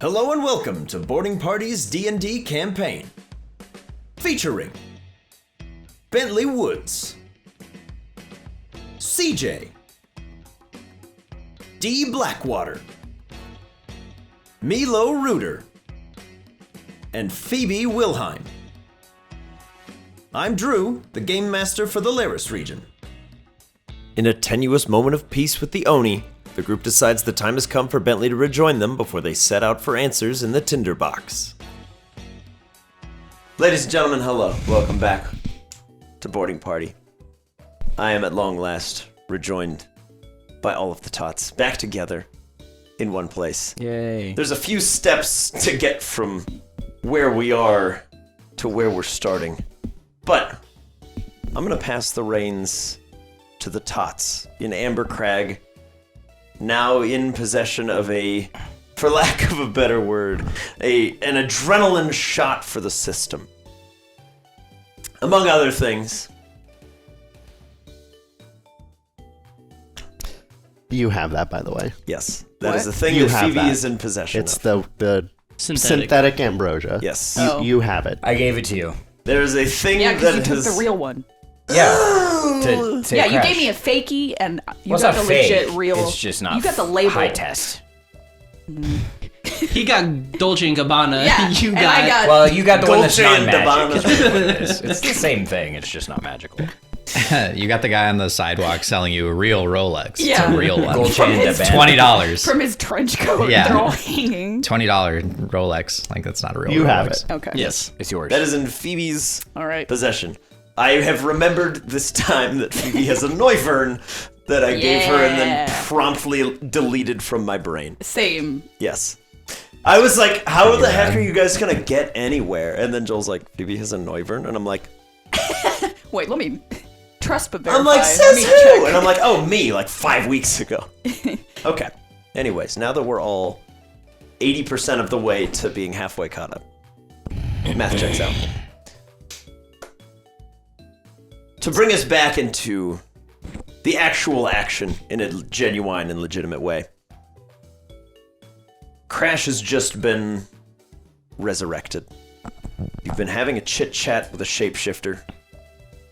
Hello and welcome to Boarding Party's D&D campaign. Featuring Bentley Woods, CJ, D. Blackwater, Milo Reuter, and Phoebe Wilheim. I'm Drew, the Game Master for the Laris region. In a tenuous moment of peace with the Oni, the group decides the time has come for Bentley to rejoin them before they set out for answers in the Tinderbox. Ladies and gentlemen, hello. Welcome back to Boarding Party. I am at long last rejoined by all of the tots, back together in one place. Yay. There's a few steps to get from where we are to where we're starting, but I'm gonna pass the reins to the tots in Ambercrag, now in possession of for lack of a better word, an adrenaline shot for the system. Among other things. You have that, by the way. Yes, that What? is the thing You that have Phoebe that. is in possession It's of. the synthetic ambrosia. Yes. You have it. I gave it to you. There is a thing Yeah, because that you has... took the real one. Yeah. To Yeah, you crash. gave me a fakie, and you Well, it's got not the fake. legit real. It's just not You got the label. high test. He got Dolce & Gabbana. Yeah, You and got... I got. Well, you got the one that's Dolce not and magic. Gabbana. Is what it is. It's the same thing. It's just not magical. You got the guy on the sidewalk selling you a real Rolex. Yeah. It's a real one. Dolce and his- Gabbana. $20. From his trench coat, Yeah. they're all hanging. $20 Rolex. Like, that's not a real You Rolex. have it. Okay. Yes. It's yours. That is in Phoebe's All right. possession. I have remembered this time that Phoebe has a Noivern that I gave her and then Yeah. promptly deleted from my brain. Same. Yes. I was like, how the heck are you guys gonna get anywhere? And then Joel's like, Phoebe has a Noivern? And I'm like, Wait, let me trust but verify. I'm like, Let says me who? check. And I'm like, oh, me, like 5 weeks ago. Okay. Anyways, now that we're all 80% of the way to being halfway caught up, math checks out. To bring us back into the actual action in a genuine and legitimate way, Crash has just been resurrected. You've been having a chit-chat with a shapeshifter,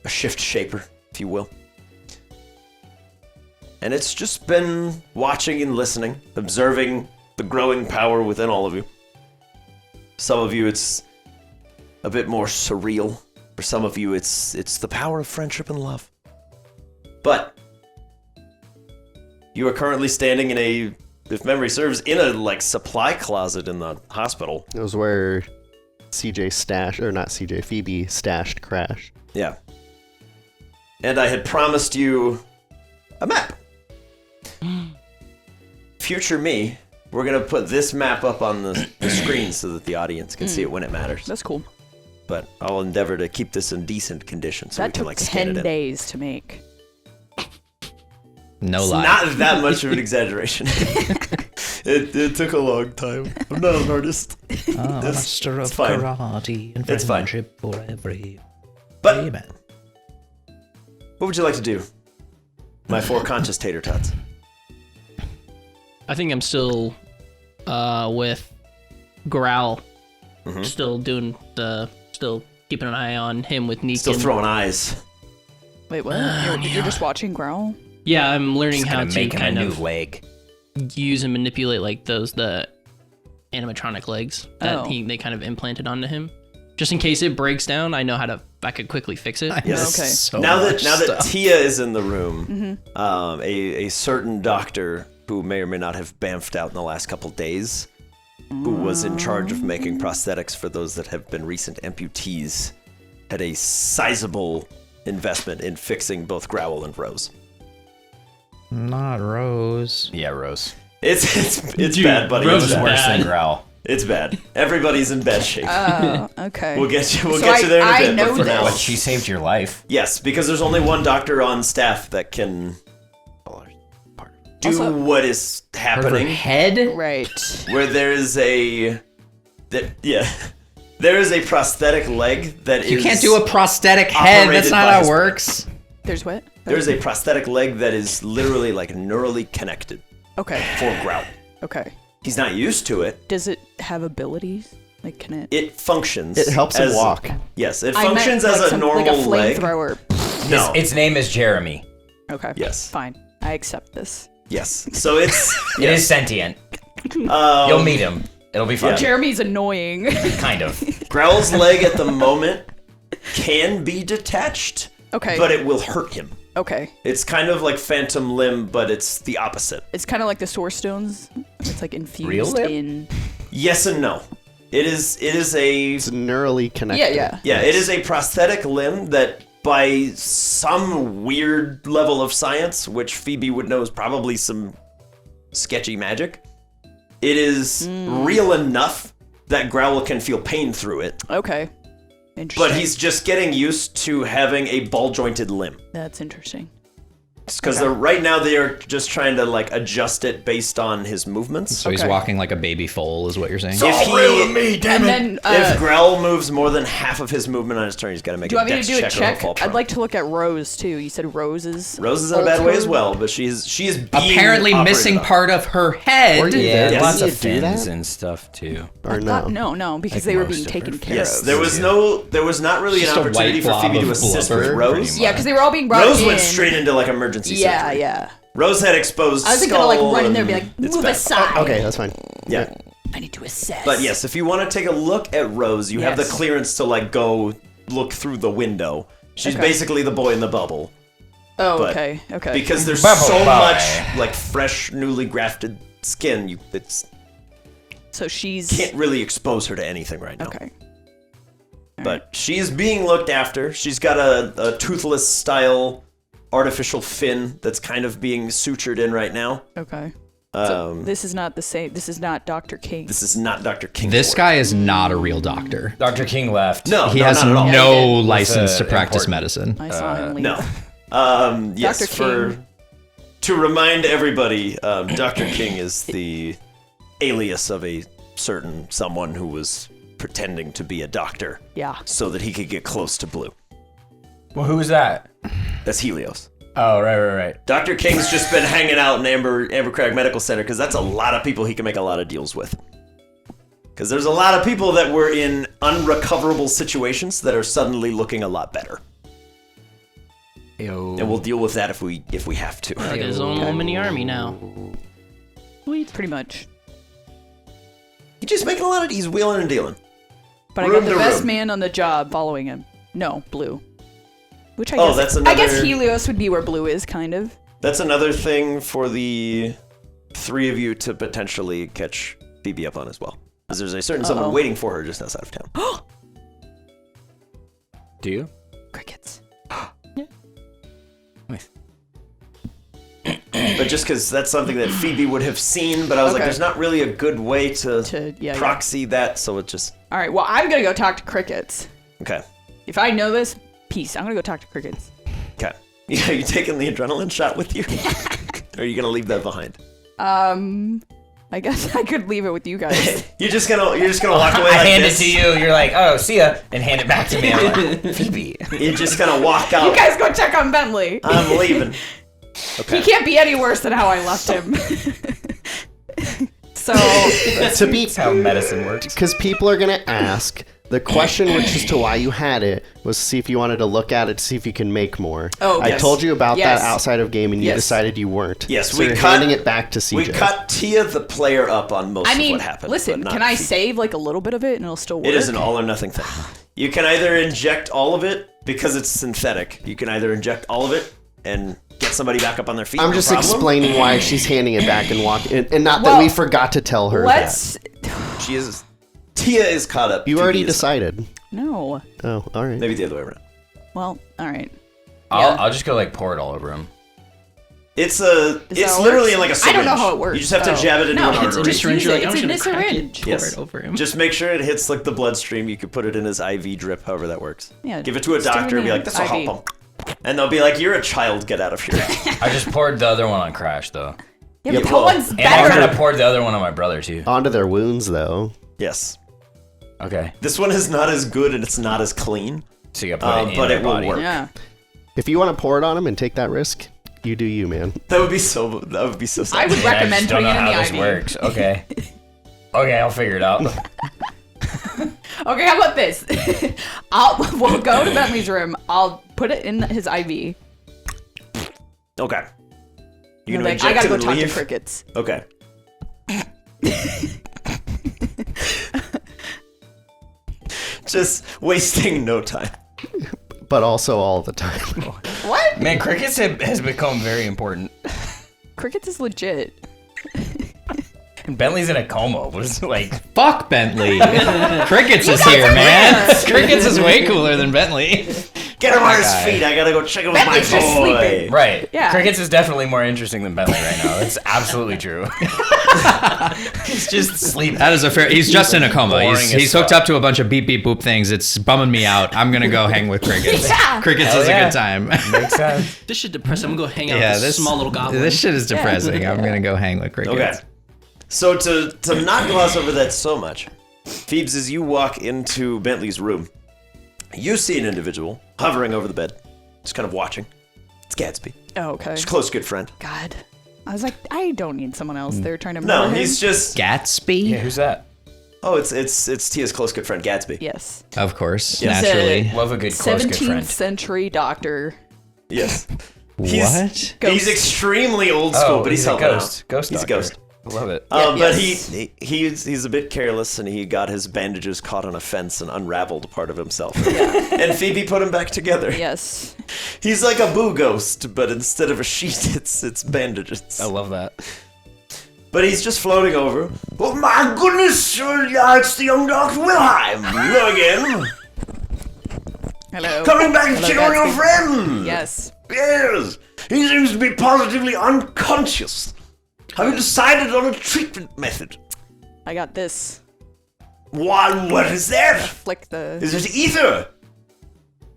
a shift shaper, if you will. And it's just been watching and listening, observing the growing power within all of you. Some of you, it's a bit more surreal. For some of you, it's the power of friendship and love. But you are currently standing in a, if memory serves, in a supply closet in the hospital. It was where Phoebe stashed Crash. Yeah. And I had promised you a map. Future me, we're gonna put this map up on the screen so that the audience can see it when it matters. That's cool. But I'll endeavor to keep this in decent condition so That we can took scan 10 it in. days to make. No It's lie. not that much of an exaggeration. it took a long time. I'm not an artist. Master it's fine. karate and It's fine. friendship for every But man. what would you like to do? My 4 conscious tater tots. I think I'm still with Growl. Mhm. Still keeping an eye on him with Neekin. Still throwing eyes. Wait, what? You're just watching Growl? Yeah, I'm learning Just how gonna to make him a kind new of leg. use and manipulate the animatronic legs that they kind of implanted onto him. Just in case it breaks down, I could quickly fix it. Yes. Okay. So now much that stuff. Tia is in the room, a certain doctor who may or may not have bamfed out in the last couple days, who was in charge of making prosthetics for those that have been recent amputees, had a sizable investment in fixing both Growl and Rose. Not Rose. Yeah, Rose. It's Dude, bad, buddy. Rose It's is bad. Worse bad. than Growl. It's bad. Everybody's in bad shape. Oh, okay. We'll get you. We'll So get you there in a I bit. But know for now, But she saved your life. yes, because there's only one doctor on staff that can do Also- what is Part of her happening. head? Right. Where there is there is a prosthetic leg that is. You can't do a prosthetic head. That's operated not by how it his- works. There's what? There's a prosthetic leg that is literally neurally connected Okay. for Grout. Okay. He's not used to it. Does it have abilities? Like, can it? It functions. It helps him walk. Yes, it I meant, functions like, as a normal like a leg. flamethrower. No. Its name is Jeremy. Okay. Yes. Fine. I accept this. Yes. So it's It is sentient. You'll meet him. It'll be fun. Jeremy's annoying. Kind of. Growl's leg at the moment can be detached, Okay. but it will hurt him. Okay. It's kind of like Phantom Limb, but it's the opposite. It's kind of like the Source Stones. It's like infused Real limb? in. Yes and no. It is a It's neurally connected. yeah, it is a prosthetic limb that by some weird level of science, which Phoebe would know is probably some sketchy magic, it is real enough that Growl can feel pain through it. Okay. Interesting. But he's just getting used to having a ball-jointed limb. That's interesting. Because right now they are just trying to like adjust it based on his movements. So he's Okay. walking like a baby foal, is what you're saying? And then, If Growl moves more than half of his movement on his turn, he's got to make do you a want me to dex do a check or he'll check? fall prone. I'd like to look at Rose too. You said Rose is. Rose is in a bad way as altered? well, but she is being Apparently operated missing on. part of her head. Yeah, Yes. lots of Did you do fins that? and stuff too. Or No, because Like they were most being of taken her care Yes, of. there was not really Just an a white opportunity for blob Phoebe to of assist blubber, with Rose. pretty Yeah, because they were all being brought Rose in. went straight into like emergency Yeah, surgery. yeah. Rose had exposed I was skull gonna like run in there and be and like, it's move bad. aside. Okay, that's fine. Yeah. I need to assess. But yes, if you want to take a look at Rose, you have the Yes. clearance to like go look through the window. She's Okay. basically the boy in the bubble. Oh, but- okay. Because there's Bubble so boy. much like fresh, newly grafted skin, it's So she's. can't really expose her to anything right now. Okay. But she is being looked after. She's got a toothless style artificial fin that's kind of being sutured in right now. Okay. So Um, this is not the same. This is not Dr. King. this is not Dr. King. This guy is not a real doctor. Dr. King left. No, He no, has not at all. no With, license to practice important- medicine. I saw him leave. No. Yes, Dr. King. to remind everybody, Dr. King is the alias of a certain someone who was pretending to be a doctor Yeah. so that he could get close to Blue. Well, who was that? That's Helios. Oh, right. Dr. King's just been hanging out in Ambercrag Medical Center because that's a lot of people he can make a lot of deals with. Because there's a lot of people that were in unrecoverable situations that are suddenly looking a lot better. And we'll deal with that if we have to. Like his own little mini army now. Sweet. Pretty much. He's just making a lot of. He's wheeling and dealing. But I Room got the to best room. man on the job following him. No, Blue. Which I Oh, guess. that's I guess another- Helios would be where Blue is, kind of. That's another thing for the three of you to potentially catch Phoebe up on as well. Because there's a certain someone waiting for her just outside of town. Do you? Crickets. But just because that's something that Phoebe would have seen, but I was like, Okay. there's not really a good way to Yeah. proxy that, so it just All right. Well, I'm gonna go talk to Crickets. okay. If I know this, peace. I'm gonna go talk to Crickets. Okay. Yeah, you taking the adrenaline shot with you? Or are you gonna leave that behind? I guess I could leave it with you guys. You're just gonna walk away I like hand this? it to you. You're like, oh, see ya, and hand it back to me. I'm like, Phoebe. You're just gonna walk out. You guys go check on Bentley. I'm leaving. Okay. He can't be any worse than how I left him. So To be, That's how medicine works. because people are gonna ask. The question, which is to why you had it, was to see if you wanted to look at it to see if you can make more. Oh, I yes. told you about Yes. that outside of game, and you Yes. decided you weren't. Yes, so we you're cut- handing it back to CJ. We cut Tia the player up on most I of mean, what happened. listen, but not can I Phoebe. save like a little bit of it and it'll still work? It is an all or nothing thing. You can either inject all of it because it's synthetic. You can either inject all of it and get somebody back up on their feet. I'm no just problem. explaining why she's handing it back and walking, and not Well, that we forgot to tell her Let's. She is. Tia is caught up. that. You Phoebe already is decided. No. Oh, all right. Maybe the other way around. Well, all right. I'll just go like pour it all over him. It's that it's how it literally works? in like a I syringe. don't know how it works. You just have to Oh. jab it into No, an it's artery. It's a syringe. You're like, I'm It's just in gonna a crack syringe. it, pour Yes. it over him. Just make sure it hits like the bloodstream. You could put it in his IV drip, however that works. Yeah, Give it to a stick it doctor and in be like, the this will IV. help him. And they'll be like, you're a child, get out of here. I just poured the other one on Crash though, Yeah, but that well, one's and I kind better. of poured the other one on my brother too. Onto their wounds, though. Yes. Okay, This one is not as good and it's not as clean. so you gotta put it in but their it will body. work. Yeah. If you want to pour it on him and take that risk, you do you, man. That would be so sad. I would Yeah, I recommend just don't putting know it in how the this IV. works. Okay. Okay, I'll figure it out. Okay, how about this? We'll go to Bentley's room. I'll put it in his IV. Okay. You And gonna then I inject gotta him go and talk to leave? crickets. Okay. Just wasting no time. But also all the time. What? Man, crickets has become very important. Crickets is legit. Bentley's in a coma. Was like, Fuck Bentley. Crickets is here, man. Crickets is way cooler than Bentley. Get him on his guy. feet. I gotta go check him with my Bentley's just boy. sleeping. right. Yeah. Crickets is definitely more interesting than Bentley right now. That's absolutely true. He's just sleeping. That is a fair. He's just in a coma. Boring He's as hooked fuck. up to a bunch of beep beep boop things. It's bumming me out. I'm gonna go hang with crickets. Yeah. Crickets Hell is yeah. a good time. Makes sense. This shit depressing. I'm gonna go hang out Yeah, with this small little goblin. This shit is depressing. I'm gonna go hang with crickets. Okay. So to not gloss over that so much, Phoebes, as you walk into Bentley's room, you see an individual hovering over the bed, just kind of watching. It's Gatsby. Oh, okay. He's a close, good friend. God. I was like, I don't need someone else. They're trying to No, murder him. he's just. Gatsby? Yeah, who's that? Oh, it's Tia's close, good friend, Gatsby. Yes. Of course, Yes. naturally. Love a good close good 17th friend. century doctor. Yes. What? He's Ghost. extremely old school, but he's a helping ghost. out. Ghost He's a doctor. ghost. I love it. But yes. he's a bit careless, and he got his bandages caught on a fence and unraveled part of himself. And Phoebe put him back together. Yes. He's like a boo ghost, but instead of a sheet, it's bandages. I love that. But he's just floating over. Oh my goodness! Yeah, it's the young Dr. Wilhelm. Hello again. Hello. Coming back to Hello, check on your Gatsby. friend. Yes. Yes. He seems to be positively unconscious. Have you decided on a treatment method? I got this. What is that? Flick the. Is it ether?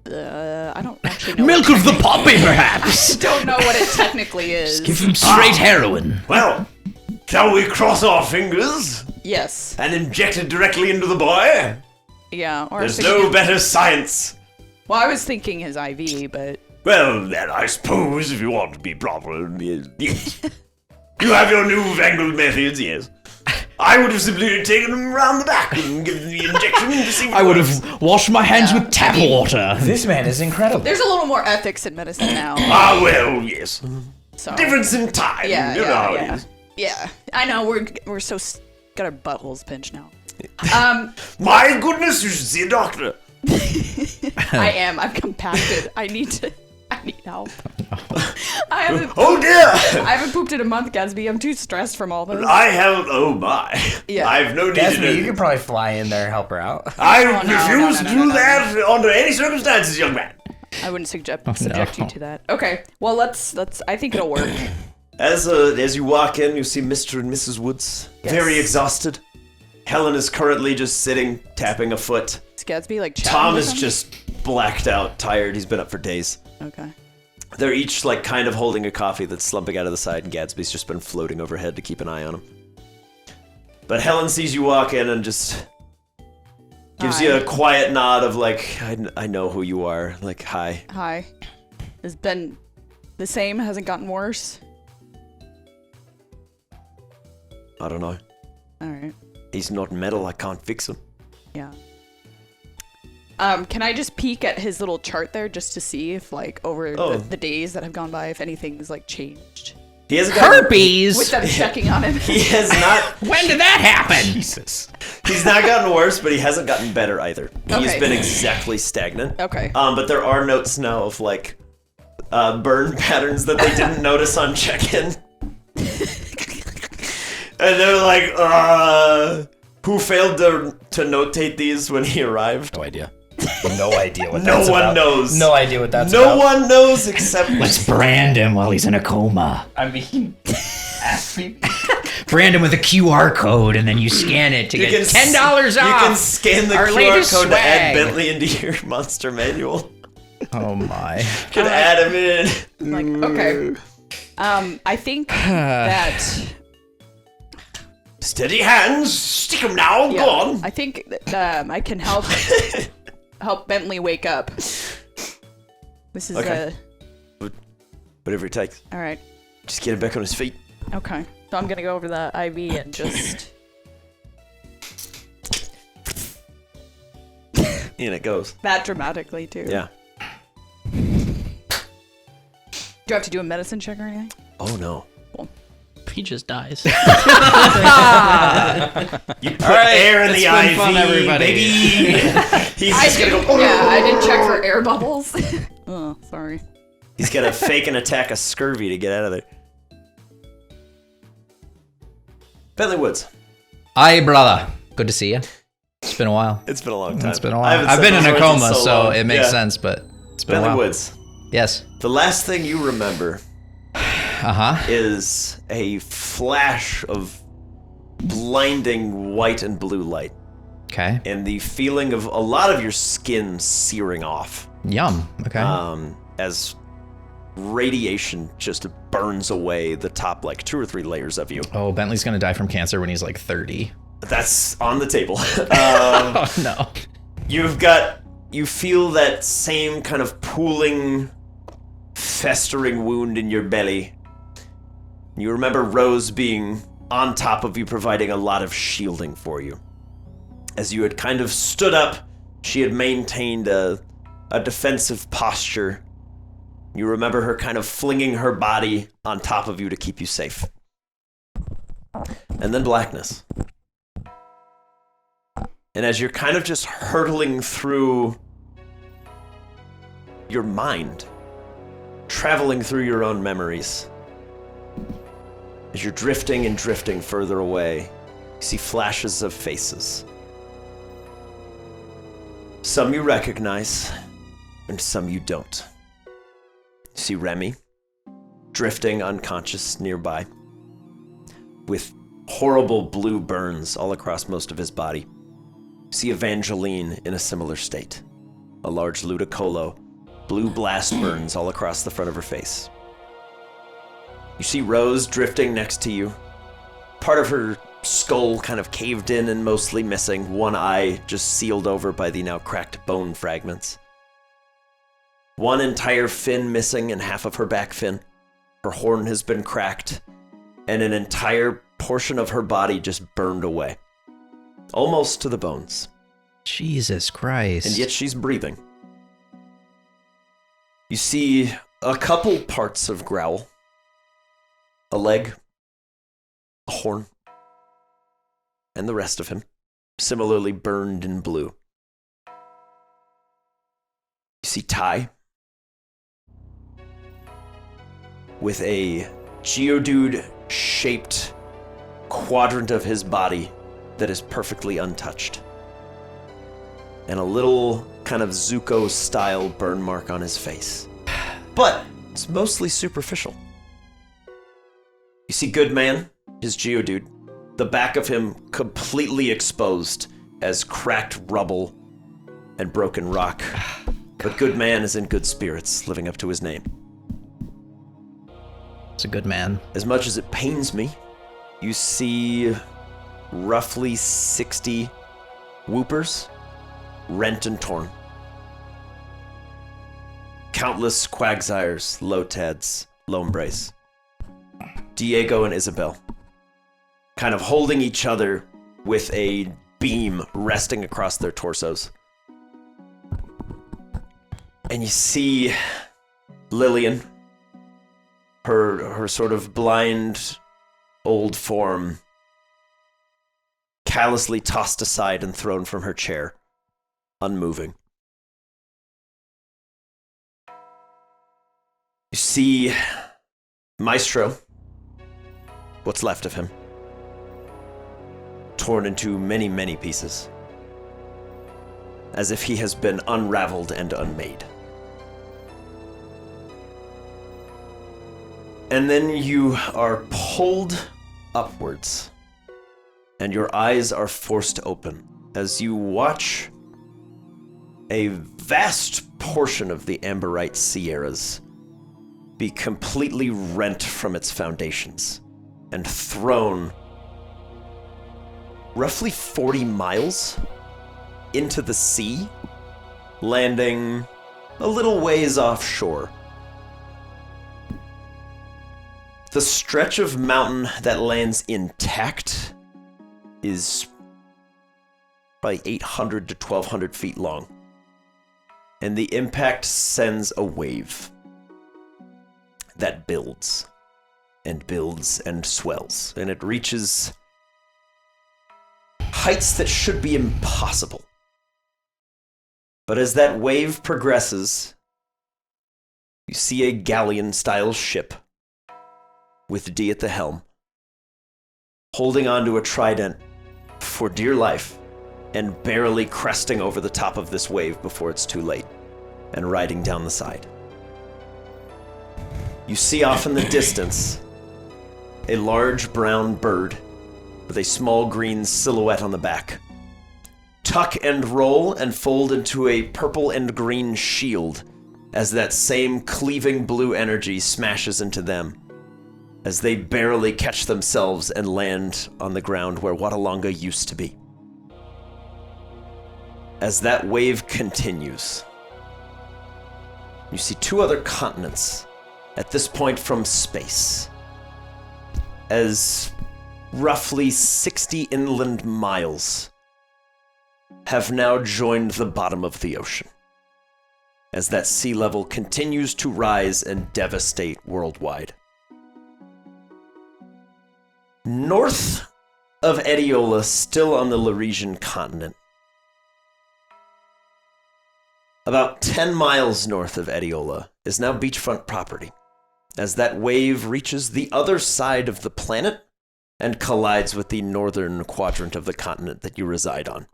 I don't actually know. Milk of the poppy, perhaps. I don't know what it technically is. Give him straight heroin. Well, shall we cross our fingers Yes. and inject it directly into the boy? Yeah. Or There's thinking no better science. Well, I was thinking his IV, but Well, then I suppose if you want to be proper, yes. You have your newfangled methods, yes. I would have simply taken him around the back and given the injection to see if it I would works. have washed my hands with tap water. This man is incredible. there's a little more ethics in medicine now. Ah, well, yes. So. Difference in time. Yeah. you know how it Yeah. is. Yeah. I know. We're so got our buttholes pinched now. My goodness, you should see a doctor. I am. I'm compacted. I need help. I haven't. Oh dear! I haven't pooped in a month, Gatsby. I'm too stressed from all this. I have. Oh my! Yeah. I've no need to Gatsby, know. you could probably fly in there and help her out. I no, refuse no, to no, do no, that under any circumstances, young man. I wouldn't subject you to that. Okay. Well, let's. I think it'll work. As you walk in, you see Mr. and Mrs. Woods, very exhausted. Helen is currently just sitting, tapping a foot. Is Gatsby like chatting Tom with is them? just blacked out, tired. He's been up for days. Okay. They're each like kind of holding a coffee that's slumping out of the side, and Gatsby's just been floating overhead to keep an eye on him. But Helen sees you walk in and just gives you a quiet nod of like, I know who you are. Like, hi. Hi. Has been the same? Hasn't gotten worse? I don't know. All right. He's not metal. I can't fix him. Yeah. Can I just peek at his little chart there just to see if, like, over the days that have gone by, if anything's, like, changed? He hasn't gotten, Herpes. With them checking on him. He has not. When did that happen? Jesus. He's not gotten worse, but he hasn't gotten better either. He's Okay. been exactly stagnant. Okay. But there are notes now of like burn patterns that they didn't notice on check-in. And they're like, who failed to notate these when he arrived? No idea. No idea what No that's one about. knows. No idea what that's No about. one knows except Let's brand him while he's in a coma. I mean, ask me. Brand him with a QR code, and then you scan it to you get can $10 off. You can scan the our QR latest code to add swag. Bentley into your monster manual. Oh my. You can add him in. Like, okay. I think that... Steady hands, stick 'em now. Yeah, Go on. I think that, I can help Bentley wake up. This is Okay. Whatever it takes. all right. Just get him back on his feet. Okay. So I'm gonna go over the IV and just in it goes. That dramatically, too. Yeah. Do I have to do a medicine check or anything? Oh, no. He just dies. You put air in the IV, fun, everybody. baby. He's just gonna go. Yeah, I didn't check for air bubbles. Oh, sorry. He's gonna fake an attack of scurvy to get out of there. Bentley Woods. Hi, brother. Good to see you. It's been a while. It's been a long time. It's been a I while. haven't I've said been in those a words coma, so so long. it makes Yeah. sense, but it's been a Bentley while. Woods. Yes. The last thing you remember Uh-huh. is a flash of blinding white and blue light, Okay. and the feeling of a lot of your skin searing off. Yum. Okay. As radiation just burns away the top like 2 or 3 layers of you. Oh, Bentley's gonna die from cancer when he's like 30. That's on the table. Oh, no. You feel that same kind of pooling, festering wound in your belly. You remember Rose being on top of you, providing a lot of shielding for you. As you had kind of stood up, she had maintained a defensive posture. You remember her kind of flinging her body on top of you to keep you safe. And then blackness. And as you're kind of just hurtling through your mind, traveling through your own memories, as you're drifting and drifting further away, you see flashes of faces. Some you recognize, and some you don't. You see Remy, drifting unconscious nearby, with horrible blue burns all across most of his body. You see Evangeline in a similar state. A large Ludicolo, blue blast burns all across the front of her face. You see Rose drifting next to you. Part of her skull kind of caved in and mostly missing, one eye just sealed over by the now cracked bone fragments. One entire fin missing and half of her back fin. Her horn has been cracked, and an entire portion of her body just burned away. Almost to the bones. Jesus Christ. And yet she's breathing. You see a couple parts of Growl. A leg, a horn, and the rest of him, similarly burned in blue. You see Ty, with a Geodude-shaped quadrant of his body that is perfectly untouched, and a little kind of Zuko-style burn mark on his face. But it's mostly superficial. You see Goodman, his Geodude, the back of him completely exposed as cracked rubble and broken rock. But Goodman is in good spirits, living up to his name. It's a good man. As much as it pains me, you see roughly 60 Whoopers, rent and torn. Countless Quagsires, Lotads, Lombres. Diego and Isabel, kind of holding each other with a beam resting across their torsos. And you see Lillian, her sort of blind old form, callously tossed aside and thrown from her chair, unmoving. You see Maestro, what's left of him, torn into many, many pieces, as if he has been unraveled and unmade. And then you are pulled upwards, and your eyes are forced open as you watch a vast portion of the Amberite Sierras be completely rent from its foundations and thrown roughly 40 miles into the sea, landing a little ways offshore. The stretch of mountain that lands intact is probably 800 to 1,200 feet long, and the impact sends a wave that builds and builds and swells, and it reaches heights that should be impossible. But as that wave progresses, you see a galleon-style ship with D at the helm, holding onto a trident for dear life and barely cresting over the top of this wave before it's too late, and riding down the side. You see off in the distance a large brown bird with a small green silhouette on the back tuck and roll and fold into a purple and green shield as that same cleaving blue energy smashes into them as they barely catch themselves and land on the ground where Watalonga used to be. As that wave continues, you see two other continents, at this point from space, as roughly 60 inland miles have now joined the bottom of the ocean, as that sea level continues to rise and devastate worldwide. North of Ediola, still on the Laresian continent, about 10 miles north of Ediola, is now beachfront property, as that wave reaches the other side of the planet and collides with the northern quadrant of the continent that you reside on.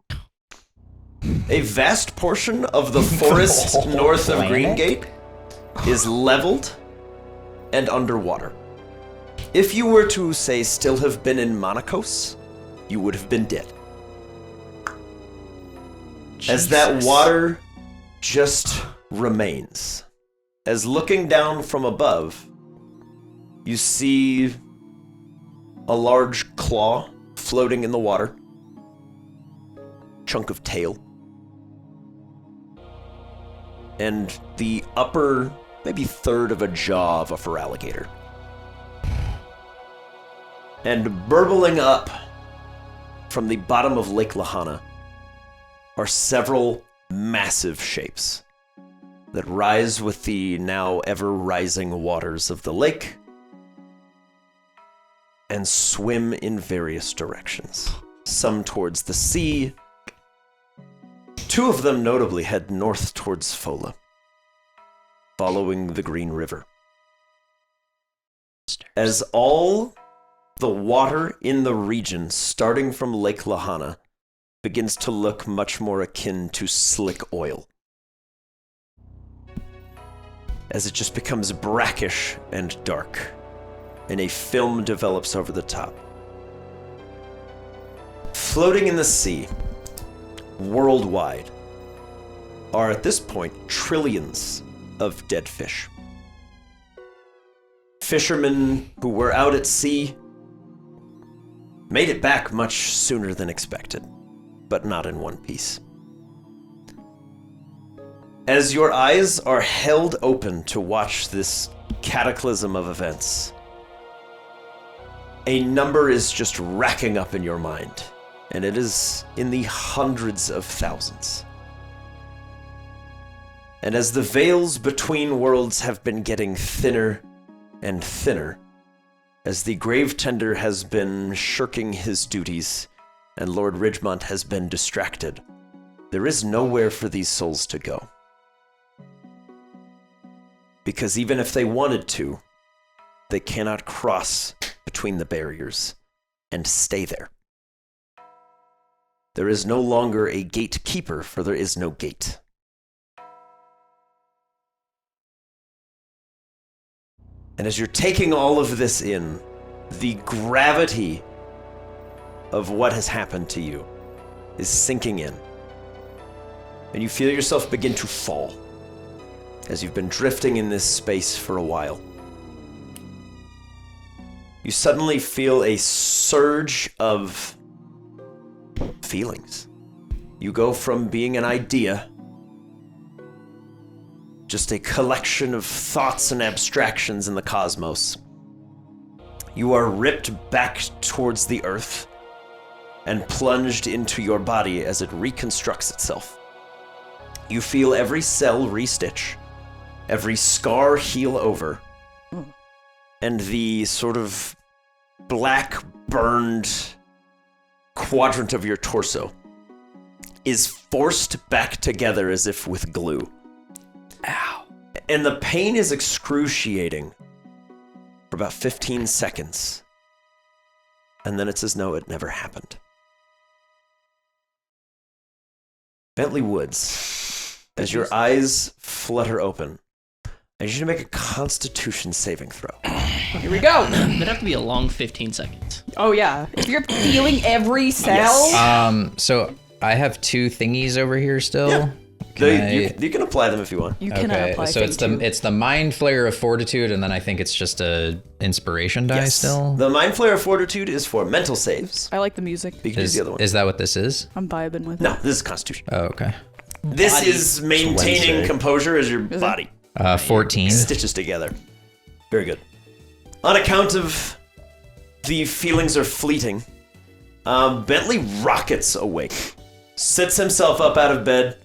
A vast portion of the forest north of Greengate is leveled and underwater. If you were to, say, still have been in Monacos, you would have been dead. As that water just remains. As looking down from above, you see a large claw floating in the water, chunk of tail, and the upper, maybe third of a jaw of a feraligator. And burbling up from the bottom of Lake Lahana are several massive shapes that rise with the now ever-rising waters of the lake and swim in various directions. Some towards the sea. Two of them notably head north towards Fola, following the Green River. As all the water in the region, starting from Lake Lahana, begins to look much more akin to slick oil, as it just becomes brackish and dark, and a film develops over the top. Floating in the sea, worldwide, are at this point trillions of dead fish. Fishermen who were out at sea made it back much sooner than expected, but not in one piece. As your eyes are held open to watch this cataclysm of events, a number is just racking up in your mind, and it is in the hundreds of thousands. And as the veils between worlds have been getting thinner and thinner, as the grave tender has been shirking his duties and Lord Ridgemont has been distracted, there is nowhere for these souls to go. Because even if they wanted to, they cannot cross between the barriers and stay there. There is no longer a gatekeeper, for there is no gate. And as you're taking all of this in, the gravity of what has happened to you is sinking in. And you feel yourself begin to fall as you've been drifting in this space for a while. You suddenly feel a surge of feelings. You go from being an idea, just a collection of thoughts and abstractions in the cosmos. You are ripped back towards the earth and plunged into your body as it reconstructs itself. You feel every cell restitch, every scar heal over, and the sort of black burned quadrant of your torso is forced back together as if with glue. Ow. And the pain is excruciating for about 15 seconds. And then it's as though it never happened. Bentley Woods, as your eyes flutter open, I need you to make a Constitution saving throw. Here we go. That'd have to be a long 15 seconds. Oh yeah. If you're feeling every cell. Yes. So I have 2 thingies over here still. Yeah. Can You can apply them if you want. You cannot apply. So it's the Mind Flayer of Fortitude, and then I think it's just a Inspiration die Yes. still. The Mind Flayer of Fortitude is for mental saves. I like the music. You can use the other one. Is that what this is? I'm vibing with No, it. this is Constitution. Oh, okay. This is maintaining Wednesday. composure as your body 14. stitches together. Very good. On account of the feelings are fleeting, Bentley rockets awake, sits himself up out of bed.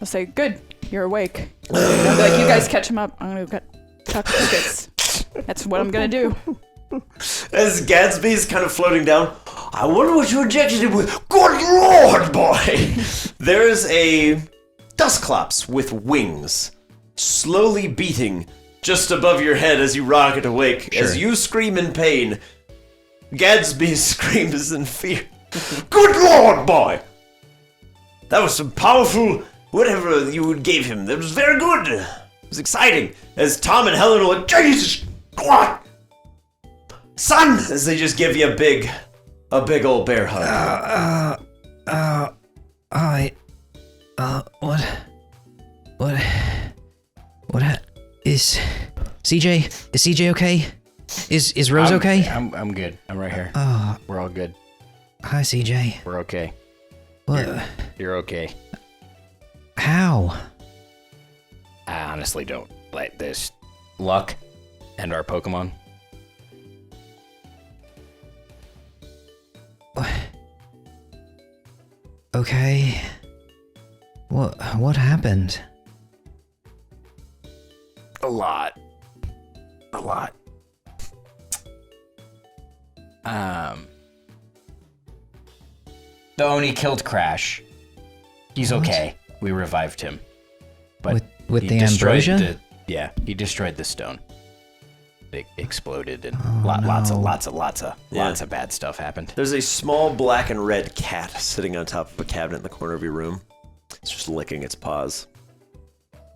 I'll say, good, you're awake. I'll be like, you guys catch him up. I'm gonna go get chocolate biscuits. That's what I'm gonna do. As Gadsby's kind of floating down, I wonder what you injected him with. Good lord, boy! There's a dustclops with wings slowly beating just above your head as you rocket awake. As you scream in pain, Gadsby screams in fear. Good lord, boy! That was some powerful whatever you gave him. That was very good. It was exciting. As Tom and Helen were like, Jesus, what? Son! As they just give you a big old bear hug. Is CJ okay? Is Rose okay? I'm good. I'm right here. We're all good. Hi, CJ. We're okay. What? You're okay. How? I honestly don't. Like this luck and our Pokemon. Okay. What happened? A lot. The Oni killed Crash. He's okay. We revived him. But With he the destroyed ambrosia? he destroyed the stone. It exploded and lots of bad stuff happened. There's a small black and red cat sitting on top of a cabinet in the corner of your room. It's just licking its paws.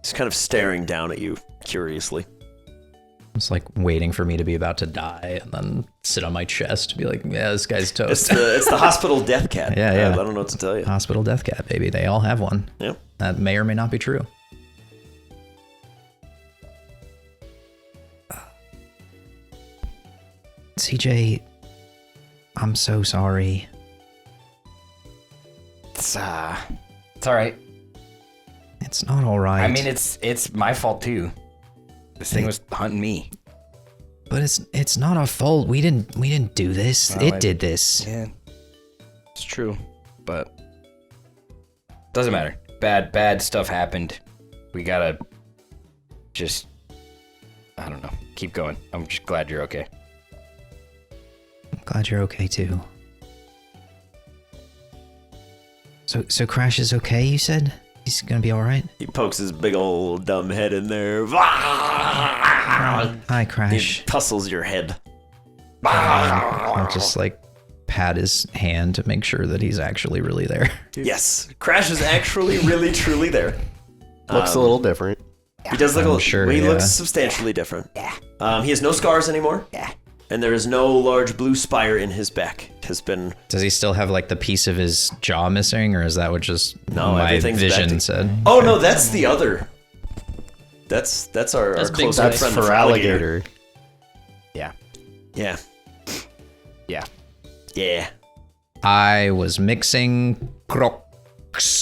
It's kind of staring down at you curiously. It's like waiting for me to be about to die and then sit on my chest, be like, yeah, this guy's toast. It's the hospital death cat. Yeah. I don't know what to tell you. Hospital death cat, baby. They all have one. Yeah. That may or may not be true. CJ, I'm so sorry. It's all right. It's not all right. I mean, it's my fault too. This thing was hunting me. but it's not our fault. We didn't do this. Well, It did this. Yeah, it's true, but doesn't matter. Bad stuff happened. We gotta just, I don't know, keep going. I'm just glad you're okay. I'm glad you're okay too. So Crash is okay, you said? He's gonna be alright? He pokes his big old dumb head in there. Hi, He Crash. tussles your head. I'll just like pat his hand to make sure that he's actually really there. Yes, Crash is actually really truly there. Looks a little different. He does look a little. sure, He yeah. looks substantially different. He has no scars anymore. And there is no large blue spire in his back. It has been Does he still have like the piece of his jaw missing, or is that what just No, my everything's vision back to- said? Oh no, that's the other. That's our That's Big close Sis. That's friend for alligator. Yeah. Yeah. Yeah. Yeah. I was mixing crocs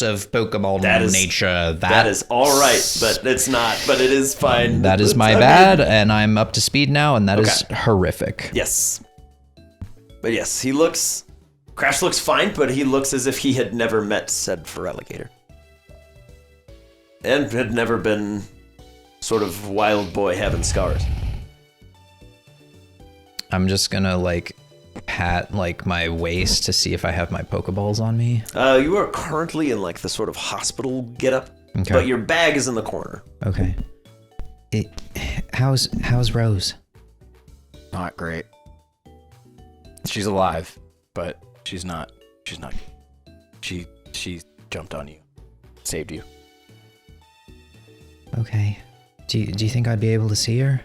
of Pokemon That is- nature. That is all right, but it's not. But it is fine. That is my I mean, bad, and I'm up to speed now, and that is Okay. horrific. Yes. But yes, he looks Crash looks fine, but he looks as if he had never met said Feraligatr. And had never been sort of wild boy having scars. I'm just gonna like pat like my waist to see if I have my Pokeballs on me. You are currently in like the sort of hospital getup, Okay. but your bag is in the corner. Okay. How's Rose? Not great. She's alive, but she's not. She jumped on you, saved you. Okay. Do you think I'd be able to see her?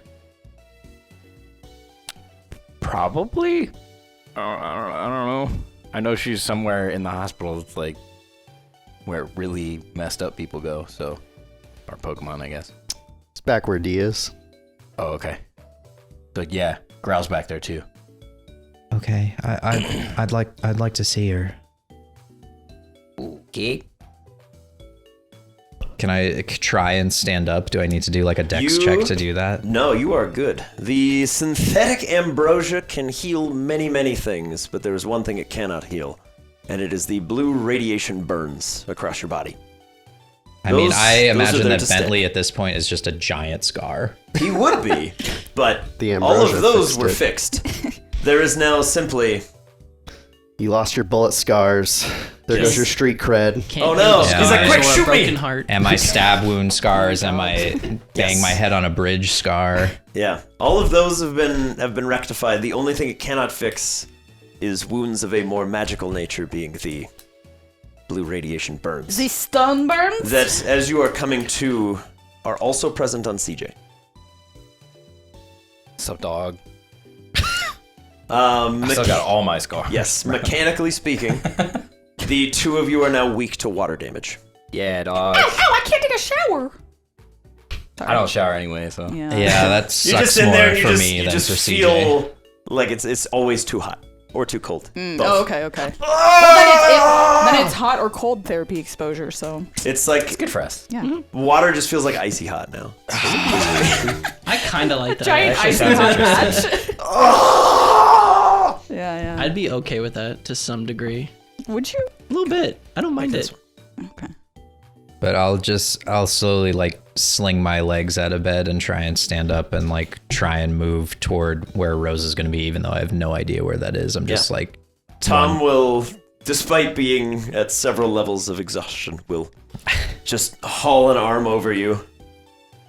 Probably. I don't know. I know she's somewhere in the hospital. It's like where really messed up people go. So, or Pokemon, I guess. It's back where D is. Oh, okay. So yeah, Growl's back there too. Okay. I'd like to see her. Okay. Can I try and stand up? Do I need to do like a dex You- check to do that? No, you are good. The synthetic ambrosia can heal many, many things, but there is one thing it cannot heal, and it is the blue radiation burns across your body. I mean, Those- I those are imagine there that to stay. Bentley at this point is just a giant scar. He would be, but The all ambrosia of those fixed were it. fixed. There is now simply... You lost your bullet scars. There Yes. goes your street cred. Can't Oh, no. use He's like, scars "Quick, or a shoot me!" broken heart. And my stab wound scars and my bang Yes. my head on a bridge scar. Yeah, all of those have been rectified. The only thing it cannot fix is wounds of a more magical nature, being the blue radiation burns. The stun burns? That, as you are coming to, are also present on CJ. What's up, dog? Um, I still got all my scars. yes, mechanically speaking, the two of you are now weak to water damage. Yeah, dog. Ow, I can't take a shower. I don't shower anyway, so. Yeah. Yeah, that You're sucks just in more there, and for me you than just for CJ. feel like it's always too hot or too cold. Oh, Both. okay, okay. Well, then it's hot or cold therapy exposure, so It's like Good for us. yeah. water just feels like icy hot now. I kind of like that. Giant actually ice sounds hot interesting. match. Yeah, yeah. I'd be okay with that to some degree. Would you? A little bit. I don't mind this it. Okay. But I'll slowly like sling my legs out of bed and try and stand up and like try and move toward where Rose is going to be, even though I have no idea where that is. I'm just Yeah. like, Tom will, despite being at several levels of exhaustion, will just haul an arm over you.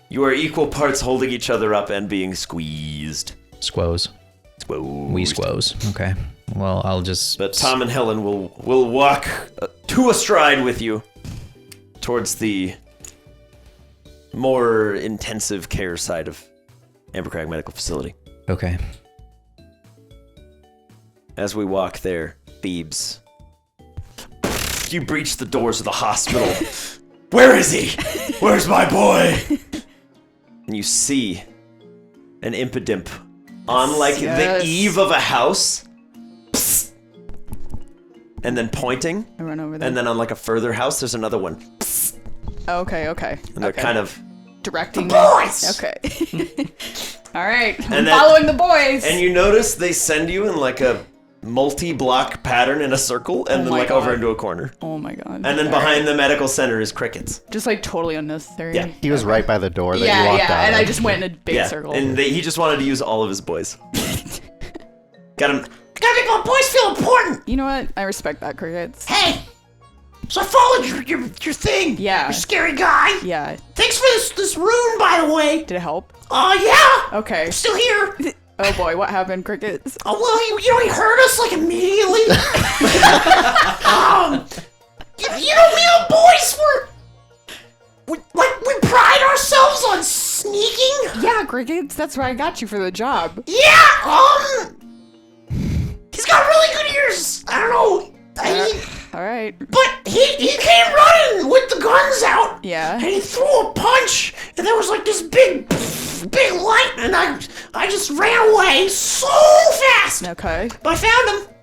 You are equal parts holding each other up and being squeezed. squoze. We squoze. Okay. Well, I'll just. But Tom and Helen will walk to a stride with you towards the more intensive care side of Ambercrag Medical Facility. Okay. As we walk there, Phoebes, you breach the doors of the hospital. Where is he? Where's my boy? And you see an impidimp on like Yes. the eve of a house. Psst. And then pointing. I run over there. And then on like a further house, there's another one. Oh, okay, okay. And they're kind of directing the boys! Okay. All right. I'm And then- following the boys. And you notice they send you in like a multi-block pattern in a circle and Oh then my like over God. into a corner. Oh my god. And then All behind the medical center is crickets. right. Just like totally unnecessary. Yeah. He was right by the door that you Yeah, walked yeah. out And of. I just went in a big circle. And he just wanted to use all of his boys. Gotta make my boys feel important. You know what? I respect that, crickets. Hey, so I followed your thing. Yeah. You're a scary guy. Yeah. Thanks for this rune, by the way. Did it help? Yeah. Okay. Still here. Oh boy, what happened, crickets? Oh well, he heard us like immediately. You know, me and the boys we pride ourselves on sneaking. Yeah, crickets. That's why I got you for the job. Yeah. He's got really good ears. I don't know. All right. But he came running with the guns out. And Yeah. he threw a punch, and there was like this big light, and I just ran away so fast. Okay. But I found him.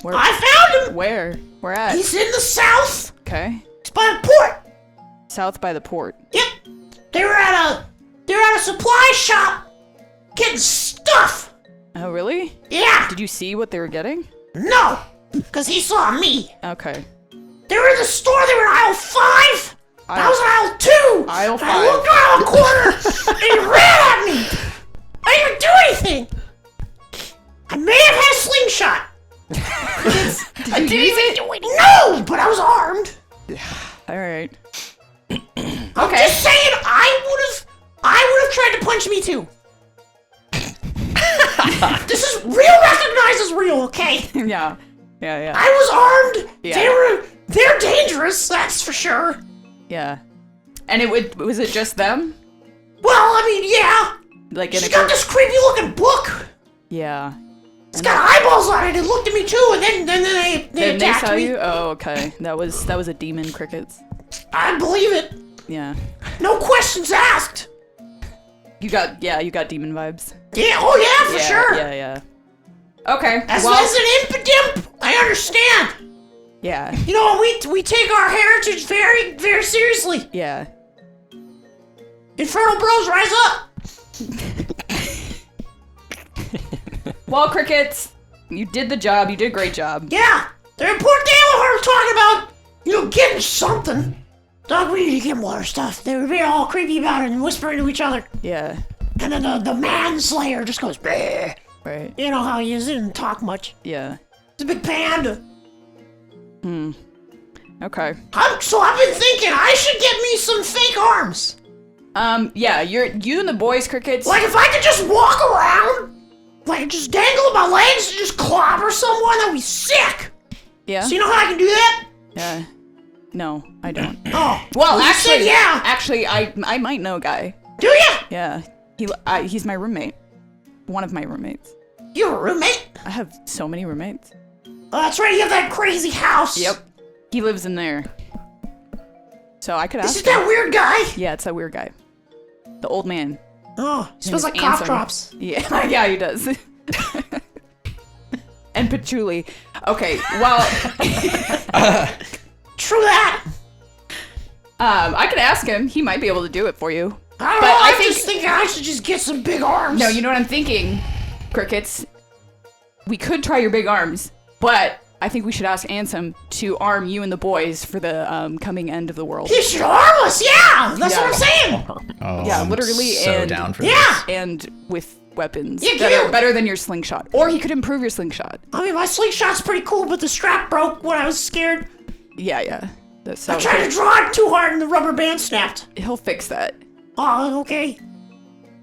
Where? I found him. Where? Where at? He's in the south. Okay. He's by the port. South by the port. Yep. They were at a supply shop getting stuff. Oh really? Yeah. Did you see what they were getting? No. because he saw me. Okay. They were in the store. They were in aisle 5. I was in aisle 2. Aisle And 5. I looked around the corner, and he ran at me. I didn't even do anything. I may have had a slingshot. I didn't even do it. No, but I was armed. All right. I'm just saying, I would have tried to punch me too. This is real. Recognized as real, okay? Yeah. I was armed. Yeah. They're dangerous. That's for sure. Yeah. And was it just them? Well, I mean, yeah. Like in She's a got group? this creepy looking book. Yeah. It's got eyeballs on it. It looked at me too, and then they Then they attacked saw me. you? Oh, okay. That was a demon, Crickets. I believe it. Yeah. No questions asked. You got demon vibes. Yeah. Oh yeah, for sure. Yeah. Okay. As well, an impidimp, I understand. yeah. You know, we take our heritage very, very seriously. Yeah. Infernal Bros, rise up! Well, Crickets, you did the job. You did a great job. Yeah, the important thing we're talking about, getting something. Dog, we need to get more stuff. They were being all creepy about it and whispering to each other. Yeah. And then the manslayer just goes, bleh. Right. You know how he is, he didn't talk much. Yeah. He's a big panda. Okay. So I've been thinking I should get me some fake arms. Yeah, you and the boys, Crickets. Like if I could just walk around, like just dangle my legs and just clobber someone, that'd be sick. Yeah. So you know how I can do that? Yeah. No, I don't. Oh. Well, you actually, said yeah. Actually, I might know a guy. Do ya? Yeah. He's my roommate. One of my roommates. You're a roommate? I have so many roommates. Oh, that's right, you have that crazy house. Yep. He lives in there. So I could ask Is it him. that weird guy? Yeah, it's that weird guy. The old man. Oh, he His smells like name's cough Ansem. drops. Yeah, yeah, he does. And patchouli. Okay, well, True that. I could ask him. He might be able to do it for you. I don't But know, I I'm think- just thinking I should just get some big arms. No, you know what I'm thinking, Crickets? We could try your big arms, but I think we should ask Ansem to arm you and the boys for the coming end of the world. He should arm us, yeah! That's Yeah. what I'm saying! Oh, Yeah, I'm literally, so and- down for Yeah! And with weapons Yeah, that yeah. are better than your slingshot. Or he could improve your slingshot. I mean, my slingshot's pretty cool, but the strap broke when I was scared. Yeah. So I tried to draw it too hard and the rubber band snapped. he'll fix that. Oh, okay.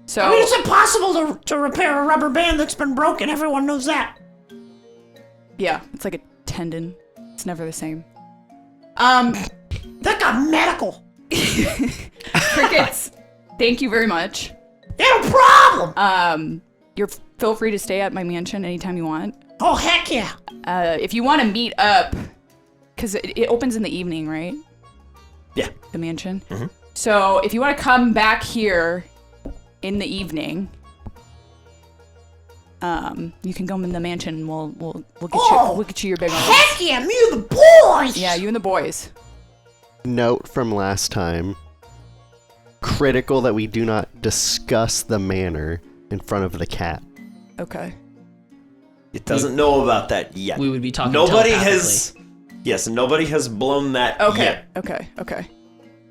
So I mean, it's impossible to repair a rubber band that's been broken. Everyone knows that. yeah, it's like a tendon. It's never the same. That got medical. Crickets, thank you very much. Yeah, no problem. Feel free to stay at my mansion anytime you want. Oh, heck yeah. If you want to meet up, because it opens in the evening, right? Yeah. The mansion. Mm-hmm. So if you want to come back here in the evening, you can come in the mansion. And we'll get you your big arms. Heck yeah, me and the boys. Yeah, you and the boys. Note from last time. Critical that we do not discuss the manor in front of the cat. Okay. It doesn't know about that yet. We would be talking Nobody telepathically. has. Yes, nobody has blown that Okay. yet. Okay.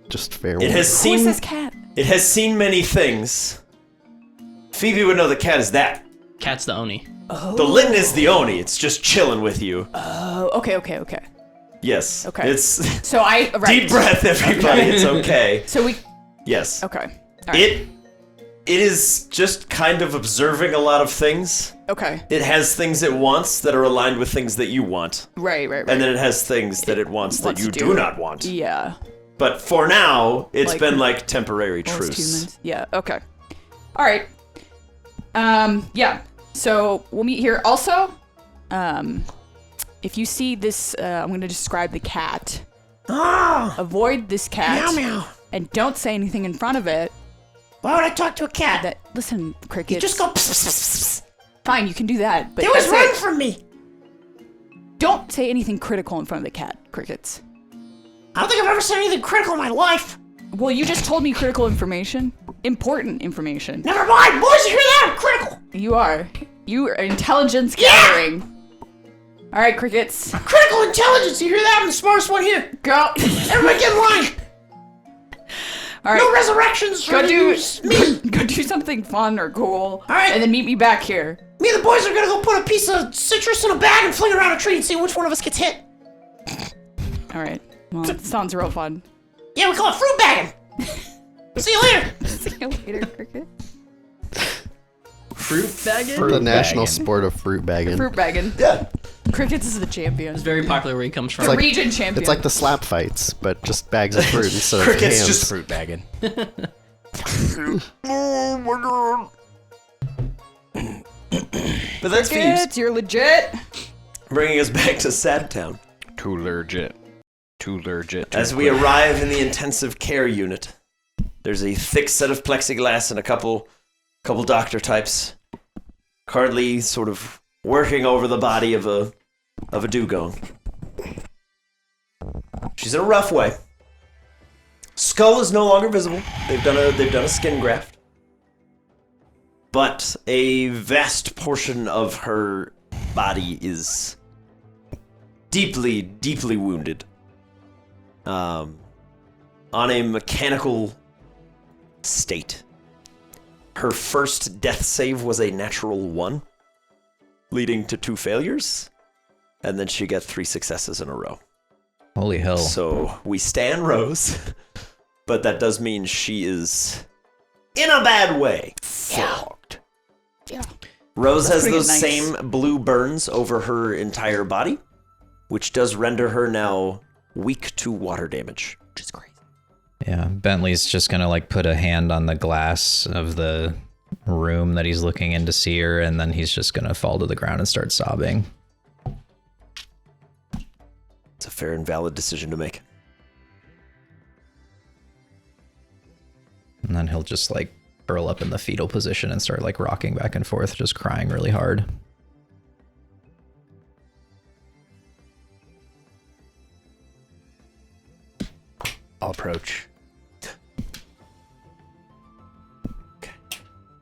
Just fair It warning. has Who is seen. this cat? It has seen many things. Phoebe would know the cat is that. Cat's the Oni. The Litten is the Oni. It's just chilling with you. Oh, okay. Yes. Okay. It's So right. deep breath, everybody. It's okay. So we. Yes. Okay. All right. It is just kind of observing a lot of things. Okay. It has things it wants that are aligned with things that you want. Right. And then it has things that it wants that wants you to do do it. not want. Yeah. But for now, it's Like- been like temporary Almost truce. humans. Yeah. Okay. All right. Yeah. So we'll meet here. Also, if you see this, I'm going to describe the cat. Oh, Avoid this cat. meow meow. And don't say anything in front of it. Why would I talk to a cat? That listen, Crickets. You just go pss, pss, pss, pss. Fine, you can do that. But They always that's run it. from me. Don't say anything critical in front of the cat, Crickets. I don't think I've ever said anything critical in my life. Well, you just told me critical information. Important information. Never mind, boys, you hear that? I'm critical. You are. You are intelligence Yeah! gathering. All right, crickets. Critical intelligence, you hear that? I'm the smartest one here. Go. Everybody get in line. All right. No resurrections. Go do me. go do something fun or cool. All right. And then meet me back here. Me and the boys are gonna go put a piece of citrus in a bag and fling it around a tree and see which one of us gets hit. All right. Well, it sounds real fun. Yeah, we call it fruit bagging. See you later. See you later, cricket. Fruit bagging? The national sport of fruit bagging. Fruit bagging. Yeah. Crickets is the champion. It's very popular where he comes from. The region champion. It's like the slap fights, but just bags of fruit instead of Cricket's hands. just Fruit bagging. But that's Phoebes, crickets, you're legit. bringing us back to Sad Town. Too legit. As we arrive in the intensive care unit, there's a thick set of plexiglass and a couple doctor types currently sort of working over the body of a dugong. She's in a rough way. Skull is no longer visible. They've done a skin graft. But a vast portion of her body is deeply, deeply wounded. On a mechanical state. Her first death save was a natural 1, leading to 2 failures, and then she got 3 successes in a row. Holy hell. So we stand Rose, but that does mean she is in a bad way. Fucked. Yeah. Rose That's has pretty those nice. same blue burns over her entire body, which does render her now weak to water damage. Which is crazy. Yeah, Bentley's just gonna like put a hand on the glass of the room that he's looking in to see her, and then he's just gonna fall to the ground and start sobbing. It's a fair and valid decision to make. And then he'll just like curl up in the fetal position and start like rocking back and forth, just crying really hard. I'll approach.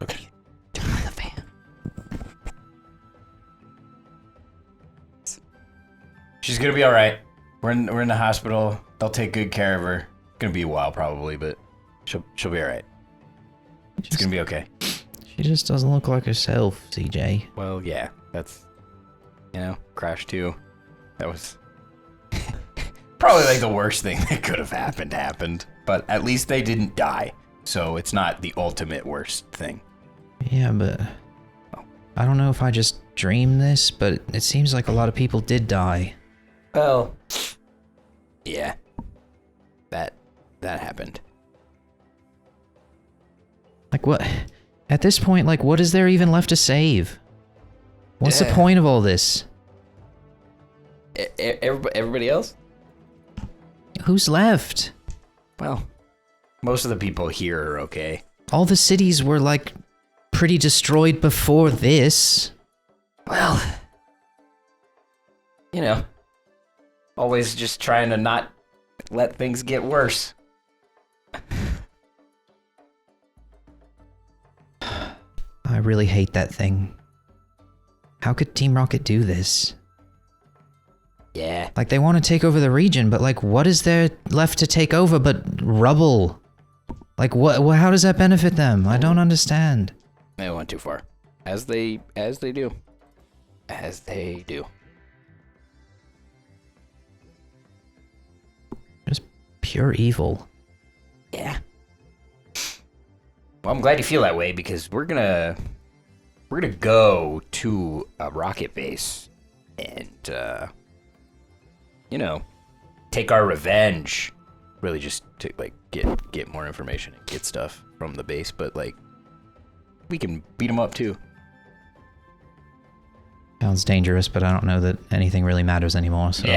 Okay. Turn on the fan. She's gonna be all right. We're in the hospital. They'll take good care of her. Gonna be a while probably, but she'll be all right. She's gonna be okay. She just doesn't look like herself, CJ. Well, yeah, that's Crash 2. That was probably like the worst thing that could have happened. But at least they didn't die, so it's not the ultimate worst thing. Yeah, but I don't know if I just dreamed this, but it seems like a lot of people did die. Well, yeah, that happened. Like what? At this point, like what is there even left to save? What's the Yeah. point of all this? Everybody else? Who's left? Well, most of the people here are okay. All the cities were like pretty destroyed before this. Well, always just trying to not let things get worse. I really hate that thing. How could Team Rocket do this? Yeah. Like, they want to take over the region, but like, what is there left to take over but rubble? Like, how does that benefit them? I don't understand. They went too far. As they do. As they do. Just pure evil. Yeah. Well, I'm glad you feel that way because we're gonna go to a rocket base and take our revenge. Really just to like get more information and get stuff from the base, but like we can beat them up too. Sounds dangerous, but I don't know that anything really matters anymore, so I'm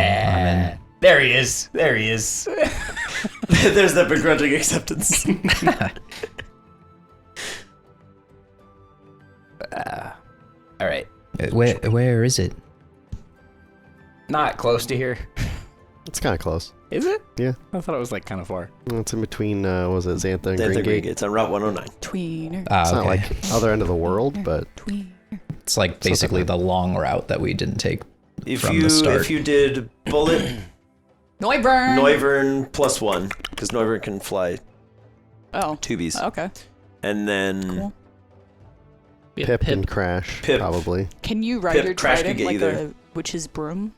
in. There he is. There's that begrudging acceptance. All right. Where is it? Not close to here. It's kind of close. Is it? Yeah. I thought it was like kind of far. It's in between, was it Xantha and Xantha Green Gate? It's on Route 109. Tweener. It's not Okay. like other end of the world, but Tweener. It's like basically the long route that we didn't take from the start. If you did bullet, Noivern +1, because Noivern can fly Oh. 2Bs. Okay. And then Cool. Yeah, Pip and Crash, Pip. probably. Can you ride Pip, your Crash trident could get like you there. a witch's broom?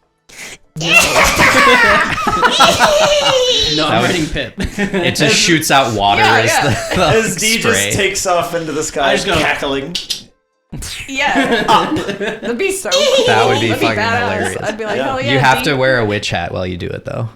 No, I'm writing Pip. It just shoots out water as the as D spray. just takes off into the sky, I just go- cackling. Yeah. That'd be so cool. That would be That'd fucking badass. hilarious. I'd be like, Yeah. hell yeah. You have D. to wear a witch hat while you do it, though.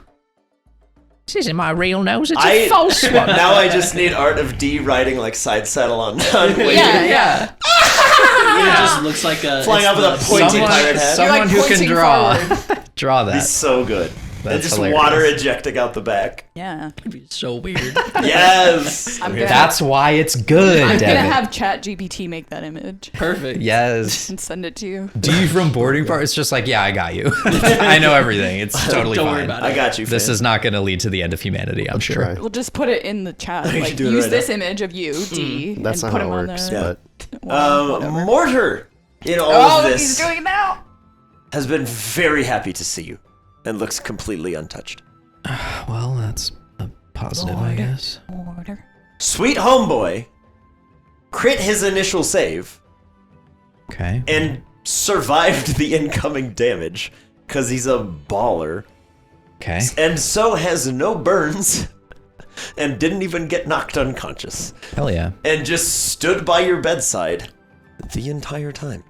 This isn't my real nose. It's I- a false one. Now I just need art of D riding like side saddle on waving. Yeah. It just looks like a Flying it's up with a the- pointy pirate hat. Someone like who can pointing draw. forward. Draw that. He's so good. And That's just hilarious. water ejecting out the back. Yeah. It'd be so weird. Yes. I'm here. gonna- That's why it's good, I'm Devin. gonna have ChatGPT make that image Perfect. Yes. and send it to you. D from boarding part. It's just like, yeah, I got you. I know everything. It's totally Don't fine. worry about it. I got you. This fan. is not going to lead to the end of humanity, I'm sure. Try. We'll just put it in the chat. can Like, do it use right this now. image of you, D, That's and not put how him it on works, there. but Whatever. Mortar, in all Oh, of look, this, he's doing it now. has been very happy to see you and looks completely untouched. Well, that's a positive, I guess. Order. Sweet homeboy crit his initial save Okay. and survived the incoming damage because he's a baller, Okay. and so has no burns and didn't even get knocked unconscious Hell yeah. and just stood by your bedside the entire time.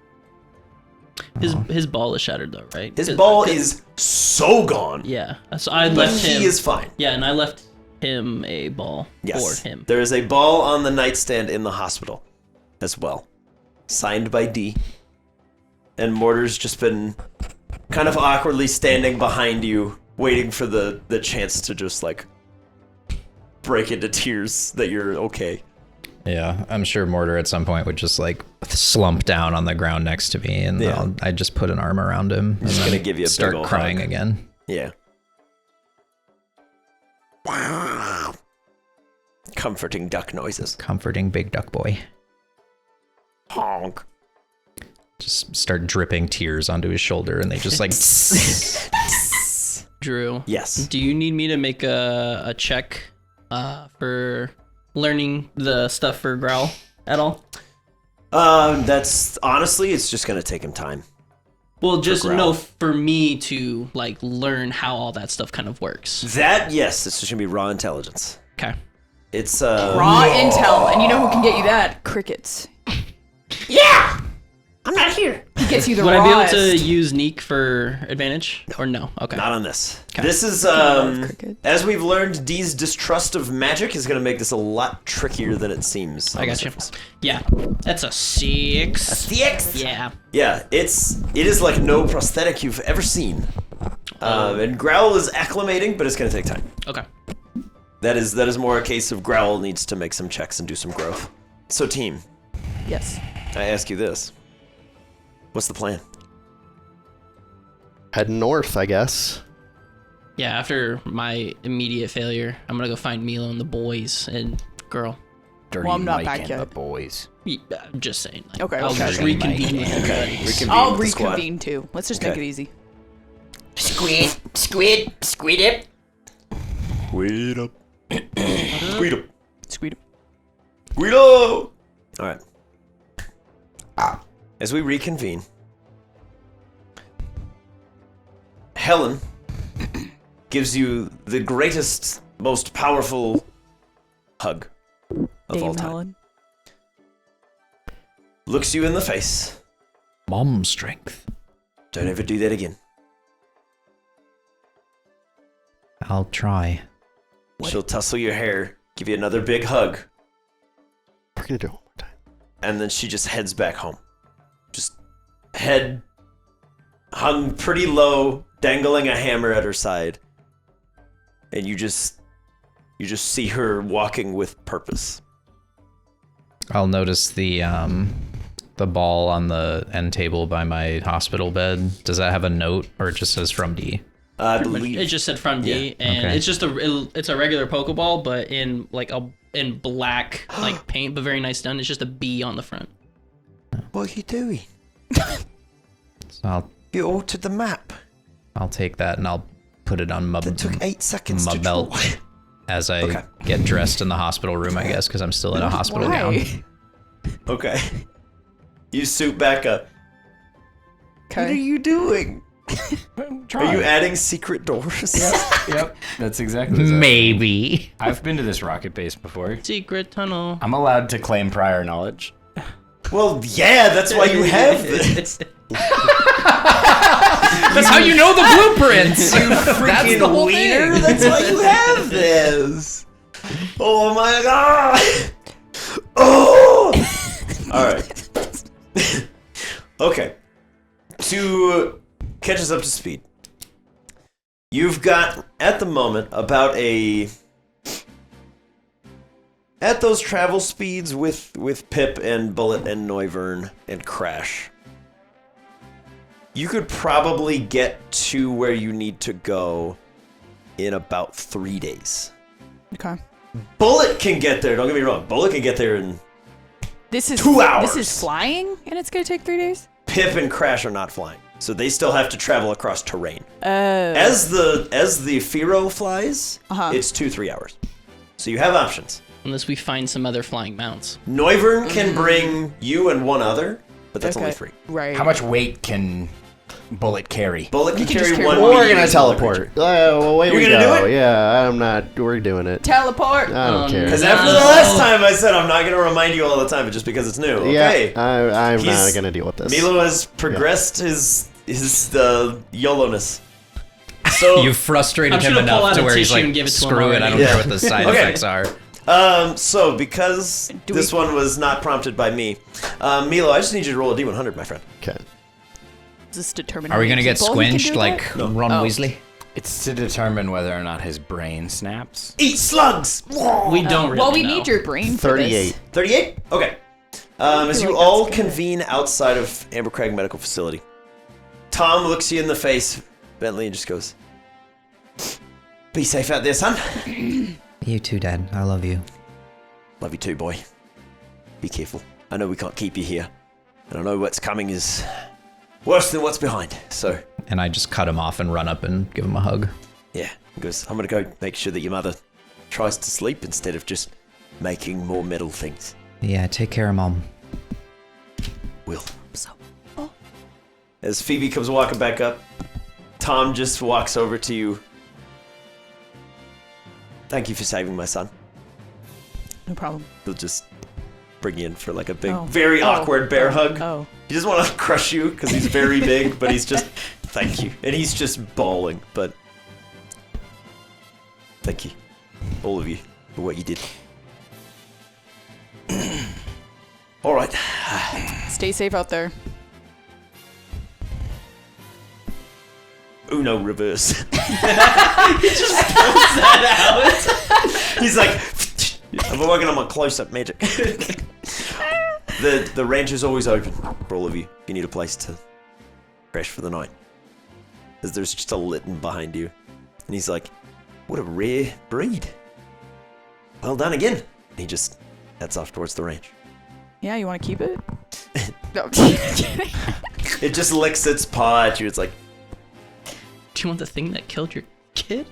His ball is shattered though, right? His ball is so gone, Yeah. So I but left him. he is fine. Yeah, and I left him a ball Yes. for him. There is a ball on the nightstand in the hospital as well. Signed by D. And Mortar's just been kind of awkwardly standing behind you, waiting for the chance to just like break into tears that you're okay. Yeah, I'm sure Mortar at some point would just like slump down on the ground next to me, and Yeah. I'd just put an arm around him. He's and gonna then give you a big start ol' crying hug. again. Yeah. Comforting duck noises. Comforting big duck boy. Honk. Just start dripping tears onto his shoulder, and they just like. Drew. Yes. Do you need me to make a check for learning the stuff for Growl at all? That's honestly, it's just gonna take him time. Well, just Growl. know for me to like learn how all that stuff kind of works. That, yes, it's just gonna be raw intelligence. Okay. It's Raw intel, and you know who can get you that? Crickets. Yeah! I'm not here. He gets you the Would I be rawest. able to use Neek for advantage? Or no? Okay. not on this. Okay. This is crickets. as we've learned, D's distrust of magic is gonna make this a lot trickier than it seems. I on the got you. surface. Yeah. That's a 6. Six. Yeah. Yeah, it is like no prosthetic you've ever seen. And Growl is acclimating, but it's gonna take time. Okay. That is more a case of Growl needs to make some checks and do some growth. So team, Yes. I ask you this. What's the plan? head north, I guess. Yeah, after my immediate failure, I'm gonna go find Milo and the boys and girl. Dirty Well, I'm not Mike back and yet. the boys. Yeah, I'm just saying. Like, Okay, I'll okay, just okay. reconvene with everybody. Reconvene I'll with the squad. reconvene too. Let's just make Okay. it easy. Squid it. Squid up. Squid up. Sweet. Guido! Alright. As we reconvene, Helen gives you the greatest, most powerful hug of all Dame time. Helen. Looks you in the face. Mom strength. Don't ever do that again. I'll try. She'll tussle your hair, give you another big hug, We're gonna do it one more time. and then she just heads back home. Just head hung pretty low, dangling a hammer at her side. And you just see her walking with purpose. I'll notice the ball on the end table by my hospital bed. Does that have a note, or it just says from D? I Pretty much- believe It just said from D, Yeah. and Okay. it's just it's a regular Pokeball, but in like in black like paint, but very nice done. It's just a B on the front. what are you doing? So I'll You altered the map. I'll take that and I'll put it on my, That took 8 seconds my to belt draw. as I Okay. get dressed in the hospital room, I guess, because I'm still in a hospital gown. Why? Okay. You suit back up. What are Okay. you doing? Are you adding secret doors? Yep, that's exactly what Maybe. I've been to this rocket base before. Secret tunnel. I'm allowed to claim prior knowledge. Well, yeah, that's why you have this. That's how you know the blueprints. That's the whole Wiener, thing. that's why you have this. Oh my god. Oh. All right. Okay. To catch us up to speed, you've got at the moment about at those travel speeds with Pip and Bullet and Noivern and Crash, you could probably get to where you need to go in about 3 days. Okay. Bullet can get there, don't get me wrong. Bullet can get there in This is 2 hours. This is flying, and it's gonna take 3 days. Pip and Crash are not flying, so they still have to travel across terrain. Oh. As the Firo flies, it's 2-3 hours. So you have options. Unless we find some other flying mounts. Noivern can bring you and one other, but that's only 3. Right. How much weight can Bullet carry? Bullet can can carry just carry one. one. We're medium gonna bullet teleport. creature. Well, away You're we gonna go. do it? Yeah, I'm not. We're doing it. Teleport? I don't care. Because after the last time I said I'm not going to remind you all the time, but just because it's new. Okay. Yeah, I'm not He's- gonna deal with this. Milo has progressed his YOLO-ness. So You frustrated I'm him sure to pull enough out to a where he's tissue like, and give it to him screw it, I already." don't Yeah. care what the side Okay. effects are. so because Do this we- one was not prompted by me, Milo, I just need you to roll a D100, my friend. Okay. Is this determined? Are we gonna get people who can squinched do like that? Ron Oh. Weasley? It's to determine whether or not his brain snaps. Eat slugs. We don't really Well, we know. need your brain for 38. 38. Okay. As feel you like all that's good. convene outside of Ambercrag Medical Facility, Tom looks you in the face, Bentley, and just goes, "Be safe out there, son." You too, Dad. I love you. Love you too, boy. Be careful. I know we can't keep you here, and I know what's coming is worse than what's behind. So, And I just cut him off and run up and give him a hug. yeah, he goes, "I'm gonna go make sure that your mother tries to sleep instead of just making more metal things." Yeah, take care, Mom. Will. As Phoebe comes walking back up, Tom just walks over to you. "Thank you for saving my son." No problem. He'll just bring you in for like a big, Oh. very Oh. awkward bear hug. Oh. He doesn't want to crush you because he's very big, but he's just, "Thank you." And he's just bawling, but thank you, all of you, for what you did. All right. Stay safe out there. Uno reverse. He's like, "I've been working on my close-up magic." The ranch is always open for all of you. If you need a place to crash for the night. As there's just a Litten behind you. And he's like, "What a rare breed. Well done again." And he just heads off towards the ranch. Yeah, you want to keep it? No. Kidding. It just licks its paw at you. It's like, Do you want the thing that killed your kid?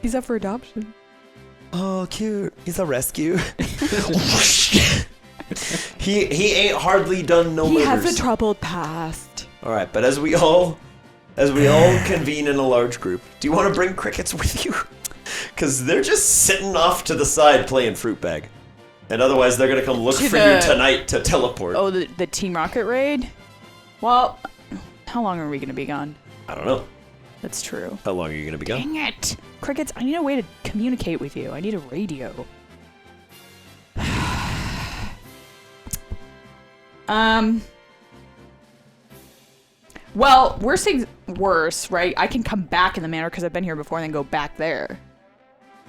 He's up for adoption. "Oh, cute. He's a rescue." He ain't hardly done no He murders. has a troubled past. All right, but as we all convene in a large group, do you want to bring crickets with you? Because they're just sitting off to the side playing fruit bag, and otherwise they're gonna come look To for the- you tonight to teleport. Oh, the Team Rocket raid? Well, how long are we going to be gone? I don't know. That's true. How long are you gonna be gone? Dang it! Crickets, I need a way to communicate with you. I need a radio. Well, worst things worse, right? I can come back in the manor because I've been here before and then go back there.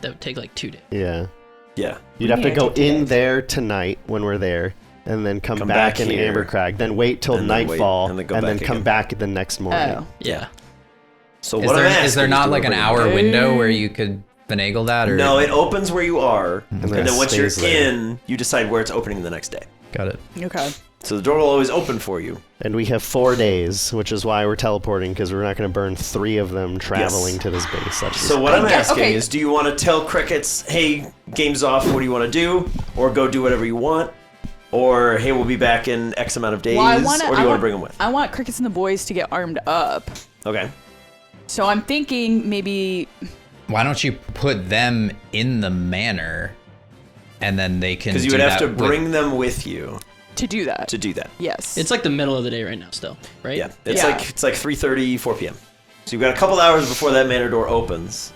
That would take like 2 days. Yeah. Yeah. You'd have to Yeah, go take it. in there tonight when we're there, and then come, Come back, back in here, Ambercrag, then wait till and then wait, nightfall, and then go and then back come again. back the next morning. Oh. Yeah. So Is what I'm there, asking is there do not you like an bring- hour window where you could finagle that? Or No, it opens where you are, and then then once you're stays there. in, you decide where it's opening the next day. Got it. Okay. So the door will always open for you. And we have 4 days, which is why we're teleporting, because we're not going to burn 3 of them traveling to this base. That's So what I'm asking okay. is, do you want to tell Crickets, hey, game's off, what do you want to do? Or go do whatever you want? Or, hey, we'll be back in X amount of days? Well, or do you want to bring them with? I want Crickets and the boys to get armed up. Okay. So I'm thinking maybe... Why don't you put them in the manor, and then they can? Because you do would have that to bring them with you To do that. to do that. Yes. It's like the middle of the day right now still, right? Yeah, it's Yeah. like 3:30, 4 p.m. So you've got a couple hours before that manor door opens,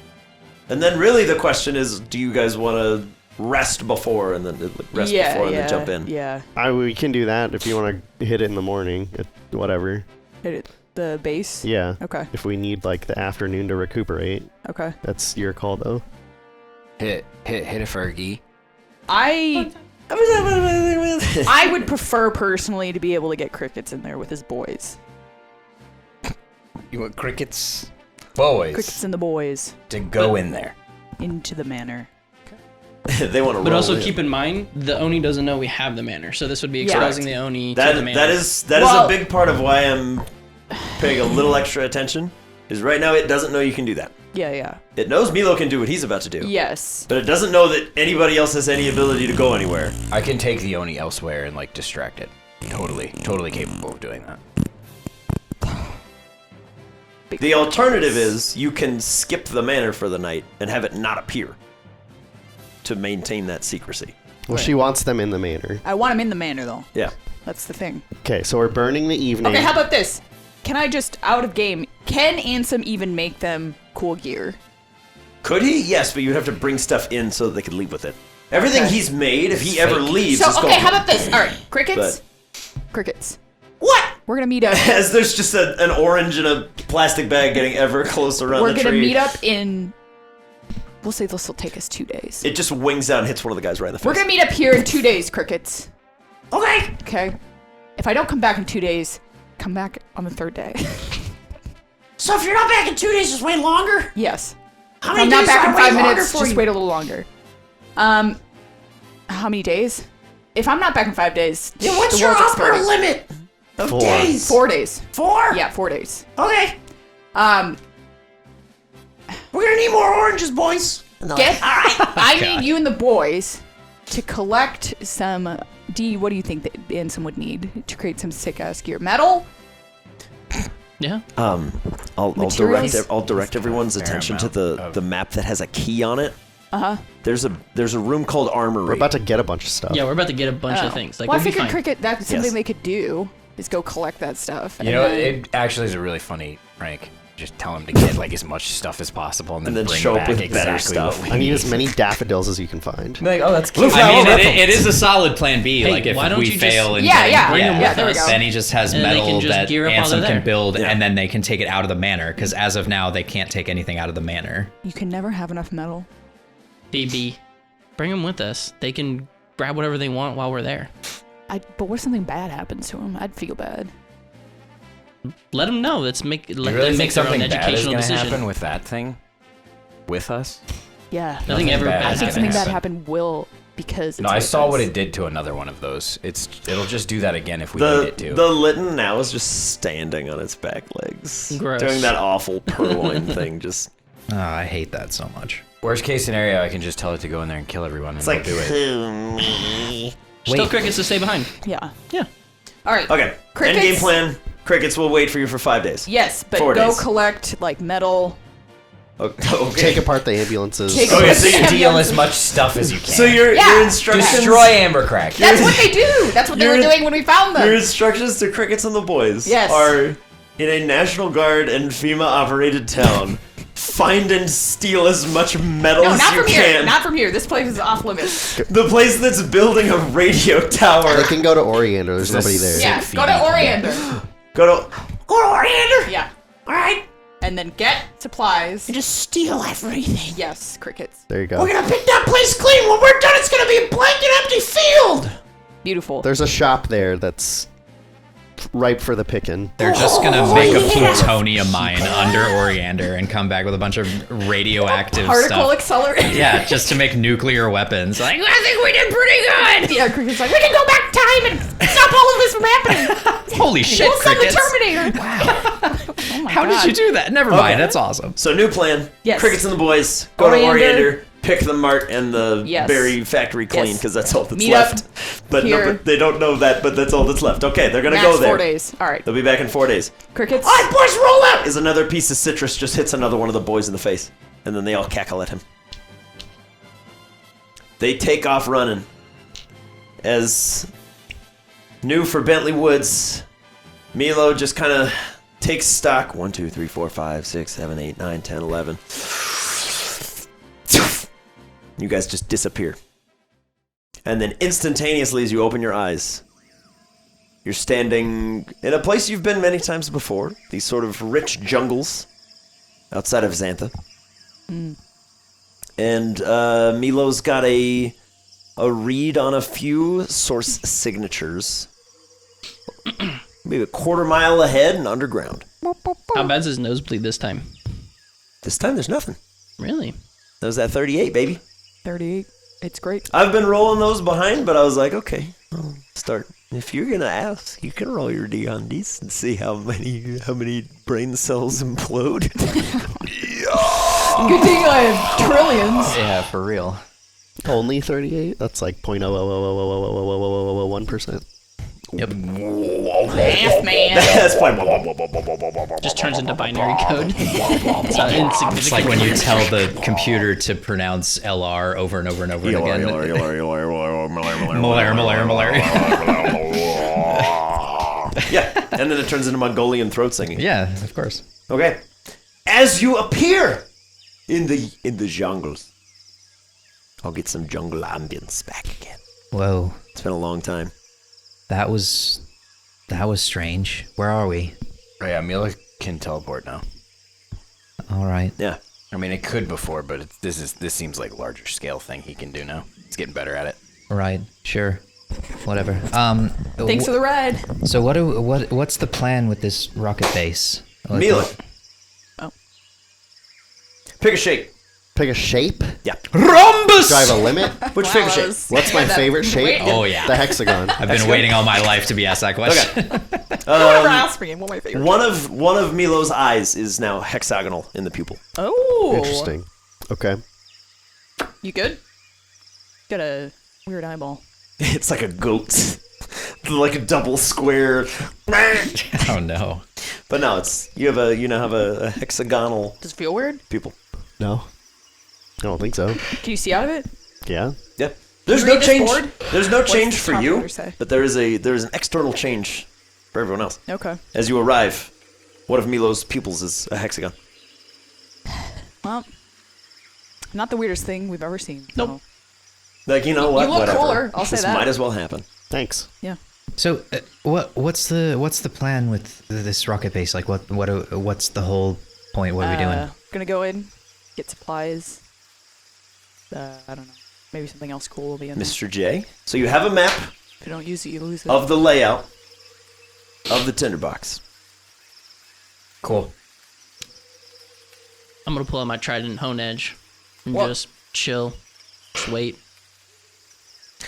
and then really the question is, do you guys want to rest before and then then jump in? Yeah. we can do that if you want to hit it in the morning. Whatever. Hit it. The base? Yeah. Okay. If we need like the afternoon to recuperate, Okay. that's your call though. Hit a Fergie. I would prefer personally to be able to get Crickets in there with his boys. You want crickets? Boys. Crickets and the boys To go in there. into the manor. They want to. But also keep in mind, the Oni doesn't know we have the manor, so this would be exposing the Oni to the manor. That is a big part of why I'm paying a little extra attention. Is right now it doesn't know you can do that. Yeah. It knows Milo can do what he's about to do. Yes. But it doesn't know that anybody else has any ability to go anywhere. I can take the Oni elsewhere and like distract it. Totally capable of doing that. The alternative is you can skip the manor for the night and have it not appear to maintain that secrecy. Well, she wants them in the manor. I want him in the manor though. Yeah. That's the thing. Okay, so we're burning the evening. Okay, how about this? Can I just, out of game, can Ansem even make them cool gear? Could he? Yes, but you'd have to bring stuff in so that they could leave with it. Everything Okay. he's made, if he ever leaves, So, is okay, gone. how about this? All right, Crickets? Crickets. What? We're going to meet up. As there's just an orange in a plastic bag getting ever closer around We're the going tree. to meet up in, we'll say this will take us 2 days. It just wings out and hits one of the guys right in the face. We're going to meet up here in 2 days, Crickets. Okay. Okay? If I don't come back in 2 days, come back on the 3rd day. So if you're not back in 2 days, just wait longer? Yes. How If many I'm not days back do in I wait 5 longer minutes, for just you? wait a little longer. How many days? If I'm not back in 5 days, Then what's the your world's upper exploding. limit of 4. days? 4 days. 4? Yeah, 4 days. Okay. Um, We're gonna need more oranges, boys. And they're Get. like, all right. I need you and the boys to collect some. D. What do you think that Ansem would need to create some sick ass gear? Metal. Yeah. I'll Materials? direct everyone's attention to the map that has a key on it. There's a room called Armory. We're about to get a bunch of stuff. Yeah, we're about to get a bunch Oh. of things. Like, well, I we'll be figured fine. cricket. That's something Yes. they could do. Is go collect that stuff. You know, it actually is a really funny prank. Just tell him to get like as much stuff as possible and then, then bring show up back with exactly better stuff. what we I need need. as many daffodils as you can find. Like, oh, that's cute. I mean, it is a solid plan B. Hey, like if why don't we you just- fail in Yeah, getting, yeah, Bring them yeah. with There we us. go. then he just has And then they metal can just that gear up while Ansem they're can there. build, Yeah. and then they can take it out of the manor. Because as of now, they can't take anything out of the manor. You can never have enough metal. BB, bring them with us. They can grab whatever they want while we're there. But what if something bad happens to him? I'd feel bad. Let them know. Let You them really make think their own something bad is educational gonna decision. happen with that thing? With us? Yeah. Nothing ever bad bad is I think something gonna bad happen. happen will because. No, it's I with saw us. what it did to another one of those. It'll just do that again if we need The it to. the Litten now is just standing on its back legs, Gross. doing that awful purloin thing. Just Oh, I hate that so much. Worst case scenario, I can just tell it to go in there and kill everyone it's and like we'll do it. Still crickets to stay behind. Yeah. Yeah. All right. okay. Crickets? End game plan. Crickets will wait for you for 5 days. Yes, but 4 go days. collect like metal. Okay. Take apart the ambulances. Take Okay, apart so the you Steal ambulances. as much stuff as you can. So your Yeah. instructions. Destroy Ambercrag. That's what they do. That's what they were Your- doing when we found them. Your instructions to Crickets and the boys Yes. are in a National Guard and FEMA operated town. Find and steal as much metal No, as not you from here. can. Not from here. This place is off limits. The place that's building a radio tower. They can go to Oriander. There's nobody there. Yeah, Sick go to feeding. Oriander. Go to. Go to Oriander. Yeah, All right. and then get supplies. And just steal everything. Yes, crickets. There you go. We're gonna pick that place clean. When we're done, it's gonna be a blank and empty field. Beautiful. There's a shop there that's ripe for the picking. They're just gonna make a plutonium mine under Oriander and come back with a bunch of radioactive Particle stuff. accelerator. Yeah, just to make nuclear weapons. Like, I think we did pretty good. Yeah, Cricket's like, We can go back in time and stop all of this from happening. Holy shit, we'll send the Crickets. Terminator. Wow. Oh my How God. did you do that? Never mind, that's awesome. So new plan. Yes. Crickets and the boys go to Oriander. Oriander, pick the mart and the Yes. berry factory clean Yes. because that's all that's Meet up left. But here. they don't know that, but that's all that's left. Okay, they're gonna Max go there. 4 days. All right. They'll be back in 4 days. Crickets. All right, boys, roll out. Is another piece of citrus just hits another one of the boys in the face, and then they all cackle at him. They take off running. As new for Bentley Woods, Milo just kind of takes stock. 1, 2, 3, 4, 5, 6, 7, 8, 9, 10, 11. You guys just disappear. And then instantaneously as you open your eyes, you're standing in a place you've been many times before. These sort of rich jungles outside of Xantha. And Milo's got a read on a few source signatures. Maybe a quarter mile ahead and underground. How bad's his nosebleed this time? This time there's nothing. Really? That was at 38, baby. 38. It's great. I've been rolling those behind, but I was like, okay, I'll start. If you're gonna ask, you can roll your D&Ds and see how many brain cells implode. Good thing I have trillions. Yeah, for real. Only 38? That's like 0.00001%. Yep. Math man. That's fine. Just turns into binary code. It's not insignificant. It's like when you tell the computer to pronounce LR over and over and over again. Malaria. Yeah, and then it turns into Mongolian throat singing. Yeah, of course. Okay. As you appear in the jungles, I'll get some jungle ambience back again. Whoa, It's been a long time. that was strange. Where are we? Oh, yeah, Mila can teleport now. All right. Yeah. I mean, it could before, but this seems like a larger scale thing he can do now. He's getting better at it. All right. Sure. Whatever. Thanks for the ride. So what's the plan with this rocket base? Like, Mila. Oh. Pick a shape. Pick a shape? Yeah. Rhombus. Do I have a limit? Which favorite shape? What's my favorite shape? Oh yeah. The hexagon. I've been waiting all my life to be asked that question. Never asked me what my favorite. One of Milo's eyes is now hexagonal in the pupil. Oh. Interesting. Okay. You good? Got a weird eyeball. It's like a goat. Like a double square. Oh no. But no, it's you now have a hexagonal Does it feel weird? pupil. No. I don't think so. Can you see out of it? Yeah. Yeah. There's you no read this change. board? There's no change the for top you, letter say? but there is an external change for everyone else. Okay. As you arrive, one of Milo's pupils is a hexagon. Well, not the weirdest thing we've ever seen. so- Nope. Like, you know what? You look Whatever. cooler, I'll say This that. might as well happen. Thanks. Yeah. So what's the plan with this rocket base? Like what's the whole point? What are we doing? Gonna go in, get supplies. I don't know. Maybe something else cool will be in there. Mr. J. So you have a map If you don't use it, you lose it. of the layout of the Tinderbox. Cool. I'm gonna pull out my trident hone edge and What? just chill, just wait.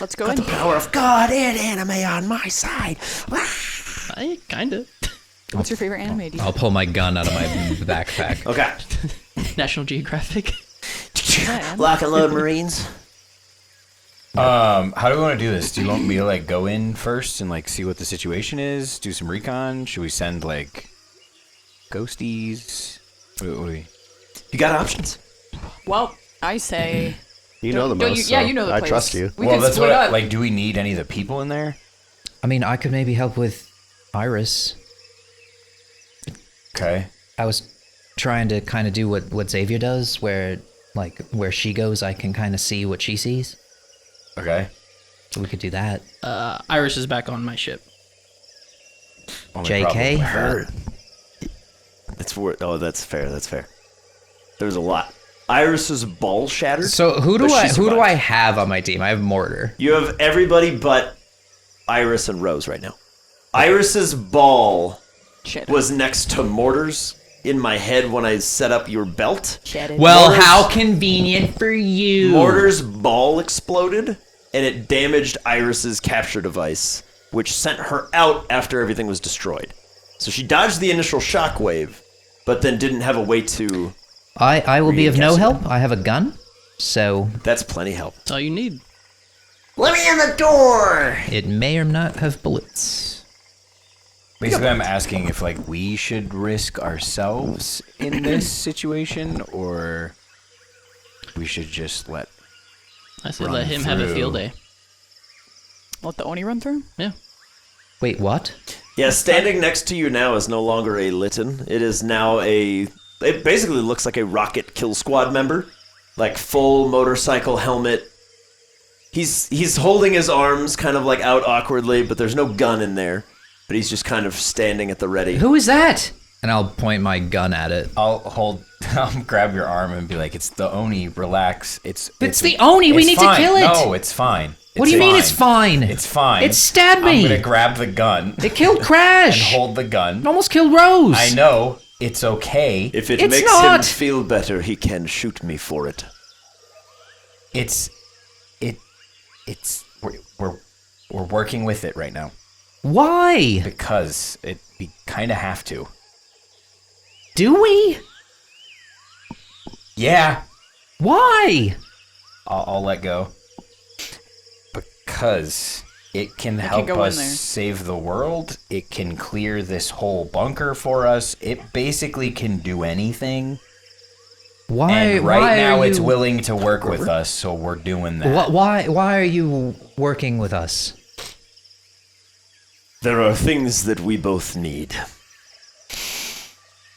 Let's go in. Power of God and anime on my side. I kinda. What's your favorite anime? Do you I'll pull my gun out of my backpack. Okay. National Geographic. Lock and load, Marines. How do we want to do this? Do you want me to like go in first and like see what the situation is? Do some recon? Should we send like ghosties? What do we? You got options. Well, I say. You know the don't most. yeah, so you know the I place. trust you. We well, can that's split what. up. Like, do we need any of the people in there? I mean, I could maybe help with Iris. Okay. I was trying to kind of do what Xavier does, where she goes, I can kind of see what she sees. Okay. So we could do that. Iris is back on my ship. Only JK? problem with that- That's fair. That's fair. There's a lot. Iris's ball shattered. So who do but she I survived. have on my team? I have Mortar. You have everybody but Iris and Rose right now. Iris's ball Shit. was next to Mortar's in my head when I set up your belt. Well, Mortar's- how convenient for you. Mortar's ball exploded, and it damaged Iris's capture device, which sent her out after everything was destroyed. So she dodged the initial shockwave, but then didn't have a way to... I will be of no Re-encapsulate. help. I have a gun, so That's plenty help. That's all you need. Let me in the door. it may or not have bullets. Basically, I'm asking if like we should risk ourselves in this situation, or we should just let. I said Run let him have a through. field day. Let the Oni run through? Yeah. Wait, what? Yeah, standing next to you now is no longer a Lytton. It is now It basically looks like a Rocket Kill Squad member. Like, full motorcycle helmet. He's holding his arms kind of like out awkwardly, but there's no gun in there. But he's just kind of standing at the ready. Who is that? And I'll point my gun at it. I'll grab your arm and be like, "It's the Oni. Relax. It's the Oni, we it's need to fine. kill it." No, it's fine. What do you mean it's fine? It's fine. It stabbed me. I'm gonna grab the gun It killed and Crash. hold the gun. It almost killed Rose. I know it's okay. If it It's makes not. him feel better, he can shoot me for it. It's we're working with it right now Why? because we kind of have to. Do we? Yeah, Why? I'll let go because it can help go in us there. save the world. It can clear this whole bunker for us. It basically can do anything. Why? And right why now are it's you, willing to work with us, so we're doing that. Why are you working with us? There are things that we both need.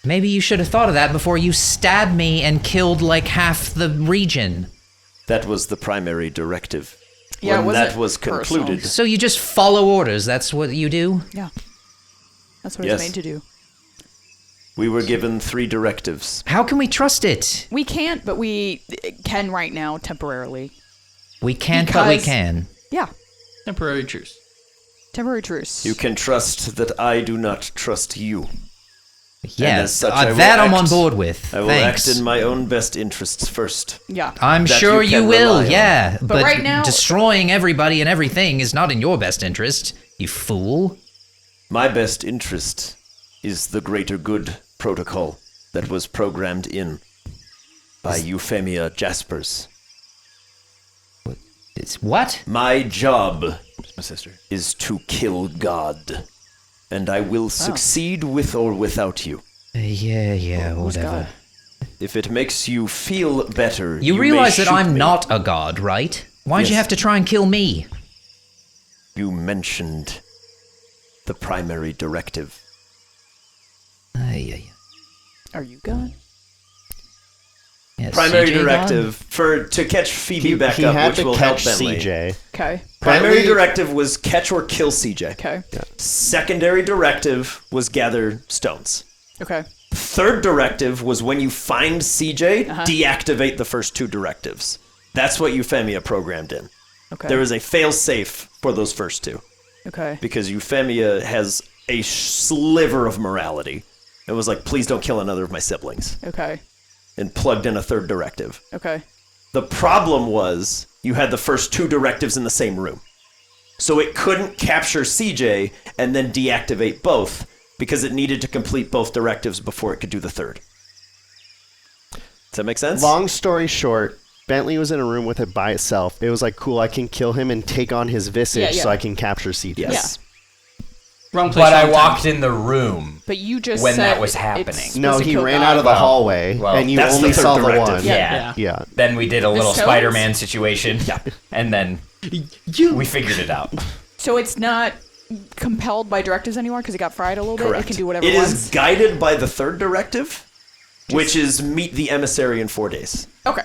Maybe you should have thought of that before you stabbed me and killed like half the region. That was the primary directive. Yeah, it when wasn't that was personal. concluded, So you just follow orders. That's what you do? Yeah. That's what Yes. it's made to do. we were given 3 directives. How can we trust it? We can't, but we can right now, temporarily. We can't, but we Because- can. Yeah. Temporary truce. Temporary truce. You can trust that I do not trust you. Yeah, as such, I will that I'm on act- board with. I will Thanks. act in my own best interests first. Yeah. I'm that sure you you can will, rely on. yeah. But right now- destroying everybody and everything is not in your best interest, you fool. My best interest is the greater good protocol that was programmed in by Euphemia Jaspers. It's what? My job It's my sister. is to kill God, and I will succeed with or without you. Yeah, Who's whatever. God? If it makes you feel better, You may realize that shoot I'm me. not a god, right? Why'd you Yes. have to try and kill me? You mentioned the primary directive. Are you God? Yeah, Primary CJ god? directive to catch Phoebe back he up, had which to will help catch Bentley. CJ. Okay. Primary Bentley- directive was catch or kill CJ. Okay. Secondary directive was gather stones. Okay. Third directive was when you find CJ, Uh-huh. deactivate the first 2 directives. That's what Euphemia programmed in. Okay. There is a fail-safe for those first 2 Okay. because Euphemia has a sliver of morality. It was like, please don't kill another of my siblings, Okay. and plugged in a third directive. Okay. The problem was you had the first 2 directives in the same room. So it couldn't capture CJ and then deactivate both because it needed to complete both directives before it could do the third. Does that make sense? Long story short, Bentley was in a room with it by itself. It was like, cool, I can kill him and take on his visage Yeah. so I can capture CJ. Yes. Wrong place. But I wrong walked time. in the room. But you just When said that was it's happening. No, supposed to he kill ran God. out of the Well, hallway, well, and you that's only the third saw the directive. one. Yeah. Yeah. Then we did a little stones? Spider-Man situation. Yeah. And then You. we figured it out. So it's not compelled by directives anymore because it got fried a little bit. Correct. It can do whatever It it is wants. guided by the third directive, which is meet the emissary in 4 days. Okay.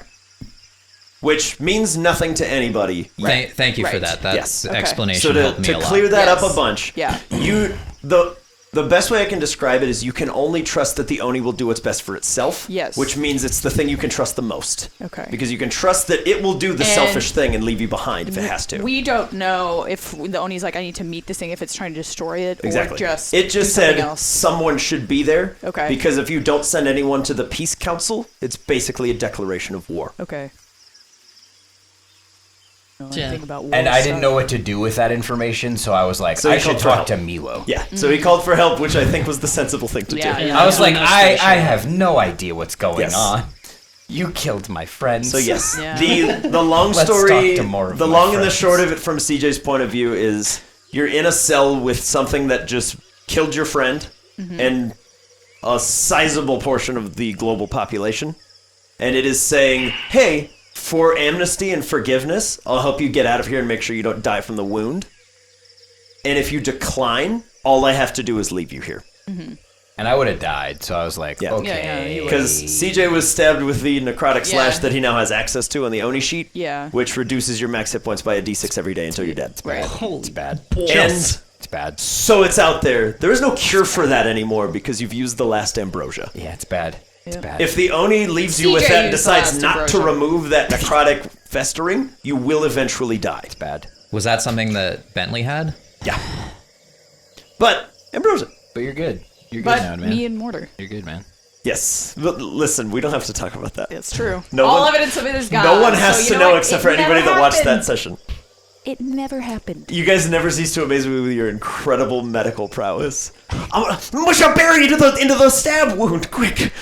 Which means nothing to anybody. yet. Thank you for Right. that. That Yes. Okay. explanation So helped me to a lot. clear that Yes. up a bunch, Yeah. the The best way I can describe it is you can only trust that the Oni will do what's best for itself. Yes. Which means it's the thing you can trust the most. Okay. Because you can trust that it will do the And selfish thing and leave you behind if it has to. We don't know if the Oni's like, I need to meet this thing if it's trying to destroy it, Exactly. or just it just do something said else. someone should be there. Okay. Because if you don't send anyone to the Peace Council, it's basically a declaration of war. Okay. Know Yeah. anything about war And I didn't stuff. know what to do with that information, so I was like, So I you should called for talk help. to Milo. Yeah. So he called for help, which I think was the sensible thing to Yeah, do. yeah. I was like, I Investigation. have no idea what's going Yes. on. You killed my friends. So yes, Yeah. the long Let's story, talk to more of the my long and the friends. short of it from CJ's point of view is you're in a cell with something that just killed your friend and a sizable portion of the global population, and it is saying, hey, for amnesty and forgiveness, I'll help you get out of here and make sure you don't die from the wound. And if you decline, all I have to do is leave you here. And I would have died, so I was like, Yeah. okay. Yeah, you would. Because CJ was stabbed with the necrotic slash Yeah. that he now has access to on the Oni sheet, Yeah. which reduces your max hit points by a d6 every day until you're dead. Right. It's bad. And It's bad. so it's out there. There is no cure for that anymore because you've used the last ambrosia. Yeah, it's bad. It's Yeah. bad. If the Oni leaves you with CJ that and used the decides last not to ambrosia. remove that necrotic festering, you will eventually die. it's bad. Was that something that Bentley had? Yeah. But ambrosia. But you're good. You're good But now, man. me and Mortar. You're good, man. Yes. But listen, we don't have to talk about that. It's true. No All one- evidence of it is gone. No one so has you to know what? except It for anybody never that watched that happened. session. It never happened. You guys never cease to amaze me with your incredible medical prowess. I'm gonna mush a berry into the stab wound, quick!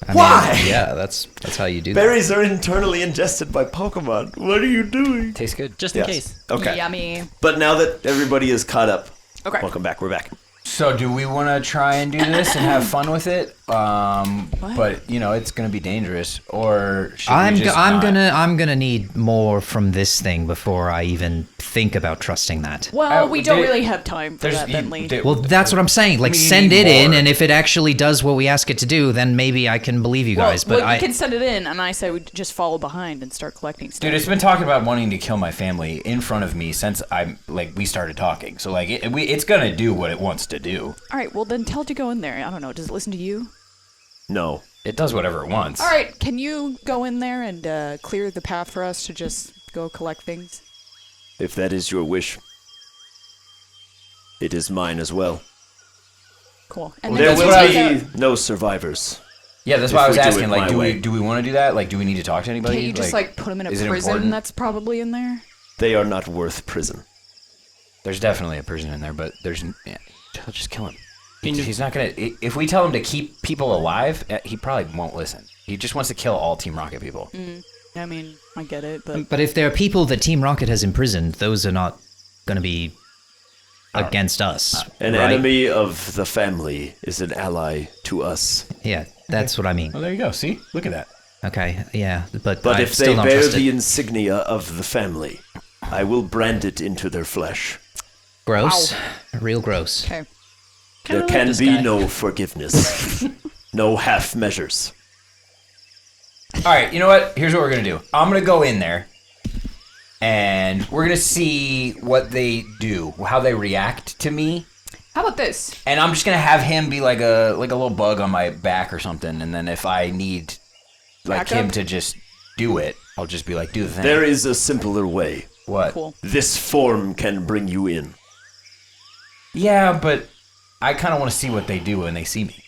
I mean, Why? yeah, that's how you do Berries are internally ingested by Pokemon. What are you doing? Tastes good. Just in case. Okay. Yummy. But now that everybody is caught up, Okay. welcome back. We're back. So do we want to try and do this and have fun with it? But you know it's gonna be dangerous. Or should we just not? I'm gonna need more from this thing before I even think about trusting that. Well, we don't they- really have time for There's that, Bentley. Well, that's what I'm saying. Like, We send need it in, more. and if it actually does what we ask it to do, then maybe I can believe you guys. But you can send it in, and I say we just follow behind and start collecting stuff. Dude, it's been talking about wanting to kill my family in front of me since we started talking. So like it's gonna do what it wants to do. All right, well then tell it to go in there. I don't know. Does it listen to you? No. It does whatever it wants. All right, can you go in there and clear the path for us to just go collect things? If that is your wish, it is mine as well. Cool. And There then that's will what take be out- no survivors. Yeah, that's If why I was we do asking. it Like, my do way. we want to do that? Like, do we need to talk to anybody? Can't you just like put them in a is it prison important? that's probably in there? They are not worth prison. There's definitely a person in there, but he'll just kill him. Can you- He's not gonna. If we tell him to keep people alive, he probably won't listen. He just wants to kill all Team Rocket people. I mean, I get it, but But if there are people that Team Rocket has imprisoned, those are not going to be against us. An right? enemy of the family is an ally to us. Yeah, that's what I mean. Oh, there you go. See, look at that. Okay, yeah, but But I if still they don't bear trust the it. insignia of the family, I will brand it into their flesh. Gross, real gross. okay. There can be no forgiveness. No half measures. All right, you know what? Here's what we're gonna do. I'm gonna go in there, and we're gonna see what they do, how they react to me, How about this? and I'm just gonna have him be like a little bug on my back or something, and then if I need like Backup? him to just do it, I'll just be like, do the thing. There is a simpler way. What? Cool. This form can bring you in. Yeah, but I kind of want to see what they do when they see me.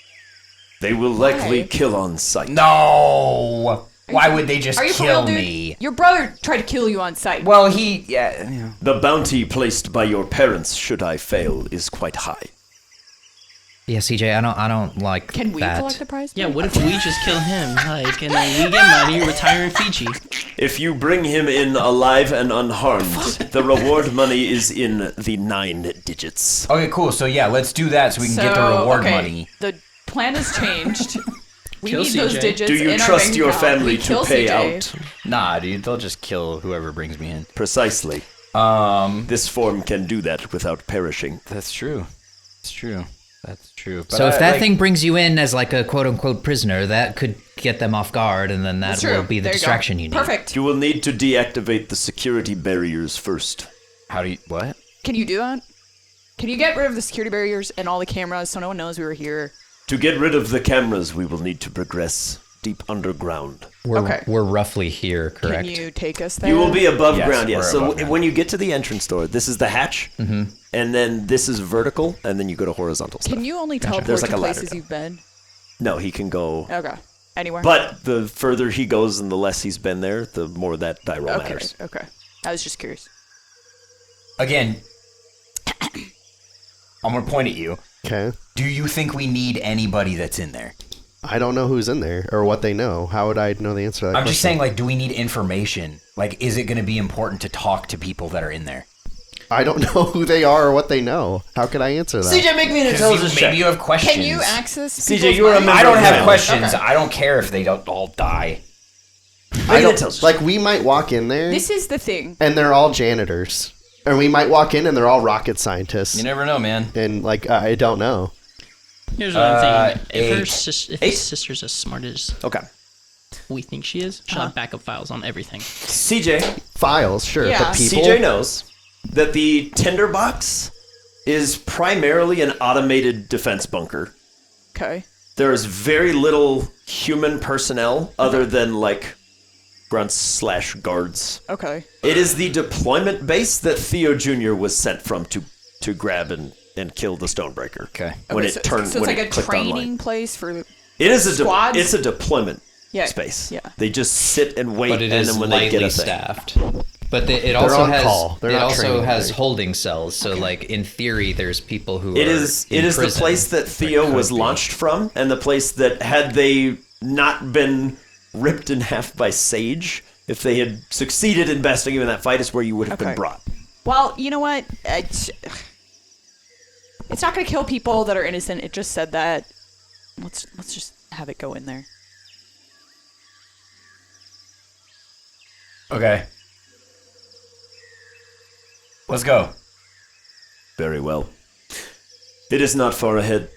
They will likely Why? kill on sight. No. Why would they just Are you for kill real, dude? me? Your brother tried to kill you on sight. Well, yeah. The bounty placed by your parents, should I fail, is quite high. Yeah, CJ, I don't like Can we that. collect the prize? Yeah, what if we just kill him? Like, and then we get money, retire in Fiji. If you bring him in alive and unharmed, the reward money is in the 9 digits. Okay, cool. So yeah, let's do that so we can get the reward okay, money. The plan has changed. We Kill need those CJ. digits. Do you in our trust bank your account. family We to kill pay CJ. out? Nah, dude, they'll just kill whoever brings me in. Precisely. This form can do that without perishing. That's true. It's true. That's true. But So if that like, thing brings you in as like a quote unquote prisoner, that could get them off guard, and then that That's true. will be the There you go. distraction you need. Perfect. You will need to deactivate the security barriers first. how do you what? Can you do that? Can you get rid of the security barriers and all the cameras so no one knows we were here? To get rid of the cameras, we will need to progress deep underground. We're roughly here, correct? Can you take us there? You will be above Yes, ground, yes. we're So above ground. when you get to the entrance door, this is the hatch, and then this is vertical, and then you go to horizontal stuff. Can you only teleport There's like to a ladder places down. you've been? No, he can go. Okay. Anywhere? But the further he goes and the less he's been there, the more that die roll okay. matters. Okay. I was just curious. Again, I'm gonna point at you. Okay. Do you think we need anybody that's in there? I don't know who's in there or what they know. How would I know the answer to that I'm just question? saying, like, do we need information? Like, is it going to be important to talk to people that are in there? I don't know who they are or what they know. How could I answer that? CJ, make me an intelligence Maybe you have questions. Can you access CJ, people's you are a minds? member I don't of have the questions. Okay. I don't care if they don't all die. I don't, intelligence. like, we might walk in there This is the thing. and they're all janitors. And we might walk in and they're all rocket scientists. You never know, man. And, like, I don't know. Here's what I'm thinking. If, eight. if his sister's as smart as Okay. we think she is, she'll have backup files on everything. CJ, Files, sure. Yeah. But people... CJ knows that the Tinderbox is primarily an automated defense bunker. Okay. There is very little human personnel other than like grunts / guards. Okay. It is the deployment base that Theo Jr. was sent from to grab and kill the Stonebreaker. Okay. When Okay, it so, turned, so when it's it like a clicked training online. place for. It is squads? it's a deployment Yeah. space. Yeah. They just sit and wait, But it and is then when they get lightly a thing. staffed. But it also on has call. They're it not also training has anything. holding cells. So like in theory, there's people who It are is in the prison place that Theo could was be. launched from, and the place that had they not been ripped in half by Sage, if they had succeeded in besting him in that fight, is where you would have been Okay. brought. Well, you know what? It's not going to kill people that are innocent. It just said that. Let's just have it go in there. Okay. Let's go. Very well. It is not far ahead.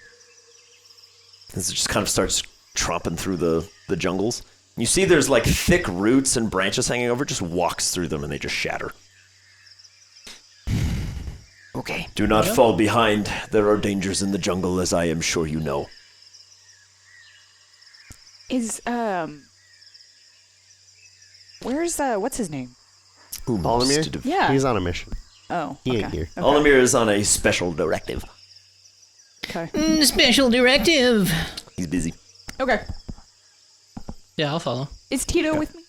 As it just kind of starts tromping through the jungles. You see there's like thick roots and branches hanging over, just walks through them and they just shatter. Okay. Do not fall behind. There are dangers in the jungle, as I am sure you know. Is where's what's his name? Olimir? Yeah. He's on a mission. Oh, He okay. ain't here. Okay. Olimir is on a special directive. Okay. Special directive. He's busy. Okay. Yeah, I'll follow. Is Tito with me?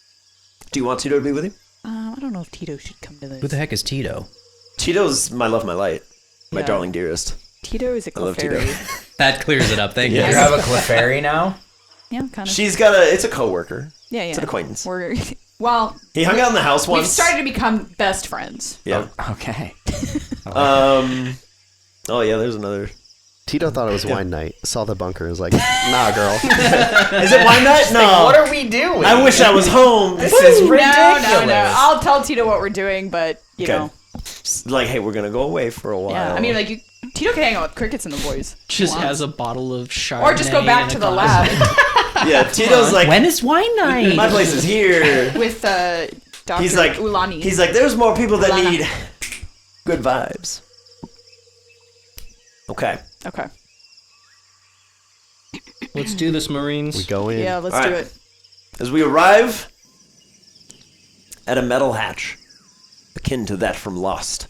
Do you want Tito to be with you? I don't know if Tito should come to this. Who the heck is Tito? Tito's my love, my light. My Yeah. darling dearest. Tito is a I love Tito. Clefairy. That clears it up. Thank You you. have a Clefairy now? Yeah, kind of. She's got it's a coworker. Yeah, yeah. It's an acquaintance. We're well. He hung out in the house once. We've started to become best friends. Yeah. Okay. Oh yeah, there's another. Tito thought it was wine night. Saw the bunker. Was like, nah, girl. Is it wine night? No. What are we doing? I wish I was home. This is ridiculous. No. I'll tell Tito what we're doing, but you Okay. know, Like, hey, we're gonna go away for a while. yeah. I mean, like Tito can hang out with Crickets and the boys. Just Wants. has a bottle of Chardonnay. Or just go back in to a the closet. lab yeah, Tito's like, When is wine night? my place is here. with Dr. He's like, Ulani. he's like, there's more people that Ulana. need good vibes. Okay. okay. Let's do this, Marines. We go in. Yeah, let's All do right. it. As we arrive at a metal hatch, akin to that from Lost,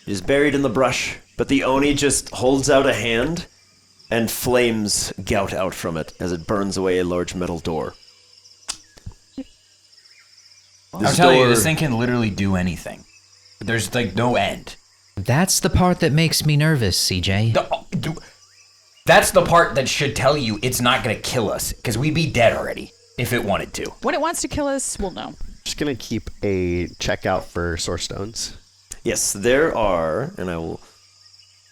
it is buried in the brush, but the Oni just holds out a hand, and flames gout out from it as it burns away a large metal door. I'm telling you, this thing can literally do anything. There's like no end. That's the part that makes me nervous, CJ. That's the part that should tell you it's not going to kill us, because we'd be dead already if it wanted to. When it wants to kill us, we'll know. Just gonna keep a checkout for source stones. Yes, there are, and I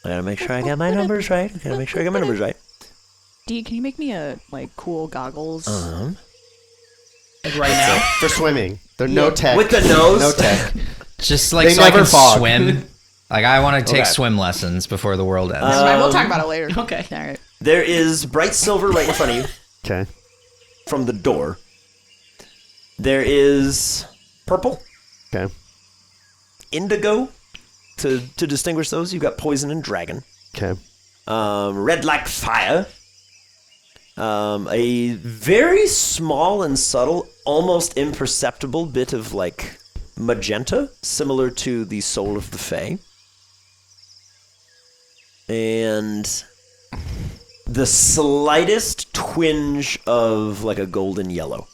gotta make sure I got my numbers right. D, can you make me a cool goggles? Like right now. For swimming. They're no tech. With the nose? No tech. Just like They so I never can fog. swim. Like I want to take Okay. swim lessons before the world ends. Never mind, we'll talk about it later. Okay. All right. There is bright silver right in front of you Okay. from the door. There is purple, Okay. indigo, to distinguish those. You've got poison and dragon. Okay. Red like fire. A very small and subtle, almost imperceptible bit of like magenta, similar to the soul of the Fae. And the slightest twinge of like a golden yellow.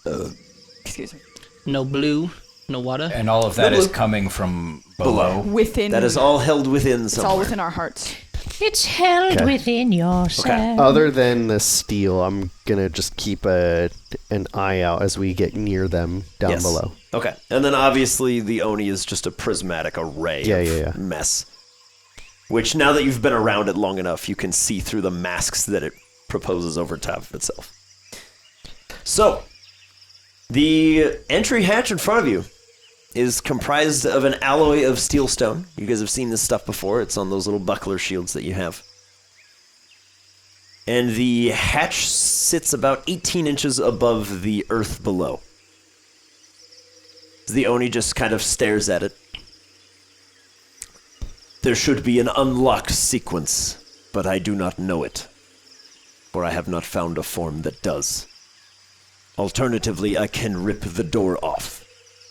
Excuse me. No blue, no water. And all of that is coming from below. Within. That is all held within It's somewhere. all within our hearts. It's held Okay. within yourself. Other than the steel, I'm gonna just keep an eye out as we get near them down Yes. below. Okay. And then obviously the Oni is just a prismatic array of mess. Which, now that you've been around it long enough, you can see through the masks that it proposes over top of itself. So, the entry hatch in front of you is comprised of an alloy of steel stone. You guys have seen this stuff before. It's on those little buckler shields that you have. And the hatch sits about 18 inches above the earth below. The Oni just kind of stares at it. There should be an unlocked sequence, but I do not know it, for I have not found a form that does. Alternatively, I can rip the door off,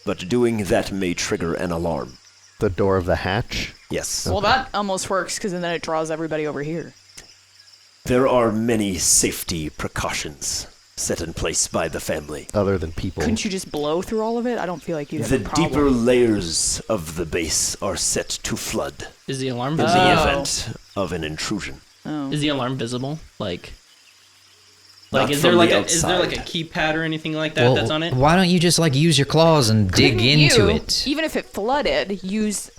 but doing that may trigger an alarm. The door of the hatch. Yes. Well, that almost works because then it draws everybody over here. There are many safety precautions set in place by the family. Other than people. Couldn't you just blow through all of it? I don't feel like you'd have The a problem. deeper layers of the base are set to flood Is the alarm in visible? the event of an intrusion. Is the alarm visible? Like Not is there from like the is there like a outside. keypad or anything like that that's on it? Why don't you just like use your claws and dig Couldn't into you, it? Even if it flooded, use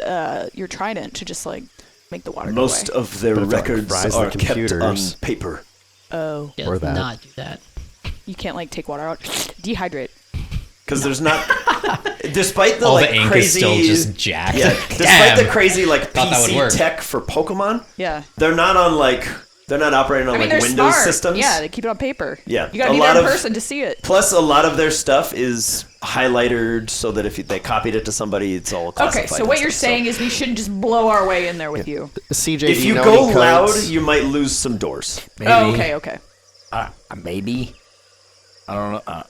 your trident to just like make the water go Most away. of their But if it, like, records fries the are kept on computers. paper. Oh, Yeah, or let's that. not do that. you can't like take water out. Dehydrate. Because there's not, despite the All like the ink crazy, is still just jacked. yeah, despite the crazy like Thought that would PC work. tech for Pokemon, Yeah. they're not on like they're not operating on I mean, like they're Windows smart. systems. Yeah, they keep it on paper. Yeah, You gotta a be lot there in of- person to see it. Plus, a lot of their stuff is highlighted so that if they copied it to somebody, it's all classified. Okay, so what and you're stuff. saying is we shouldn't just blow our way in there with you. CJ, If do you know go any loud, codes? you might lose some doors. Maybe. Oh, okay. Maybe. I don't know.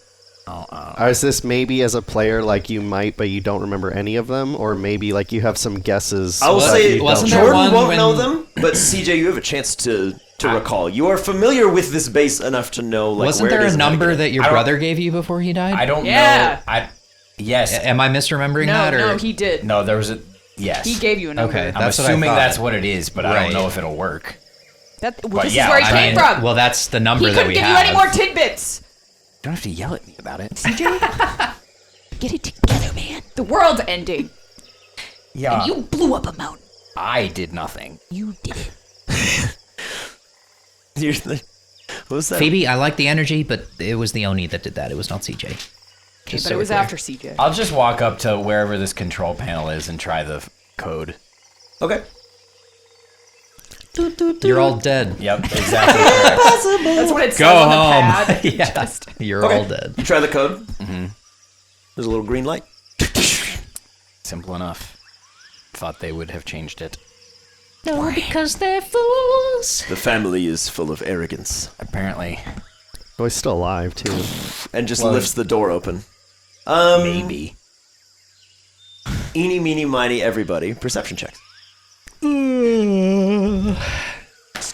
Or is this maybe as a player like you might, but you don't remember any of them, or maybe like you have some guesses? I will but say you don't wasn't there know? Jordan one won't when- know them, but CJ, you have a chance to recall. You are familiar with this base enough to know like Wasn't where it there is a and how to number get it. that your I don't- brother gave you before he died? I don't Yeah. know. Yes. Am I misremembering No, that? Or? no, he did. No, there was a. Yes. He gave you a number. Okay, I'm that's what I assuming thought. that's what it is, but I Right. don't know if it'll work. This But is yeah, where he I came mean- from. Well, that's the number He that couldn't we give have. you any more tidbits. You don't have to yell at me about it. Get it together, man. The world's ending. Yeah. You blew up a mountain. I did nothing. You did it. What was that? Phoebe, I like the energy, but it was the Oni that did that. It was not CJ. Okay, Just but so it was we're clear. after CJ. I'll just walk up to wherever this control panel is and try the code. Okay. You're all dead. Yep, exactly correct. That's what it says Go on the home. pad. Yeah. Just- You're Okay. all dead. You try the code. Mm-hmm. There's a little green light. Simple enough. Thought they would have changed it. No, because they're fools. The family is full of arrogance, Apparently. Oh, he's still alive too. and just Well, lifts the door open. Maybe. Eeny, meeny, miny, everybody. Perception checks.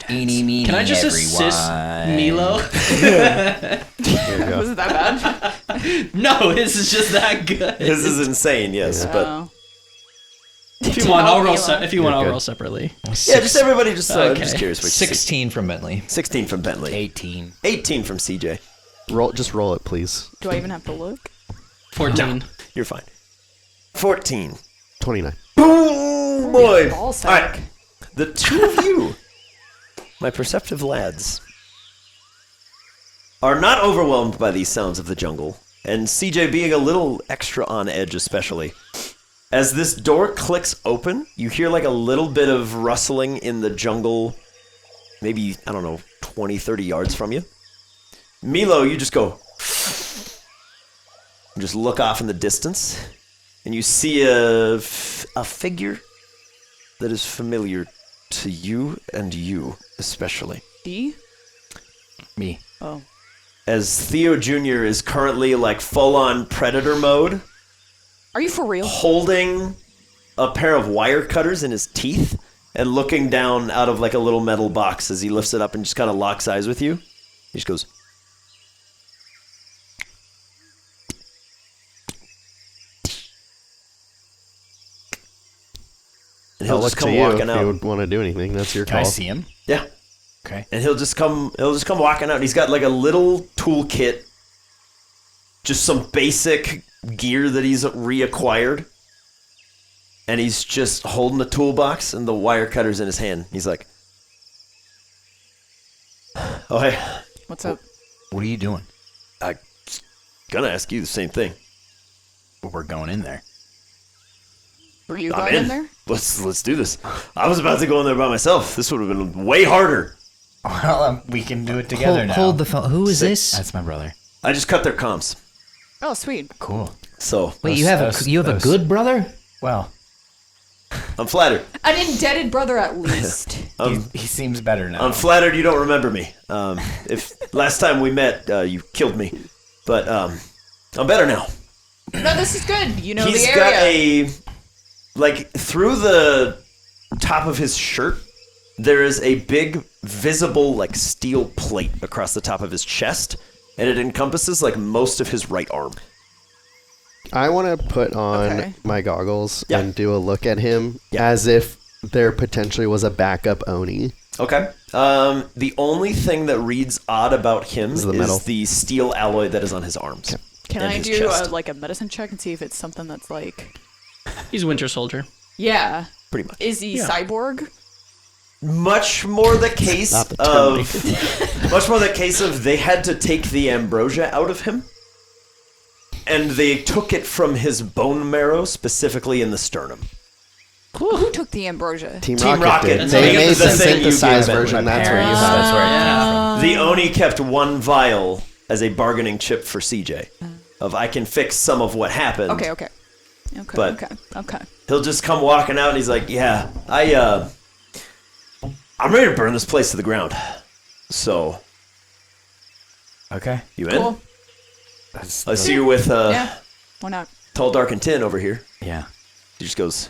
Eeny, meeny, Can I just assist Milo? There you go. Was it that bad? No, this is just that good. This is insane, yes, but Oh. If you want, I'll roll. Milo. If you want, I'll good. roll separately. yeah, just everybody just I'm Okay. just curious what you see. 16 from Bentley. 16 from Bentley. 18. 18 from CJ. Just roll it, please. Do I even have to look? 14. You're fine. 14. 29. Boom, boy. Ball All sack. right. The two of you, my perceptive lads, are not overwhelmed by these sounds of the jungle, and CJ being a little extra on edge especially. As this door clicks open, you hear like a little bit of rustling in the jungle, maybe, I don't know, 20, 30 yards from you. Milo, you just go, and just look off in the distance, and you see a figure that is familiar to you and you especially. D? Me. Oh. As Theo Jr. is currently like full-on predator mode, Are you for real? holding a pair of wire cutters in his teeth and looking down out of like a little metal box as he lifts it up and just kind of locks eyes with you. He just goes, and he'll I'll just look to come you walking if you out. would want to do anything. That's your Can I call. see him? Yeah. Okay. And he'll just come walking out. He's got like a little toolkit, just some basic gear that he's reacquired. And he's just holding the toolbox and the wire cutters in his hand. He's like, "Oh hey, What's up? What are you doing? I was gonna ask you the same thing. Well, we're going in there. Were you I'm going in in. there? Let's do this. I was about to go in there by myself. This would have been way harder. Well, we can do it together now. Hold the phone. Who is Sick. this? That's my brother. I just cut their comms. Oh, sweet. Cool. So Wait, you have a good brother? Well, I'm flattered. An indebted brother, at least. he seems better now. I'm flattered you don't remember me. If last time we met, you killed me. But I'm better now. No, this is good. You know He's the got area. through the top of his shirt, there is a big visible like steel plate across the top of his chest, and it encompasses like most of his right arm. I want to put on Okay. my goggles Yeah. and do a look at him Yeah. as if there potentially was a backup Oni. Okay. The only thing that reads odd about him is the metal. the steel alloy that is on his arms. Can and I his do chest. like a medicine check and see if it's something that's like, He's Winter Soldier. yeah. Pretty much. Is he cyborg? Much more the case Not the of much more the case of they had to take the ambrosia out of him, and they took it from his bone marrow, specifically in the sternum. Who took the ambrosia? Team Team Rocket, Rocket. did. That's They the made the thing you synthesized gave it. version. My That's where you parents, have that's where it came from. The Oni kept one vial as a bargaining chip for CJ. Of I can fix some of what happened. Okay. But- Okay. He'll just come walking out and he's like, "Yeah, I'm ready to burn this place to the ground." So, Okay. you in? Cool. I see you're with Yeah. Why not? Tall, Dark, and Tin over here. Yeah. He just goes,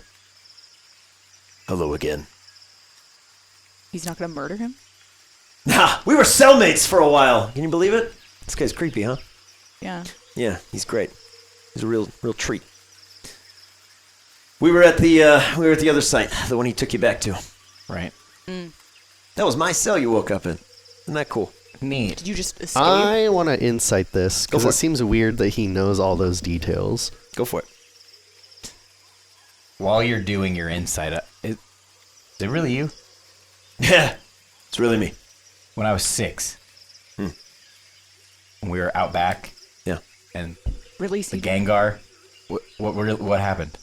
"Hello again." He's not gonna murder him? Nah, we were cellmates for a while. Can you believe it? This guy's creepy, huh? Yeah. Yeah, he's great. He's a real treat. We were at the other site, the one he took you back to. Right. That was my cell you woke up in. Isn't that cool? Neat. Did you just escape? I want to insight this because for it it. seems weird that he knows all those details. Go for it. While you're doing your insight, is it really you? Yeah, it's really me. When I was 6, when we were out back, Yeah. and Release the you. Gengar, what happened?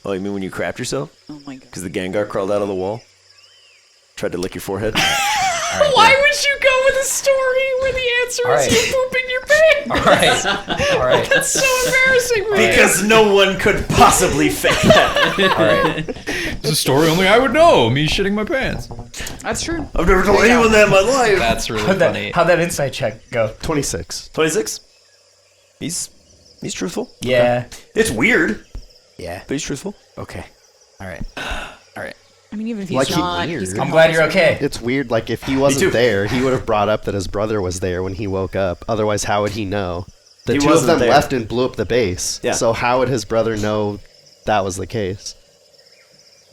Oh, you mean when you crapped yourself? Oh my god. Because the Gengar crawled out of the wall? Tried to lick your forehead? Why would you go with a story where the answer All right. is you pooping your pants? All right. All right. That's so embarrassing, man. Because no one could possibly fake that. All right. It's a story only I would know. Me shitting my pants. That's true. I've never told anyone that in my life. That's really How'd that insight check go? 26. 26? He's truthful. Yeah. It's weird, Yeah. but he's truthful. Okay. All right. All right. I mean, even if he's Like he- not, weird. he's I'm gonna glad you're help us. okay. It's weird. Like if he too. wasn't there, he would have brought up that his brother was there when he woke up. Otherwise, how would he know? The He two of wasn't them there. left and blew up the base. Yeah. So how would his brother know that was the case?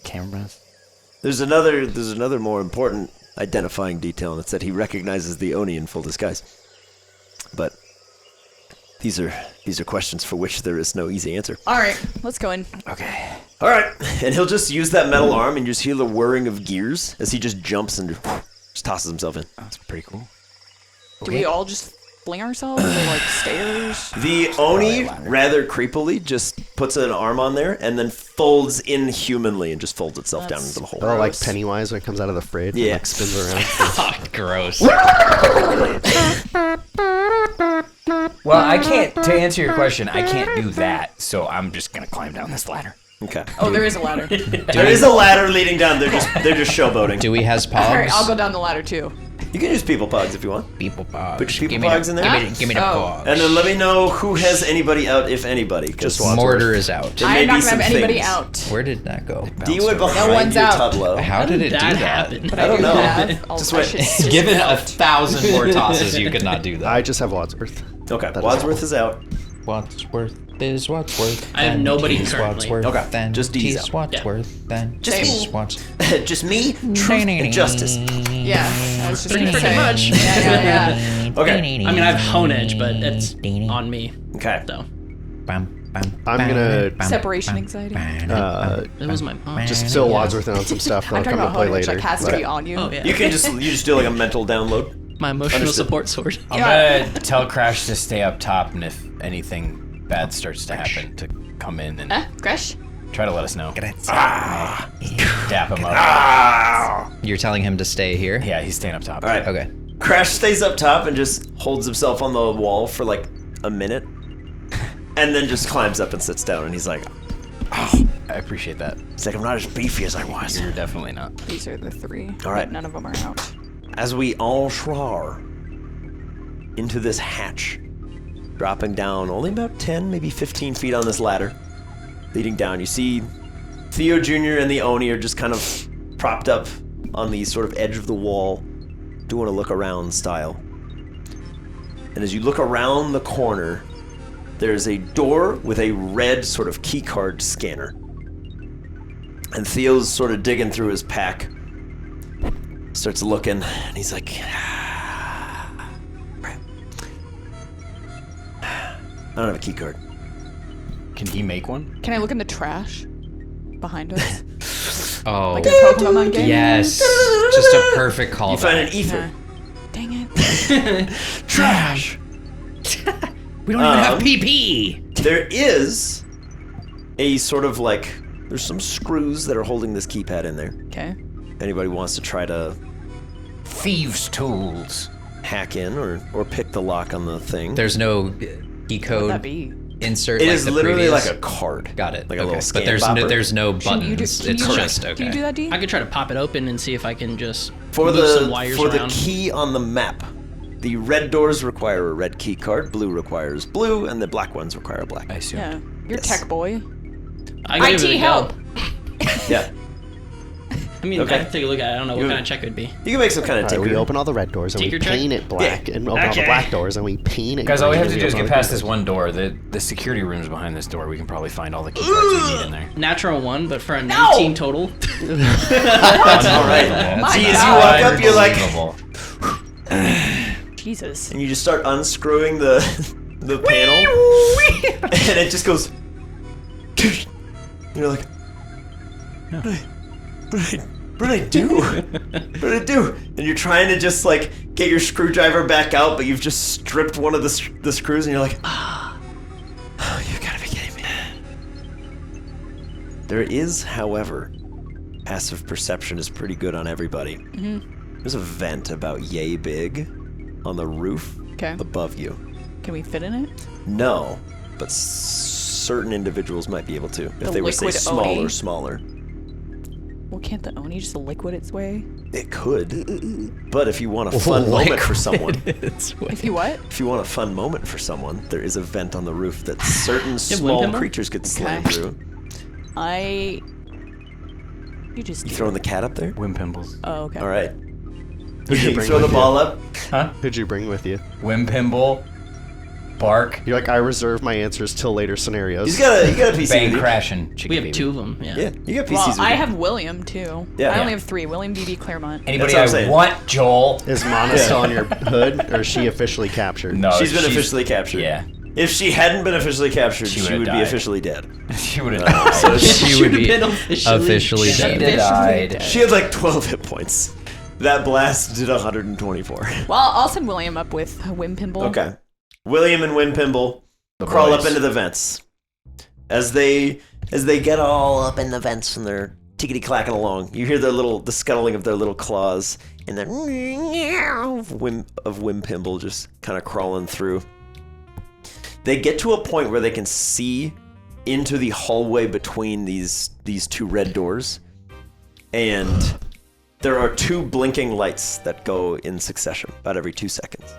Cameras. There's another more important identifying detail, and it's that he recognizes the Oni in full disguise. But these are questions for which there is no easy answer. All right, let's go in. Okay. All right, and he'll just use that metal arm, and you just hear the whirring of gears as he just jumps and just tosses himself in. That's pretty cool. Do we all just fling ourselves or like stairs? The Oni, rather creepily, just puts an arm on there and then folds inhumanly and just folds itself down into the hole. Oh, like Pennywise when it comes out of the fridge and Yeah. like spins around. Gross. Well, I can't. To answer your question, I can't do that. So I'm just gonna climb down this ladder. Okay. Oh, there is a ladder. There is a ladder leading down. They're just showboating. Do we has All right, pogs? I'll go down the ladder too. You can use people pogs if you want. People pogs. Put your people pogs in there. Give me the Oh. pogs. And then let me know who has anybody out, if anybody. Just Mortar is out. There may I'm not be gonna have some anybody things. out. Where did that go? D went behind No one's you, out. Tudlow. How did it do that that? happen? I don't know. Just wait. Given 1,000 more tosses, you could not do that. I just have Wadsworth. Okay, That is Wadsworth is out. Wadsworth is Wadsworth. I have then nobody T's currently. Wadsworth, Okay, then just D's T's out. Wadsworth, then Just T's me. Wadsworth. Just me, truth, and justice. Yeah, I was just Pretty gonna freaking say. much. Yeah. Okay. I mean, I have Hone Edge, but it's on me. Okay. So I'm gonna Separation anxiety. it was my mom. just fill Wadsworth in on some stuff that I'm I'll talking come to about play Hodge, later. like has to but- be on you. Oh yeah. You just do like a mental download. My emotional Understood. support sword. I'm Yeah. gonna tell Crash to stay up top, and if anything bad starts to happen, to come in and Crash? try to let us know. Dap him up. You're telling him to stay here? Yeah, he's staying up top. All right. Okay. Crash stays up top and just holds himself on the wall for like a minute, and then just climbs up and sits down. And he's like, I appreciate that. "It's like I'm not as beefy as I was." You're definitely not. These are the three. All right. But none of them are out. As we all shrar into this hatch, dropping down only about 10, maybe 15 feet on this ladder, leading down, you see Theo Jr. and the Oni are just kind of propped up on the sort of edge of the wall, doing a look around style. And as you look around the corner, there's a door with a red sort of keycard scanner. And Theo's sort of digging through his pack, starts looking, and he's like, crap. I don't have a key card. Can he make one? Can I look in the trash behind us? Oh, Like a Pokemon game? yes. Just a perfect call. You find an ether. Dang it. Trash! We don't even have PP. There is a sort of like, there's some screws that are holding this keypad in there. Okay. Anybody wants to try to Thieves' tools. hack in or pick the lock on the thing. There's no key What'd code that be? insert. It like is the literally previous. like a card. Got it. Like a okay. little scan But there's bopper. there's no Can you do, buttons. can It's you do, just okay. Can you do that, D? I could try to pop it open and see if I can just For move some the wires for the around. key on the map, the red doors require a red key card, blue requires blue, and the black ones require black. I assume. Yeah. You're Yes. tech boy. I can give it a IT go. help. Yeah, I mean, Okay. I can take a look at it. I don't know what You- kind of check it would be. you can make some kind of All right, we tinker. open all the red doors and we Tinker check? paint it black, and open all the black doors and we paint it. Guys, all we green, have to and do is open get all past the this green one door. The security room's behind this door. We can probably find all the key cards we need in there. Natural 1, but for a 19 total. All right. My See, as you God. walk up, you're like, Jesus. and you just start unscrewing the panel, and it just goes. You're like, what did I do? What did I do? And you're trying to just like get your screwdriver back out, but you've just stripped one of the screws, and you're like, oh, you gotta be kidding me. There is, however, passive perception is pretty good on everybody. There's a vent about yay big on the roof Okay. above you. Can we fit in it? No, but certain individuals might be able to if The they were say liquid smaller, Oni? smaller. Well, can't the Oni just liquid its way? It could, but if you want a fun moment for someone, If you what? if you want a fun moment for someone, there is a vent on the roof that certain small Windhammer? creatures could slam Okay. through. You just. You throwing the cat up there? Wimpimbles. Oh, okay. All right. you You bring throw the with you? ball up. Who'd you bring with you? Wimpimble. Bark. You're like, I reserve my answers till later scenarios. You got a PC. Bang with you. crashing. We Chicken have baby. 2 of them, yeah. Yeah, you got PCs. Well, with I you. have William too. Yeah. I only Yeah. have 3. William, DD, Claremont. Anybody That's what I'm I saying. want, Joel? Is Mana still on your hood, or is she officially captured? No, She's been officially captured. Yeah. If she hadn't been officially captured, She she would've would be died. officially dead. She would have died. So She would be been officially She dead. died. she had like 12 hit points. That blast did 124. Well, I'll send William up with Wimpimble. Okay. William and Wimpimble The crawl boys. up into the vents. As they get all up in the vents and they're tickety clacking along, you hear the scuttling of their little claws and then of Wimpimble just kind of crawling through. They get to a point where they can see into the hallway between these two red doors, and there are two blinking lights that go in succession about every 2 seconds.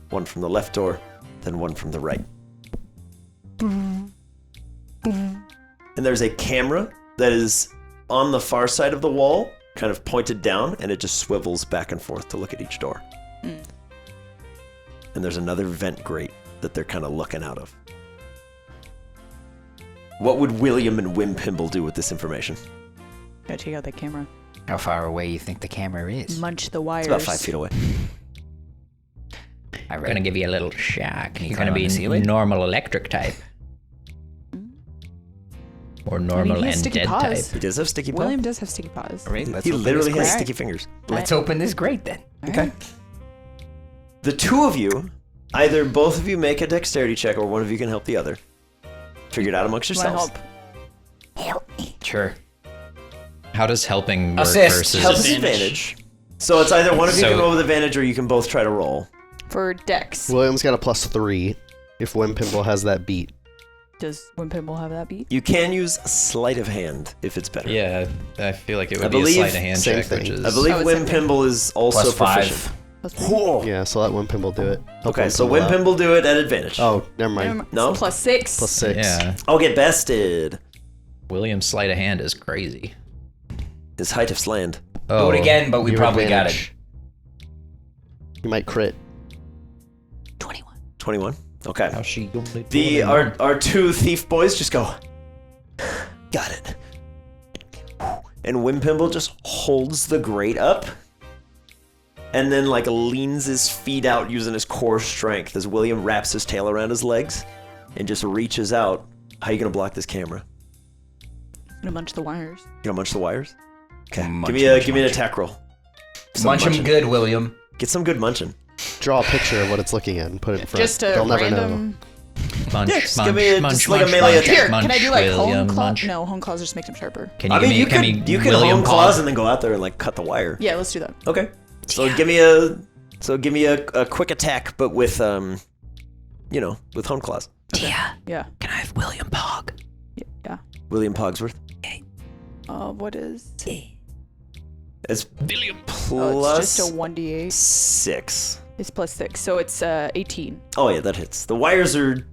One from the left door, then one from the right. And there's a camera that is on the far side of the wall, kind of pointed down, and it just swivels back and forth to look at each door. And there's another vent grate that they're kind of looking out of. What would William and Wimpimble do with this information? Gotta check out that camera. How far away you think the camera is? Munch the wires. It's about 5 feet away. I'm gonna give you a little shock. Can you You're climb gonna on be the ceiling? normal electric type. Or normal he has and sticky dead paws. type. He does have sticky paws. William does have sticky paws. All right, let's He open literally this has grate. sticky fingers. Let's open this grate then. Okay. The two of you, either both of you make a dexterity check or one of you can help the other. Figure it out amongst Wanna yourselves. help? Sure. How does helping work Assist. versus... Help is advantage. So it's either one of you So- can roll with advantage or you can both try to roll. For Dex. William's got a +3 if Wimpimble has that beat. Does Wimpimble have that beat? You can use sleight of hand if it's better. Yeah, I feel like it I would be a believe sleight of hand same check, thing. which is... I believe Oh, it's okay. Wimpimble is also Plus 5. proficient. Plus Yeah, so let Wimpimble do it. Help Okay, so Wimpimble out. Wimpimble do it at advantage. Oh, never mind. No? Plus 6. +6. Yeah, I'll get bested. William's sleight of hand is crazy. His height of land. Oh, Do it again, but we Your probably got it. advantage. You might crit. 21. 21. Okay. How's she gonna do The it? our two thief boys just go, got it. And Wimpimble just holds the grate up and then like leans his feet out using his core strength as William wraps his tail around his legs and just reaches out. How you gonna block this camera? Gonna munch the wires. You gonna munch the wires? Okay. Munch, give me munch, an munch. attack roll. Some Munch him munching. good, William. Get some good munching. Draw a picture of what it's looking at and put it in front. Just a They'll never know. random. Munch, Yeah, just munch, give me a- munch, just like a munch, melee munch, attack. Here, munch, can I do like William, hone claws? munch. No, hone claws just makes them sharper. Can you I give mean, me, you can can we hone William claws Paw? and then go out there and like cut the wire. Yeah, let's do that. Okay. So give me a quick attack, but with with hone claws. Yeah. Yeah. Can I have William Pog? Yeah. William Pogsworth. What is? It's William. Oh, it's plus just a 1d8. 6. It's plus 6, so it's 18. Oh yeah, that hits. The wires are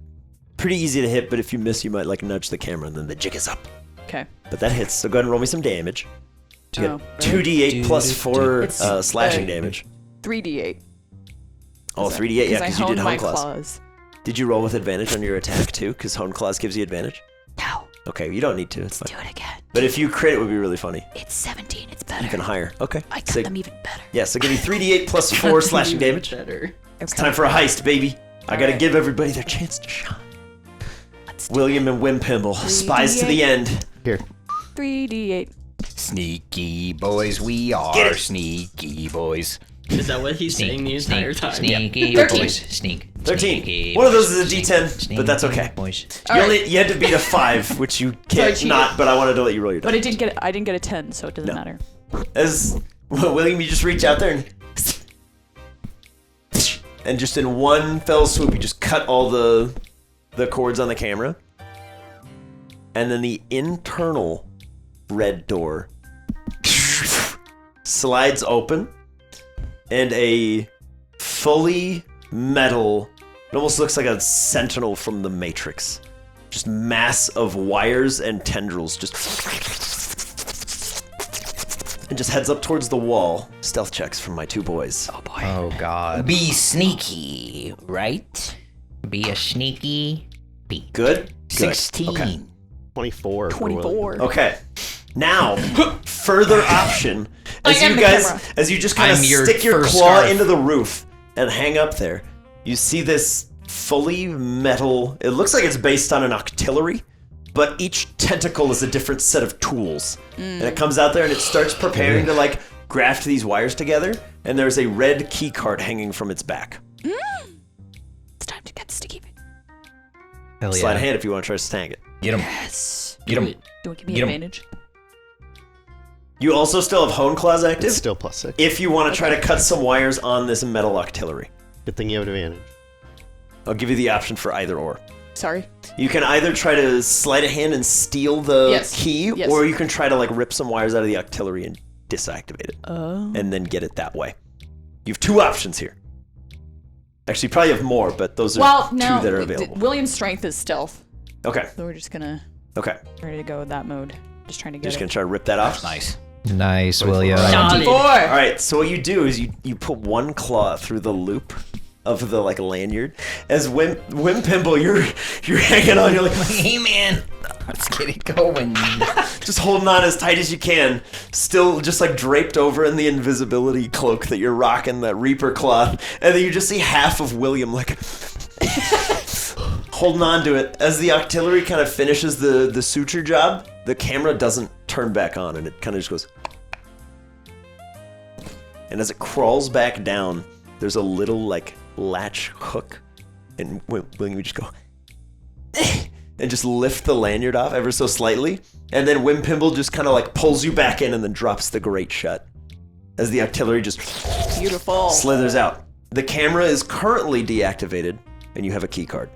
pretty easy to hit, but if you miss, you might like nudge the camera, and then the jig is up. Okay. But that hits. So go ahead and roll me some damage. You Oh, get 2d8 plus 4 It's, slashing damage. 3d8. Oh, 3d8, yeah, I because you did honed my hone claws. claws. Did you roll with advantage on your attack too? Because hone claws gives you advantage. No. Okay, you don't need to. It's fine. Do it again. But if you crit, it would be really funny. It's 17. It's better. Even higher. Okay. I got So- them even better. Yeah, so give me 3d8 plus 4 slashing damage. Better. It's time for a heist, baby. I gotta Alright. give everybody their chance to shine. Let's do William and Wimpimble, spies to the end. Here. 3d8. Sneaky boys, we are Get it. sneaky boys. Is that what he's saying the entire time? Sneaky 13. boys. Sneak. 13. Sneaky One of those boys, is a D10, sneaky but that's okay. Boys. You had to beat a 5, which you So I can't cheated. not, but I wanted to let you roll your But dice. I didn't get a 10, so it doesn't No. matter. As William, you just reach out there and just in one fell swoop, you just cut all the cords on the camera. And then the internal red door slides open, and a fully metal, it almost looks like a sentinel from the Matrix. Just mass of wires and tendrils just and just heads up towards the wall. Stealth checks from my two boys. Oh boy. Oh God. Be sneaky, right? Be a sneaky bee. Good? Good. 16. Okay. 24. for William. 24. Okay. Now, further option, as I am you the guys, camera. as you just kind of I'm your stick your first claw scarf. into the roof and hang up there, you see this fully metal, it looks like it's based on an octillery, but each tentacle is a different set of tools. And it comes out there and it starts preparing to like graft these wires together, and there's a red key card hanging from its back. It's time to get sticky. Hell Slide a yeah. hand if you want to try to snag it. Get him. Yes. Get him. Do it give me Get 'em. advantage? You also still have Hone Claws active It's still +6. if you want to try to cut some wires on this metal octillery. Good thing you have advantage. I'll give you the option for either or. Sorry. You can either try to sleight of hand and steal the Yes. key, Yes. or you can try to like rip some wires out of the artillery and deactivate it, Oh. and then get it that way. You have 2 options here. Actually, you probably have more, but those are Well, 2 no. that are available. William's strength is stealth, Okay. so we're just gonna Okay. ready to go with that mode. Just trying to get Just it. gonna try to rip that off. Nice. Nice, William. Solid. 4. All right. So what you do is you put one claw through the loop of the like lanyard. As Wimpimble, you're hanging on. You're like, Hey man, let's get it going. just holding on as tight as you can, still just like draped over in the invisibility cloak that you're rocking, that Reaper cloth, and then you just see half of William like holding on to it. As the artillery kind of finishes the suture job, the camera doesn't turn back on, and it kind of just goes. And as it crawls back down, there's a little like latch hook, and William would just go and just lift the lanyard off ever so slightly, and then Wimpimble just kind of like pulls you back in and then drops the grate shut as the artillery just Beautiful. slithers out. The camera is currently deactivated, and you have a key card.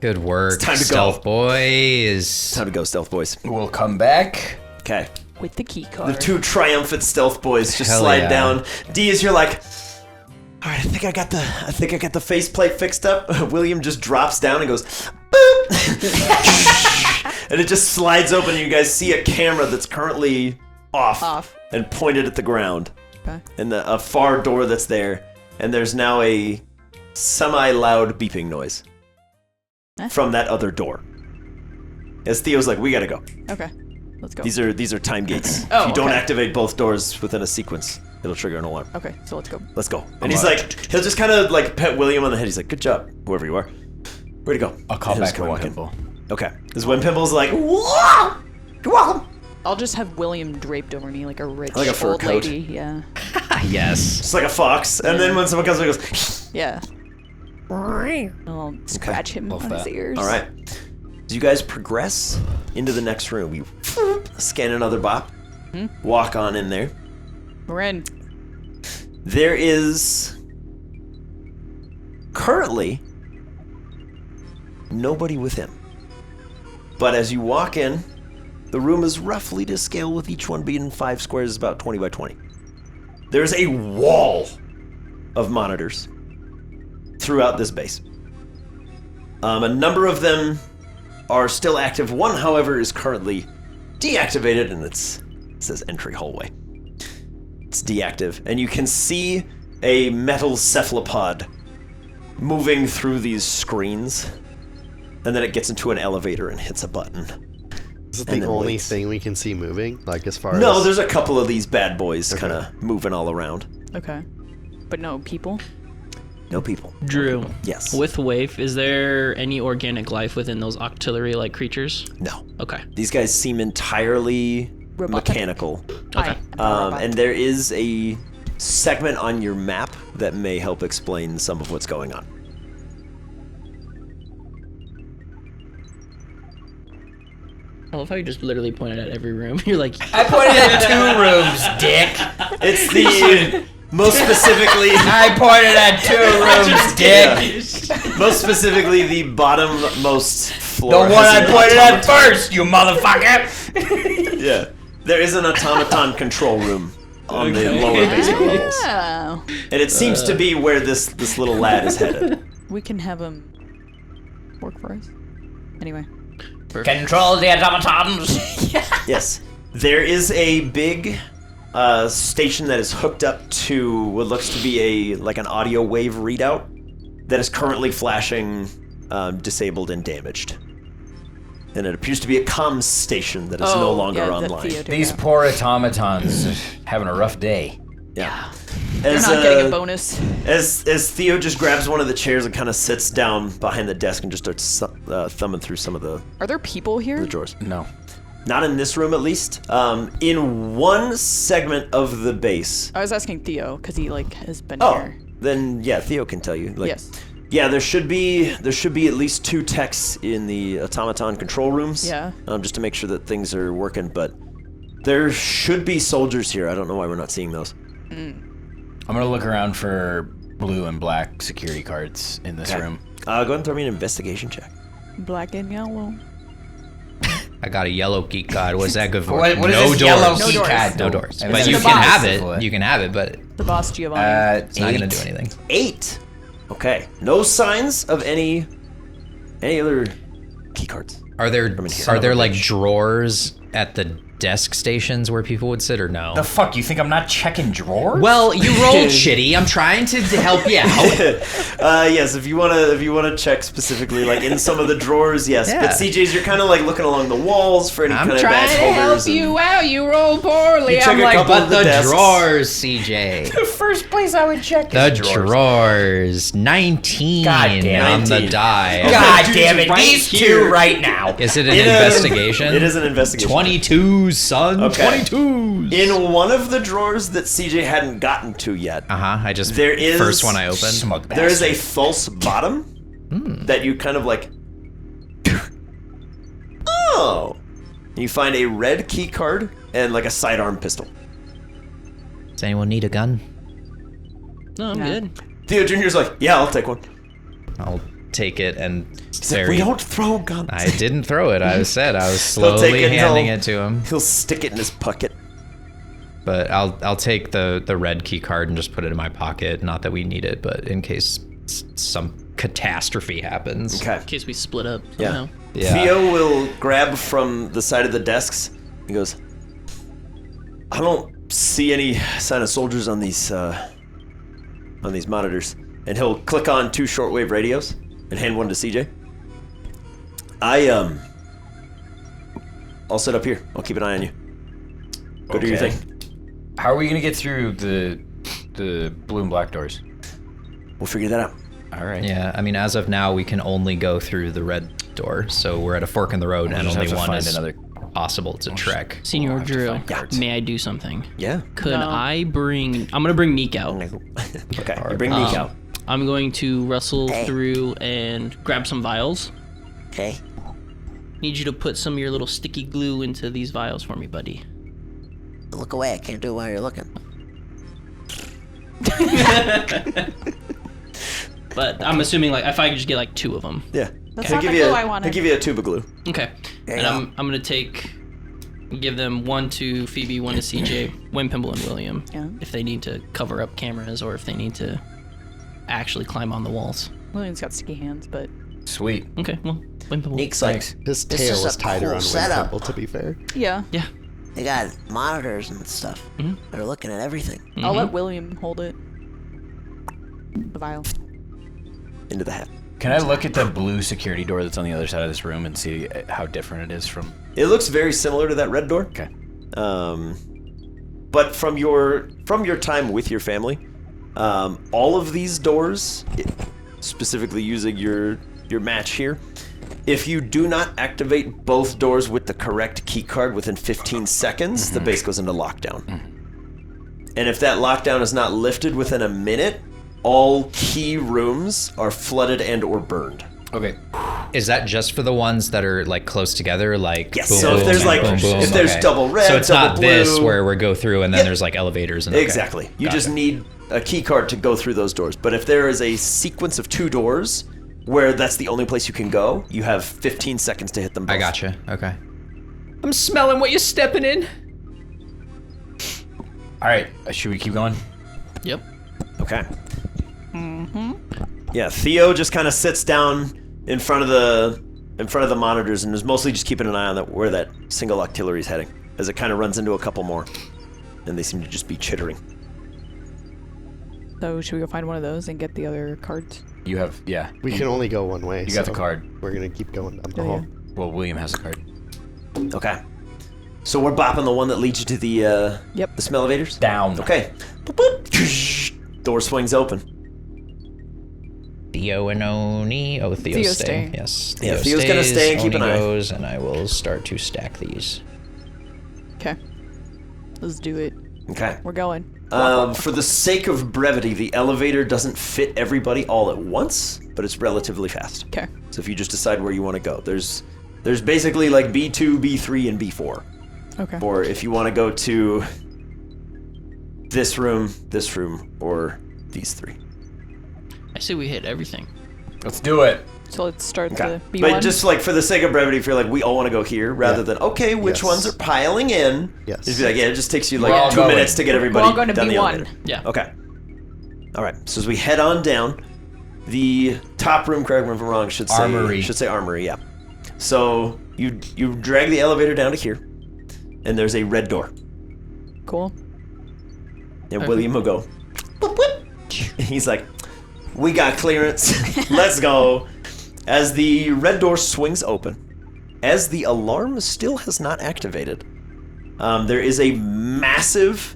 Good work, It's time to stealth go. boys. Time to go, stealth boys. We'll come back. Okay. With the key card. The 2 triumphant stealth boys just Hell slide yeah. down. D, as you're like, all right, I think I got the faceplate fixed up. William just drops down and goes, boop, and it just slides open. And you guys see a camera that's currently off and pointed at the ground, Okay. and a far door that's there. And there's now a semi-loud beeping noise from that other door. As Theo's like, we gotta go. Okay. Let's go. These are time gates. Oh, if you don't okay. activate both doors within a sequence, it'll trigger an alarm. Okay, so let's go. Let's go. And he's like, he'll just kind of like pet William on the head. He's like, good job, whoever you are. Way to go. I'll call And he'll just back kinda to walk in. Wimpimble. Okay. As Wimpimble's like, whoa! You're welcome. I'll just have William draped over me like a rich Like a fur old coat. lady. Yeah. Yes. Just like a fox. And then when someone comes, he goes, Yeah. And I'll scratch him Love on his that. ears. all right. As you guys progress into the next room, you scan another bop, walk on in there. We're in. There is currently nobody with him. But as you walk in, the room is roughly to scale, with each one being 5 squares, about 20 by 20. There's a wall of monitors throughout this base. A number of them are still active. One, however, is currently deactivated, and it says entry hallway. It's deactive, and you can see a metal cephalopod moving through these screens, and then it gets into an elevator and hits a button. Is it And the then only waits. thing we can see moving? Like as far No, as... there's a couple of these bad boys Okay. kind of moving all around. Okay. But no people? No people. Drew, Yes. with Waif, is there any organic life within those octillery-like creatures? No. Okay. These guys seem entirely Robotic. mechanical. Okay. And there is a segment on your map that may help explain some of what's going on. I love how you just literally pointed at every room. You're like, I pointed at 2 rooms, dick. It's the most specifically, I pointed at 2 rooms, dick. most specifically the bottommost The floor. one has I an pointed at automaton. first, you motherfucker. Yeah, there is an automaton control room on the lower basement levels, Oh. and it seems to be where this little lad is headed. We can have him work for us. Anyway. Control the automatons. Yes, there is a big station that is hooked up to what looks to be an audio wave readout that is currently flashing disabled and damaged. And it appears to be a comms station that is no longer yeah, that online. Theo did, These yeah. poor automatons are having a rough day. Yeah. They're As, not getting a bonus. As Theo just grabs one of the chairs and kind of sits down behind the desk and just starts thumbing through some of the Are there people here? drawers. No. Not in this room, at least. In one segment of the base. I was asking Theo because he has been Oh, here. then yeah, Theo can tell you. Yes. Yeah, there should be at least 2 techs in the automaton control rooms. Yeah. Just to make sure that things are working, but there should be soldiers here. I don't know why we're not seeing those. I'm gonna look around for blue and black security cards in this room. Go ahead and throw me an investigation check. Black and yellow. I got a yellow key card. What's that good for? What is no this doors. yellow No key doors. card? No doors. And But then you the can boss. have it. You can have it, but The boss Giovanni. it's not gonna do anything. 8. Okay. No signs of any other key cards. Are there son of a like bitch. drawers at the desk stations where people would sit, or no? The fuck? You think I'm not checking drawers? Well, you rolled shitty. I'm trying to help you out. Yes, if you wanna check specifically, like in some of the drawers, yes. Yeah. But CJ's, you're kind of like looking along the walls for any I'm kind of trying badge to holders. help you out. You roll poorly. You check I'm a like, couple but of the the desks. drawers, CJ. the first place I would check The is drawers. drawers. 19 God damn, on the 19. die. God Dude, damn it! right These here. two right now. Is it an investigation? It is an investigation. 22s, son. Okay. 22s. In one of the drawers that CJ hadn't gotten to yet, I just there is first one I opened. Smug there is a bastard. false bottom that you kind of like. Oh, you find a red key card and like a sidearm pistol. Does anyone need a gun? No, I'm good. Theo Jr.'s like, yeah, I'll take one. I'll take it and He's like, we don't throw guns. I didn't throw it. I was He'll slowly take it and handing he'll- it to him. He'll stick it in his pocket. But I'll take the red key card and just put it in my pocket. Not that we need it, but in case some catastrophe happens. Okay. In case we split up Yeah. somehow. Yeah. Theo will grab from the side of the desks. He goes, I don't see any sign of soldiers on these monitors. And he'll click on 2 shortwave radios and hand one to CJ. I'll sit up here. I'll keep an eye on you. Go do your Okay. thing. How are we gonna get through the blue and black doors? We'll figure that out. All right. Yeah, I mean, as of now, we can only go through the red door, so we're at a fork in the road, We'll and just only have to one find is another- possible to trek. Senior have to Drew, find cards. may I do something? Yeah. Could No. I bring... I'm going to bring Meek out. Okay. You bring Meek out. I'm going to rustle through and grab some vials. Okay. Need you to put some of your little sticky glue into these vials for me, buddy. Look away. I can't do it while you're looking. But I'm assuming like if I could just get like 2 of them. Yeah. That's He'll not give the you glue a- I wanted. He'll give you a tube of glue. Okay. There And you I'm gonna give them 1 to Phoebe, 1 to CJ, Wimpimble and William. Yeah. If they need to cover up cameras or if they need to actually climb on the walls. William's got sticky hands, but Sweet. Okay, well, Wimpimble. Neek's like, His This tail is is a tighter cool on setup. Windtemple, to be fair. yeah. Yeah. they got monitors and stuff. They're looking at everything. I'll let William hold it. The vial. Into the hat. Can I look at the blue security door that's on the other side of this room and see how different it is from? It looks very similar to that red door. Okay. But from your time with your family, all of these doors, specifically using your match here, if you do not activate both doors with the correct key card within 15 seconds, the base goes into lockdown. And if that lockdown is not lifted within a minute, all key rooms are flooded and or burned. Okay. Is that just for the ones that are like close together, like Yes, boom, so if boom, there's, and like- boom, boom, if there's okay. double red, so it's double not this blue. where we go through and then Yeah. there's like elevators and okay. Exactly. You Gotcha. just need a key card to go through those doors. But if there is a sequence of 2 doors where that's the only place you can go, you have 15 seconds to hit them both. I gotcha. Okay. I'm smelling what you're stepping in. All right. Should we keep going? Yep. Okay. Yeah, Theo just kind of sits down in front of the monitors and is mostly just keeping an eye on where that single artillery is heading, as it kind of runs into a couple more, and they seem to just be chittering. So should we go find one of those and get the other cards? You have, yeah. We can only go one way. You got the so card. We're gonna keep going down the Oh, hall. Well, William has a card. Okay. So we're bopping the one that leads you to the Yep. the smell elevators. Down. Okay. Boop, boop. Door swings open. Theo and Oni. Oh, Theo's Theo's staying. staying. Yes. Yeah, Theo Theo's gonna stays, stay and keep Oni an eye. goes, and I will start to stack these. Okay. Let's do it. Okay. We're going. For the sake of brevity, the elevator doesn't fit everybody all at once, but it's relatively fast. Okay. So if you just decide where you want to go, there's basically like B2, B3, and B4. Okay. Or if you want to go to this room, or these 3. I say we hit everything. Let's do it. So let's start Okay. the B1. But just like for the sake of brevity, if you're like, we all want to go here, rather than, okay, which Yes. ones are piling in? Yes. Just be like, yeah, it just takes you We're all like 2 going. minutes to get everybody We're all going to down the B1. elevator. Yeah. Okay. All right. So as we head on down, the top room, correct me if I'm wrong, should say Armory. armory. Yeah. So you drag the elevator down to here, and there's a red door, Cool. and William will go. Boop, boop. He's like, we got clearance. Let's go. As the red door swings open, as the alarm still has not activated, there is a massive,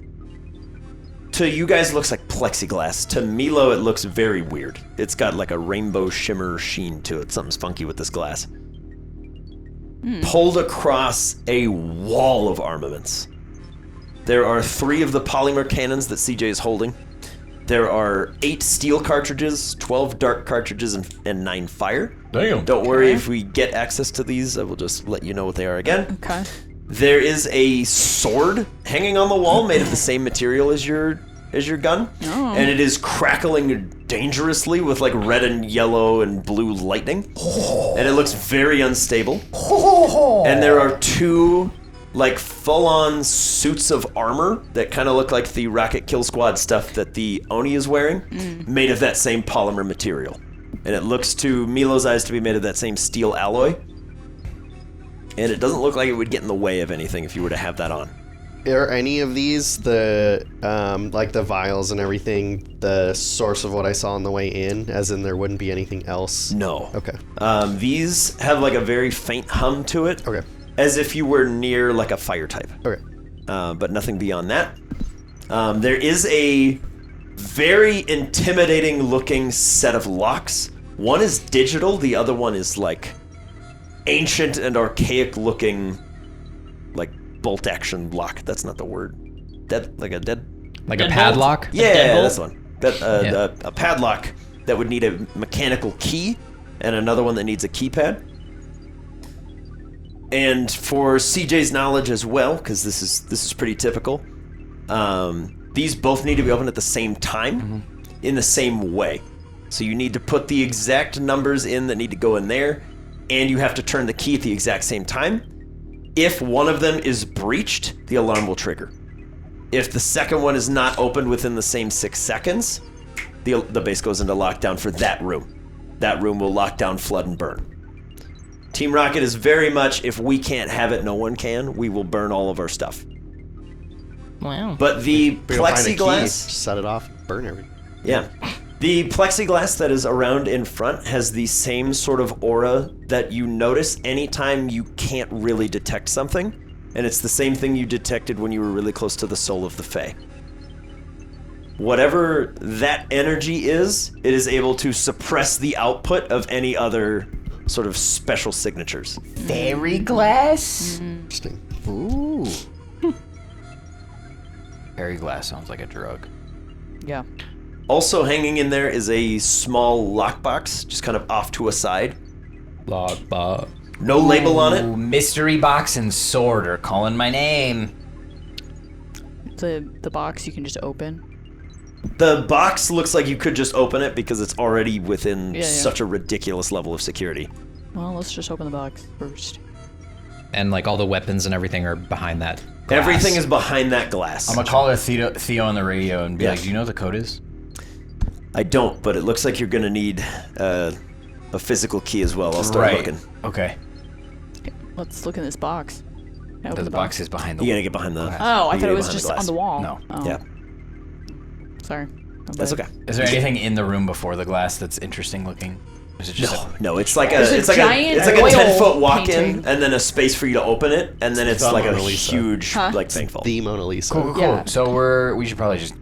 to you guys it looks like plexiglass. To Milo it looks very weird. It's got like a rainbow shimmer sheen to it. Something's funky with this glass. Pulled across a wall of armaments. There are 3 of the polymer cannons that CJ is holding. There are 8 steel cartridges, 12 dark cartridges, and 9 fire. Damn. Don't worry if we get access to these, I will just let you know what they are again. Okay. There is a sword hanging on the wall made of the same material as your gun. Oh. And it is crackling dangerously with like red and yellow and blue lightning. And it looks very unstable. And there are 2 like full-on suits of armor that kind of look like the Rocket Kill Squad stuff that the Oni is wearing, made of that same polymer material. And it looks to Milo's eyes to be made of that same steel alloy. And it doesn't look like it would get in the way of anything if you were to have that on. Are any of these the like the vials and everything the source of what I saw on the way in? As in, there wouldn't be anything else. No. Okay. These have like a very faint hum to it. Okay. As if you were near like a fire type. Okay. But nothing beyond that. There is a very intimidating looking set of locks. One is digital, the other one is like ancient and archaic looking, like bolt action lock. That's not the word. Like a Like a Deadbolt? padlock? yeah, deadbolt? that's the one. A padlock that would need a mechanical key, and another one that needs a keypad. And for CJ's knowledge as well, because this is pretty typical, these both need to be opened at the same time, in the same way. So you need to put the exact numbers in that need to go in there, and you have to turn the key at the exact same time. If one of them is breached, the alarm will trigger. If the second one is not opened within the same 6 seconds, the base goes into lockdown for that room. That room will lock down, flood, and burn. Team Rocket is very much, if we can't have it, no one can. We will burn all of our stuff. Wow. But the We'll find a key, plexiglass, set it off, burn everything. yeah, the plexiglass that is around in front has the same sort of aura that you notice anytime you can't really detect something, and it's the same thing you detected when you were really close to the soul of the Fae. Whatever that energy is, it is able to suppress the output of any other sort of special signatures. Fairy glass? Interesting. Ooh. Fairy glass sounds like a drug. Yeah. Also hanging in there is a small lockbox, just kind of off to a side. Lockbox. No label on it. Ooh, mystery box and sword are calling my name. The box you can just open. The box looks like you could just open it because it's already within Yeah, yeah. such a ridiculous level of security. Well, let's just open the box first. And like all the weapons and everything are behind that glass. Everything is behind that glass. I'm gonna call her Theo on the radio and be Yeah. like, do you know what the code is? I don't, but it looks like you're gonna need a physical key as well. I'll start looking. Okay. Okay, let's look in this box. Can I open The box is behind the You gotta get behind the. Oh, I you thought gotta it was get behind just glass. on the wall. No. Oh, Yeah, Sorry. that's okay. Is there anything in the room before the glass that's interesting looking? Or is it just No, it's like a There's a it's like giant it's like a oil 10-foot walk painting. in, and then a space for you to open it, and then it's the like a Mona Lisa. huge Huh? like thing fall. The Mona Lisa. cool? Yeah. So we should probably just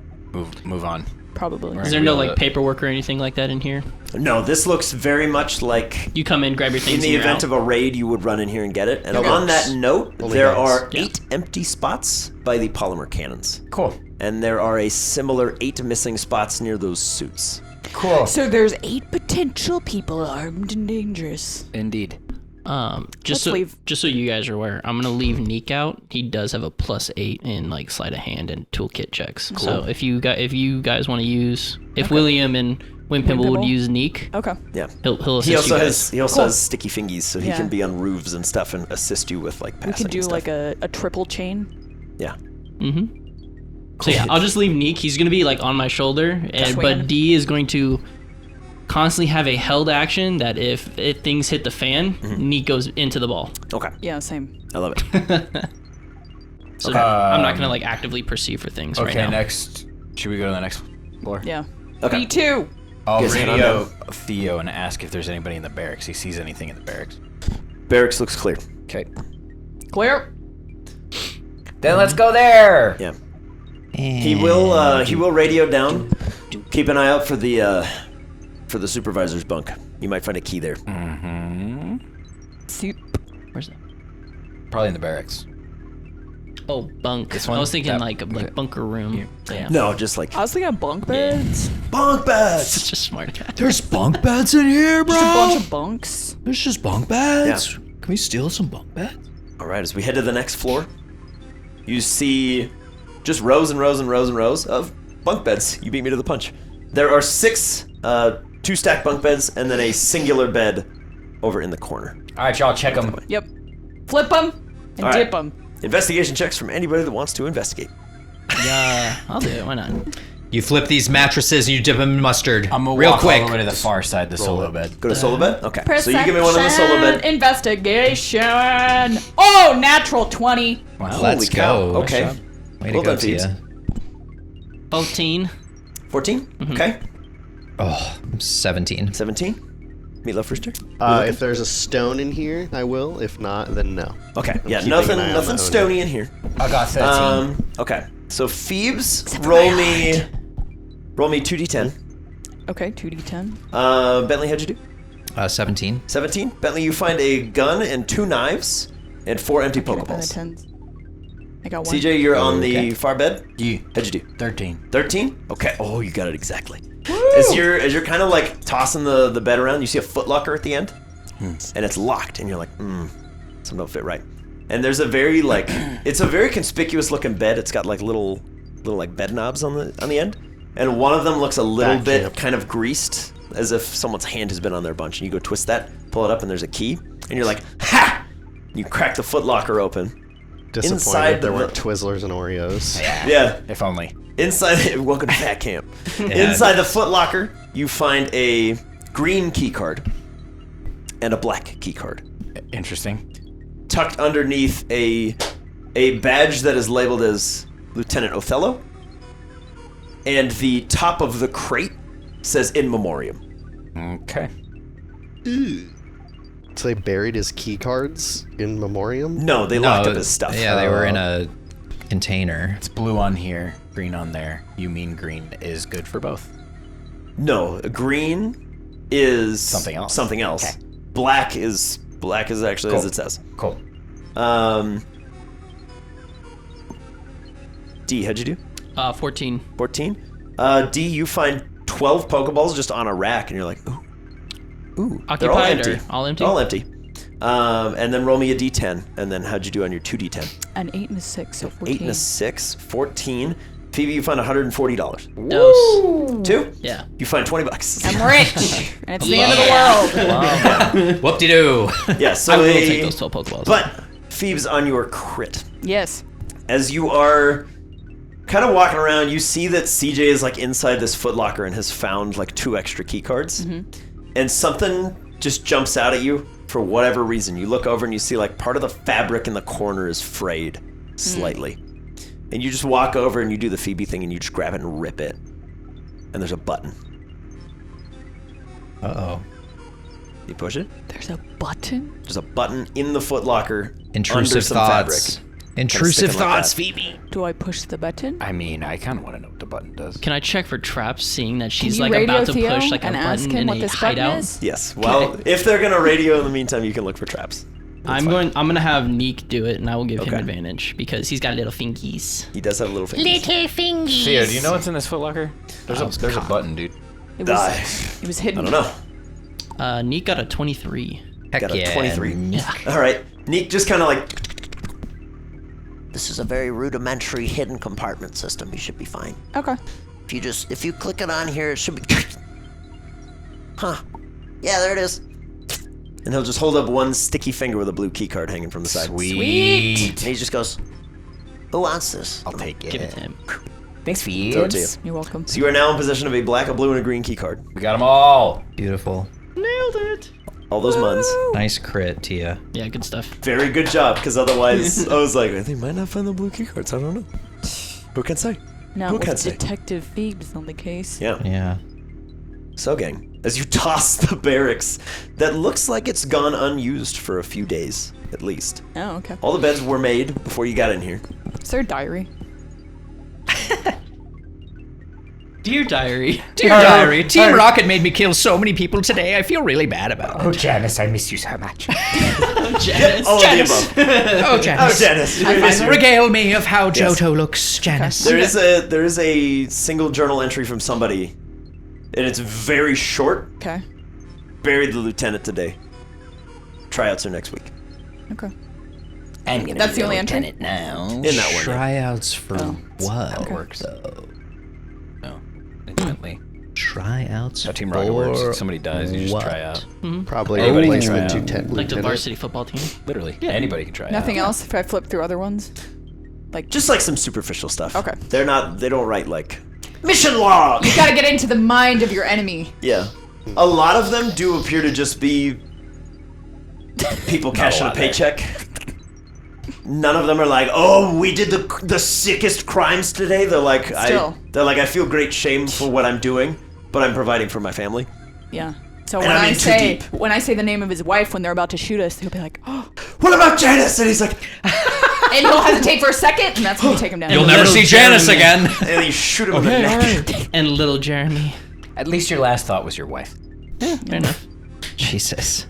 move on. Probably. Is there no like paperwork or anything like that in here? No, this looks very much like You come in, grab your things, in the and you're event out. of a raid, you would run in here and get it. And Okay. on that note, Only there guns. are Yeah. 8 empty spots by the polymer cannons. Cool. And there are a similar 8 missing spots near those suits. Cool. So there's 8 potential people armed and dangerous. Indeed. Let's Just so leave. just so you guys are aware, I'm gonna leave Neek out. He does have a +8 in like sleight of hand and toolkit checks. So if you guys want to use, if William and Wimpimble would Wimpimble? use Neek. Okay. Yeah. He'll assist He also you has guys. he also has sticky fingies, so he Yeah. can be on roofs and stuff and assist you with like We passing. could do and stuff. like a triple chain. Yeah. So yeah, I'll just leave Neek. He's gonna be like on my shoulder, and Swinging. but D is going to constantly have a held action that if things hit the fan, Neek goes into the ball. Okay. Yeah, same. I love it. So I'm not gonna like actively pursue for things right Okay, now. next. Should we go to the next floor? Yeah. Okay. B2. I'll Yes, head on radio Theo and ask if there's anybody in the barracks. He sees anything in the barracks. Barracks looks clear. Okay. Clear. Then let's go there. Yeah. He will radio down. Keep an eye out for the supervisor's bunk. You might find a key there. Soup. Where's that? Probably in the barracks. Oh, bunk. This I one? was thinking That- like okay. bunker room. Yeah. No, just like I was thinking of bunk beds. bunk beds. Such a smart guy. There's bunk beds in here, bro. Just a bunch of bunks. There's just bunk beds. Can we steal some bunk beds? All right, as we head to the next floor, you see just rows and rows and rows and rows of bunk beds. You beat me to the punch. There are 6 2-stack bunk beds and then a singular bed over in the corner. All right, y'all, check them. Yep. Flip them and All right. dip them. Investigation checks from anybody that wants to investigate. Yeah, I'll do it. Why not? You flip these mattresses and you dip them in mustard. I'm gonna real walk quick. all the way to the far side, the solo bed. Go to solo bed? Okay. So you give me one on the solo Perception, bed. Investigation. Oh, natural 20. Wow. Holy Let's cow. go. Okay. Way to Well go, done, Phoebes. Tia. 14. 14? Okay. Oh, 17. 17? Meatloaf Rooster? If there's a stone in here, I will. If not, then no. Okay. Yeah, keeping nothing an eye on nothing my own. stony in here. I got 13. Okay. So Phoebes, roll me 2d10. Okay, 2d10. Bentley, how'd you do? 17. 17. Bentley, you find a gun and 2 knives and 4 empty On the Pokeballs. 10s. I got one. CJ, you're on Okay. the far bed. Yeah. How'd you do? 13. 13? Okay. Oh, you got it exactly. As you're kind of like tossing the bed around, you see a footlocker at the end, and it's locked, and you're like, something don't fit right. And there's a very like, it's a very conspicuous looking bed. It's got like little like bed knobs on the end, and one of them looks a little Back bit camp. kind of greased, as if someone's hand has been on there a bunch. And you go twist that, pull it up, and there's a key, and you're like, ha! You crack the footlocker open. Disappointed Inside there the- weren't Twizzlers and Oreos. Yeah. If only. Inside, welcome to Fat Camp. Inside the footlocker, you find a green key card and a black key card. Interesting. Tucked underneath a badge that is labeled as Lieutenant Othello, and the top of the crate says In Memoriam. Okay. So they buried his key cards in memoriam? No, they locked up his stuff. Yeah, they were in a container. It's blue on here, green on there. You mean green is good for both? No, green is Something else. Something else. Okay. Black is actually as Cool. it says. Cool. D, how'd you do? 14. 14. D, you find 12 Pokeballs just on a rack, and you're like, ooh. Ooh. They're all Occupied empty. or all empty? All empty. And then roll me a D10. And then how'd you do on your 2D10? An 8 and a 6, so 14. 8 and a 6, 14. Phoebe, you find $140. Dose. 2? Yeah. You find $20. I'm rich, and it's the end of the world. Whoop-de-doo. Yeah, so I will take those 12 Pokeballs. But Phoebe's on your crit. Yes. As you are kind of walking around, you see that CJ is like inside this footlocker and has found like 2 extra key cards. And something just jumps out at you for whatever reason. You look over and you see like part of the fabric in the corner is frayed slightly. And you just walk over and you do the Phoebe thing and you just grab it and rip it. And there's a button. Uh-oh. You push it. There's a button? There's a button in the footlocker under Intrusive some thoughts. fabric. Intrusive sticking like thoughts, that. Phoebe. Do I push the button? I mean, I kind of want to know what the button does. Can I check for traps, seeing that she's you like radio about to Theo push like a and ask button him in what a this button hideout? is? Yes. Well, if they're gonna radio in the meantime, you can look for traps. I'm gonna have Neek do it, and I will give him Okay. advantage because he's got little fingies. He does have little fingers. Little fingies. Theo, do you know what's in this footlocker? There's a button, dude. It was hidden. I don't know. Neek got a 23. Heck Got a yeah. 23. All right. Neek just kind of like. This is a very rudimentary hidden compartment system. You should be fine. Okay. If you click it on here, it should be. Huh. Yeah, there it is. And he'll just hold up one sticky finger with a blue key card hanging from the side. Sweet. And he just goes, who wants this? I'll take it. Give it to him. Thanks, Throw it to you. Fiends. You're welcome. So you are now in possession of a black, a blue, and a green key card. We got them all. Beautiful. Nailed it. All those muns. Nice crit, Tia. Yeah, good stuff. Very good job, because otherwise I was like, they might not find the blue key cards. I don't know. Who can say? Now, Who can with say? Detective Phoebes on the case. Yeah. Yeah. So, gang, as you toss the barracks, that looks like it's gone unused for a few days, at least. Oh, okay. All the beds were made before you got in here. Is there a diary? Dear diary. Dear diary, Team Rocket made me kill so many people today. I feel really bad about it. Oh, Janice, I miss you so much. Janice. All of the above. Oh, Janice. Janice. Regale me of how Yes. Johto looks, Janice. There is a single journal entry from somebody, and it's very short. Okay. Buried the lieutenant today. Tryouts are next week. Okay. I'm gonna That's be the only entry? lieutenant now. In that one. Tryouts for what? How it works. No, instantly. Tryouts How Team for Rocket works. Somebody dies, you just what? try out. Probably Anybody can replacement try to out. ten Like the lieutenant. varsity football team. Literally, anybody can try Nothing out. else if I flip through other ones? Like, Just like some superficial stuff. Okay. They don't write like mission log. you gotta get into the mind of your enemy. Yeah. A lot of them do appear to just be people cashing a lot there. paycheck. None of them are like, oh, we did the sickest crimes today. They're like, Still. I feel great shame for what I'm doing, but I'm providing for my family. Yeah. So And when I'm I in too say deep. when I say the name of his wife when they're about to shoot us, he'll be like, oh, What about Janice? And he's like, and he'll hesitate for a second, and that's when you take him down. You'll never Little see Janice Jeremy. again. and you shoot him in the neck. And little Jeremy. At least your last thought was your wife. Fair enough. Jesus.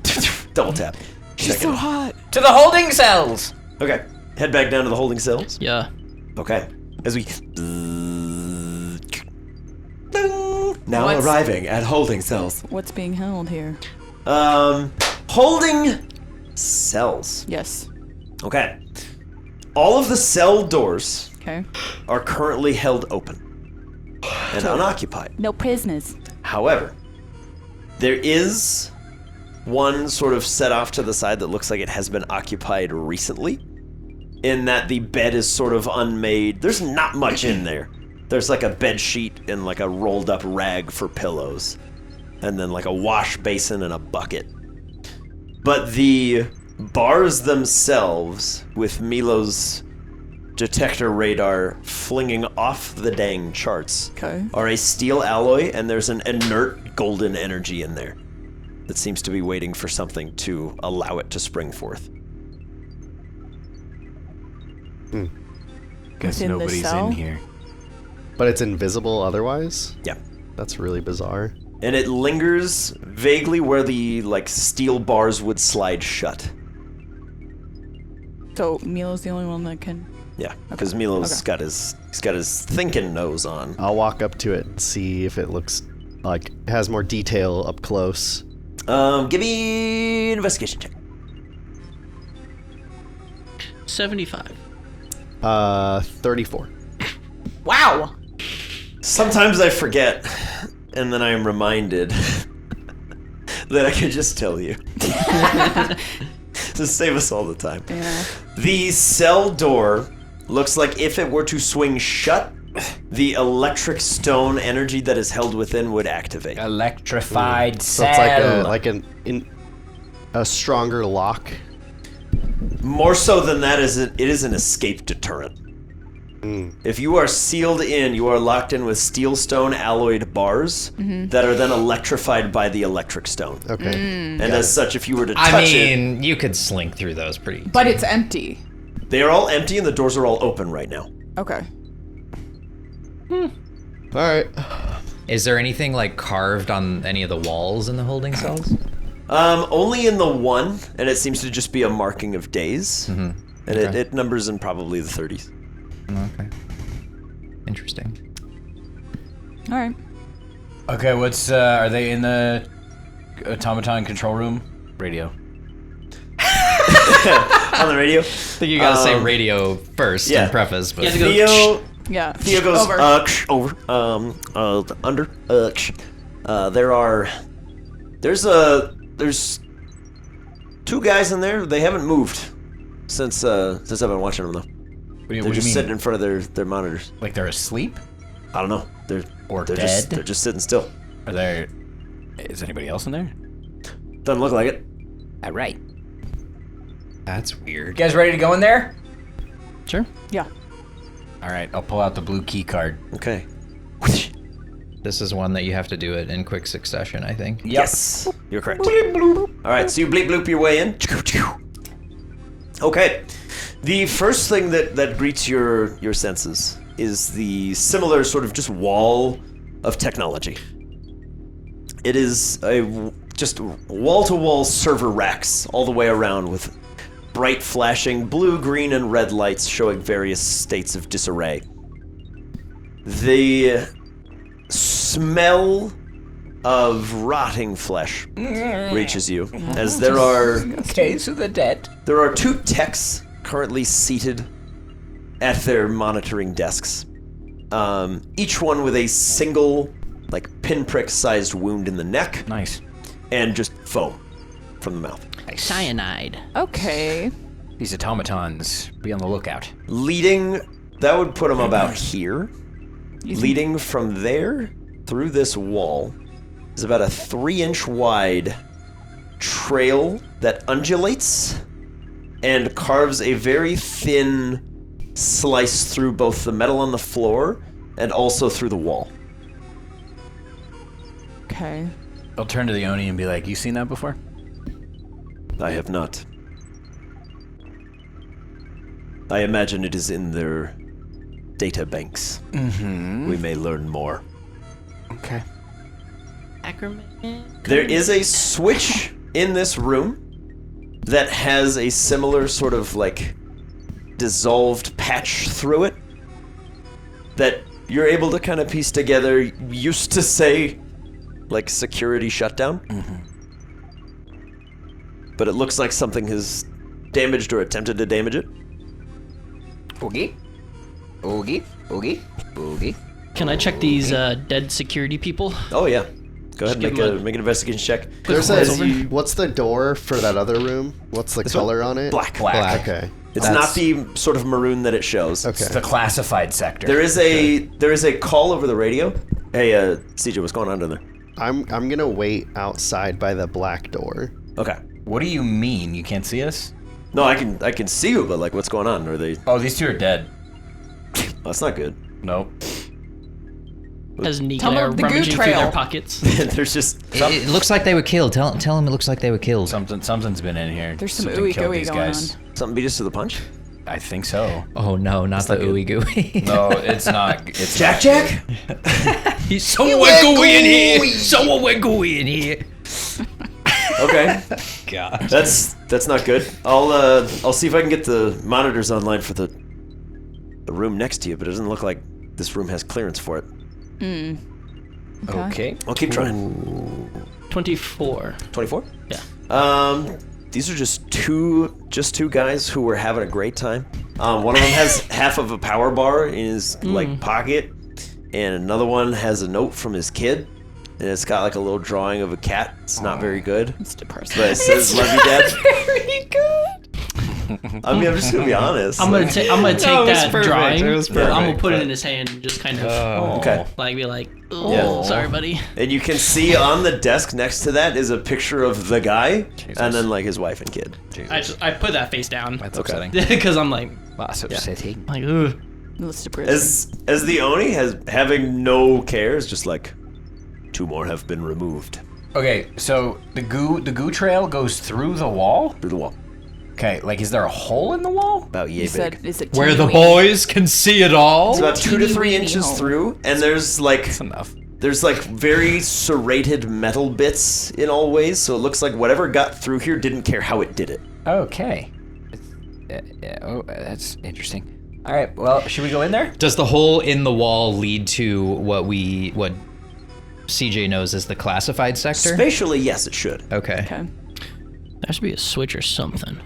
Double tap. She's so hot. To the holding cells. Okay. Head back down to the holding cells. Yeah. Okay. As we now What's- arriving at holding cells. What's being held here? Holding cells. Yes. Okay. All of the cell doors Okay. are currently held open and unoccupied. No prisoners. However, there is one sort of set off to the side that looks like it has been occupied recently, in that the bed is sort of unmade. There's not much in there. There's like a bed sheet and like a rolled up rag for pillows, and then like a wash basin and a bucket. But the bars themselves, with Milo's detector radar flinging off the dang charts, Okay. are a steel alloy, and there's an inert golden energy in there that seems to be waiting for something to allow it to spring forth. Guess Within the nobody's cell? in here. But it's invisible otherwise? Yeah. That's really bizarre. And it lingers vaguely where the like steel bars would slide shut. So Milo's the only one that can. Yeah, because Milo's Okay. he's got his thinking nose on. I'll walk up to it and see if it looks like it has more detail up close. Give me an investigation check. 75. 34. Wow. Sometimes I forget, and then I am reminded that I could just tell you. To save us all the time. Yeah. The cell door looks like if it were to swing shut, the electric stone energy that is held within would activate. Electrified So cell. it's like a stronger lock. More so than that, it is an escape deterrent. If you are sealed in, you are locked in with steel stone alloyed bars that are then electrified by the electric stone. Okay. And as such, if you were to touch I mean, you could slink through those pretty easy. But it's empty. they are all empty and the doors are all open right now. Okay. All right. Is there anything like carved on any of the walls in the holding cells? Only in the one, and it seems to just be a marking of days. And Okay. it numbers in probably the 30s. Okay. Interesting. All right. Okay, what's are they in the automaton control room? Radio. On the radio, I think you gotta say radio first yeah. in preface, but You have to go, Theo Yeah. Theo goes Over. over. Under. There are There's two guys in there. They haven't moved since I've been watching them though. What do you They're just mean? sitting in front of their monitors. Like they're asleep? I don't know. They're dead? They're just sitting still. Are there? Is anybody else in there? Doesn't look like it. All right. That's weird. You guys ready to go in there? Sure. Yeah. All right. I'll pull out the blue key card. Okay. This is one that you have to do it in quick succession, I think. Yes, you're correct. All right, so you bleep bloop your way in. Okay, the first thing that greets your senses is the similar sort of just wall of technology. It is just wall-to-wall server racks all the way around with bright flashing blue, green, and red lights showing various states of disarray. The smell of rotting flesh reaches you, as there are Okay, so they're dead. there are two techs currently seated at their monitoring desks, each one with a single, like, pinprick-sized wound in the neck Nice. and just foam from the mouth. Cyanide. Okay. These automatons, be on the lookout. Leading, that would put them about here. You think- Leading from there through this wall is about a 3-inch wide trail that undulates and carves a very thin slice through both the metal on the floor and also through the wall. Okay. I'll turn to the Oni and be like, you seen that before? I have not. I imagine it is in their data banks. Mm-hmm. We may learn more. Okay. Ackerman. There is a switch in this room that has a similar sort of like dissolved patch through it that you're able to kind of piece together. Used to say like security shutdown, but it looks like something has damaged or attempted to damage it. Oogie. Oogie. Oogie. Oogie. Can I check these dead security people? Oh yeah, go ahead and give make him make an investigation check. There's Close a. What's the door for that other room? What's the color on it? Black. Black. Okay. It's not the sort of maroon that it shows. Okay. It's the classified sector. There is a call over the radio. Hey, CJ, what's going on down there? I'm gonna wait outside by the black door. Okay. What do you mean? You can't see us? No, I can see you, but like, what's going on? Are they? Oh, these two are dead. That's not good. Nope. As Neek Tell and I are them the goo rummaging through their trail. pockets. There's just It looks like they were killed. Tell him it looks like they were killed. Something's been in here. There's some Something ooey killed gooey these going guys. on. something beat us to the punch. I think so. Oh no, not the not good. ooey gooey. No, it's not. It's Jack, not Jack. He's someone gooey in here. Someone went gooey in here. Okay, God. that's not good. I'll see if I can get the monitors online for the room next to you, but it doesn't look like this room has clearance for it. Okay. I'll keep trying. 24. 24. Yeah. These are just two guys who were having a great time. One of them has half of a power bar in his like pocket, and another one has a note from his kid, and it's got like a little drawing of a cat. It's not very good, It's depressing. but it says "Love you, Dad." Very good. I mean, I'm just gonna be honest. I'm gonna take that drawing. It was I'm gonna perfect, put it but- in his hand and just kind of Okay. like be like, oh, Yeah. sorry, buddy. And you can see on the desk next to that is a picture of the guy, and then like his wife and kid. I put that face down That's Okay. upsetting. because I'm like, That's upsetting. ugh. It's depressing. As the Oni having no cares, just like 2 more have been removed Okay, so the goo trail goes through the wall. through the wall. Okay, like is there a hole in the wall? About yay You big. said, is it Where the teeny-weeny? boys can see it all. It's about 2 to 3 teeny-weeny inches hole. through, and there's like That's enough. very serrated metal bits in all ways, so it looks like whatever got through here didn't care how it did it. Okay. That's interesting. All right. Well, should we go in there? Does the hole in the wall lead to what CJ knows as the classified sector? Spatially, yes, it should. Okay. Okay. There has to be a switch or something.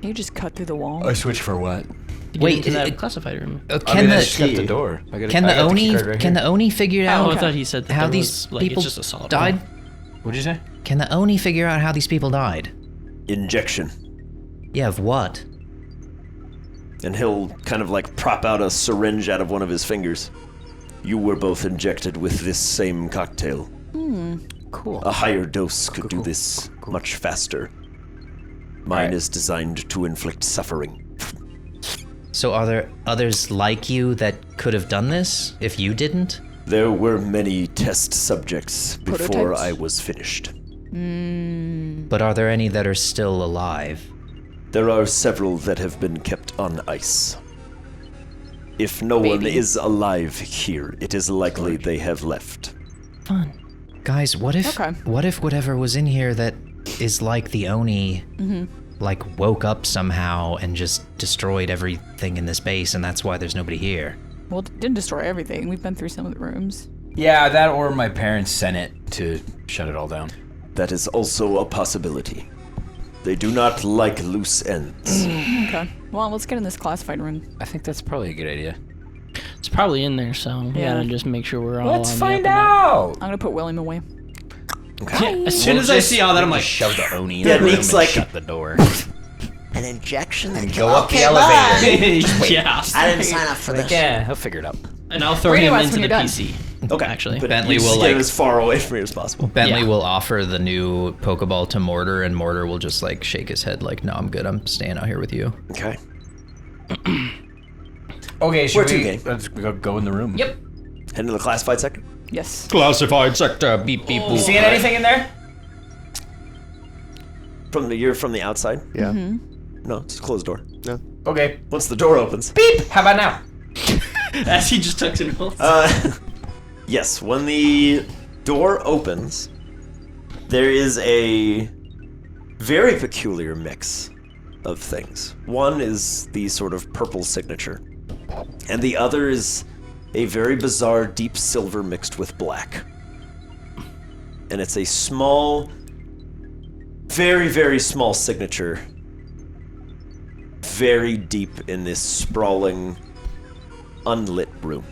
You just cut through the wall. I switch for what? To get Wait, into that it- classified room. Can I just got the the door. can the Oni figure out I thought he said that how there these was, like, people it's just a solid died? wall. What'd you say? Can the Oni figure out how these people died? Injection. Yeah, of what? And he'll kind of like prop out a syringe out of one of his fingers. You were both injected with this same cocktail. Cool. A higher dose could do this much faster. Mine is designed to inflict suffering. So are there others like you that could have done this if you didn't? There were many test subjects before Prototypes? I was finished. But are there any that are still alive? There are several that have been kept on ice. If no one Maybe. is alive here, it is likely they have left. Fun. Guys, what if Okay. whatever was in here that is like the Oni like woke up somehow and just destroyed everything in this base and that's why there's nobody here? Well, it didn't destroy everything. We've been through some of the rooms. Yeah, that or my parents sent it to shut it all down. That is also a possibility. They do not like loose ends. Okay. Well, let's get in this classified room. I think that's probably a good idea. It's probably in there, so we Yeah. gotta just make sure we're all Let's on the find up and up. out. I'm gonna put William away. Yeah, as soon as I see all that, I'm like, shove the Oni in Yeah, the room Nick's and like- shut the door. An injection? And go up the elevator. yeah. I didn't sign up for this. Yeah, he'll figure it out. And I'll throw Bring it him to us into when the you're done. PC. Okay, Actually. but Bentley you will, just get like- as far away from here as possible. Bentley Yeah. will offer the new Pokeball to Mortar, and Mortar will just like shake his head like, no, I'm good. I'm staying out here with you. Okay. Okay, should Where to, we gang? let's go in the room? Yep. Head into the classified sector. Yes. Classified sector. Beep beep You seeing anything in there? You're from the outside? Yeah. No, it's a closed door. Okay. Once the door opens. Beep. How about now? As he just tucks it off. Yes, when the door opens, there is a very peculiar mix of things. One is the sort of purple signature, and the other is a very bizarre deep silver mixed with black. And it's a small, very, very small signature, very deep in this sprawling, unlit room,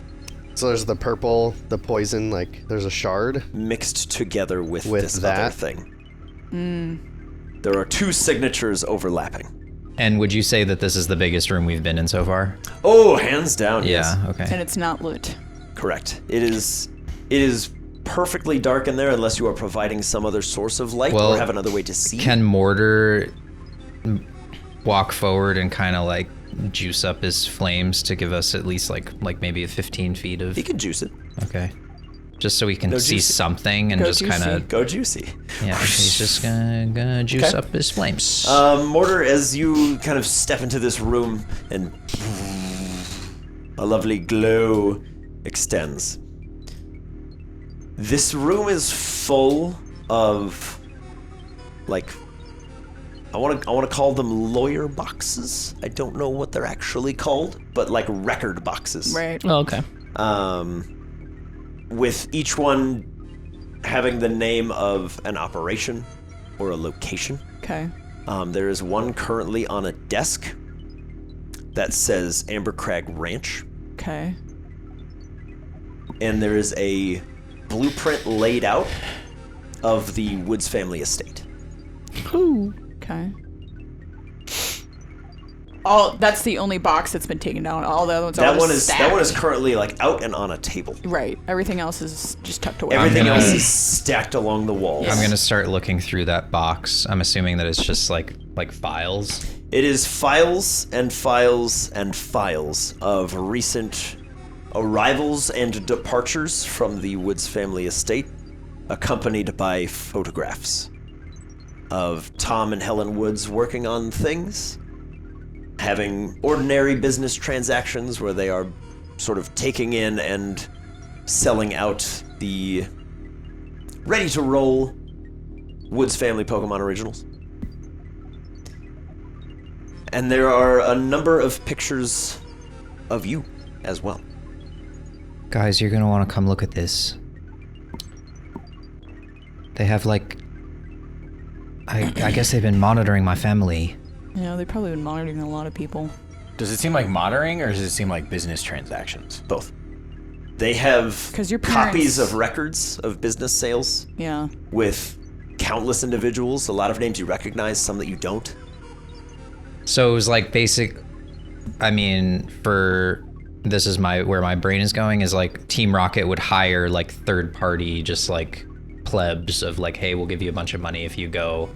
So there's the purple, the poison, like there's a shard. mixed together with With this other that? thing. There are two signatures overlapping. And would you say that this is the biggest room we've been in so far? Oh, hands down, yes. Yeah, okay. And it's not lit. Correct. It is perfectly dark in there unless you are providing some other source of light Well, or have another way to see. Can Mortar walk forward and kind of like juice up his flames to give us at least like maybe 15 feet of... He can juice it. Okay. Just so we can Go see juicy. something and Go just kind of... Go juicy. Yeah, he's just gonna juice Okay. up his flames. Mortar, as you kind of step into this room and a lovely glow extends. This room is full of, like, I want to call them lawyer boxes. I don't know what they're actually called, but like record boxes. Right. Oh, okay. With each one having the name of an operation or a location. Okay. There is one currently on a desk that says Ambercrag Ranch, Okay. and there is a blueprint laid out of the Woods family estate. Okay. Oh, that's the only box that's been taken down. All the other ones are That one stacked. is currently like out and on a table. Right. Everything else is just tucked away. Everything gonna- else is stacked along the walls. I'm gonna start looking through that box. I'm assuming that it's just like files. It is files and files and files of recent arrivals and departures from the Woods family estate, accompanied by photographs of Tom and Helen Woods working on things, having ordinary business transactions where they are sort of taking in and selling out the ready-to-roll Woods family Pokemon originals. And there are a number of pictures of you as well. Guys, you're gonna want to come look at this. They have like... I guess they've been monitoring my family. Yeah, they've probably been monitoring a lot of people. Does it seem like monitoring or does it seem like business transactions? Both. They have 'Cause your copies parents- of records of business sales Yeah. with countless individuals, a lot of names you recognize, some that you don't. So it was like this is where my brain is going, is like Team Rocket would hire like third party, just like plebs of like, hey, we'll give you a bunch of money if you go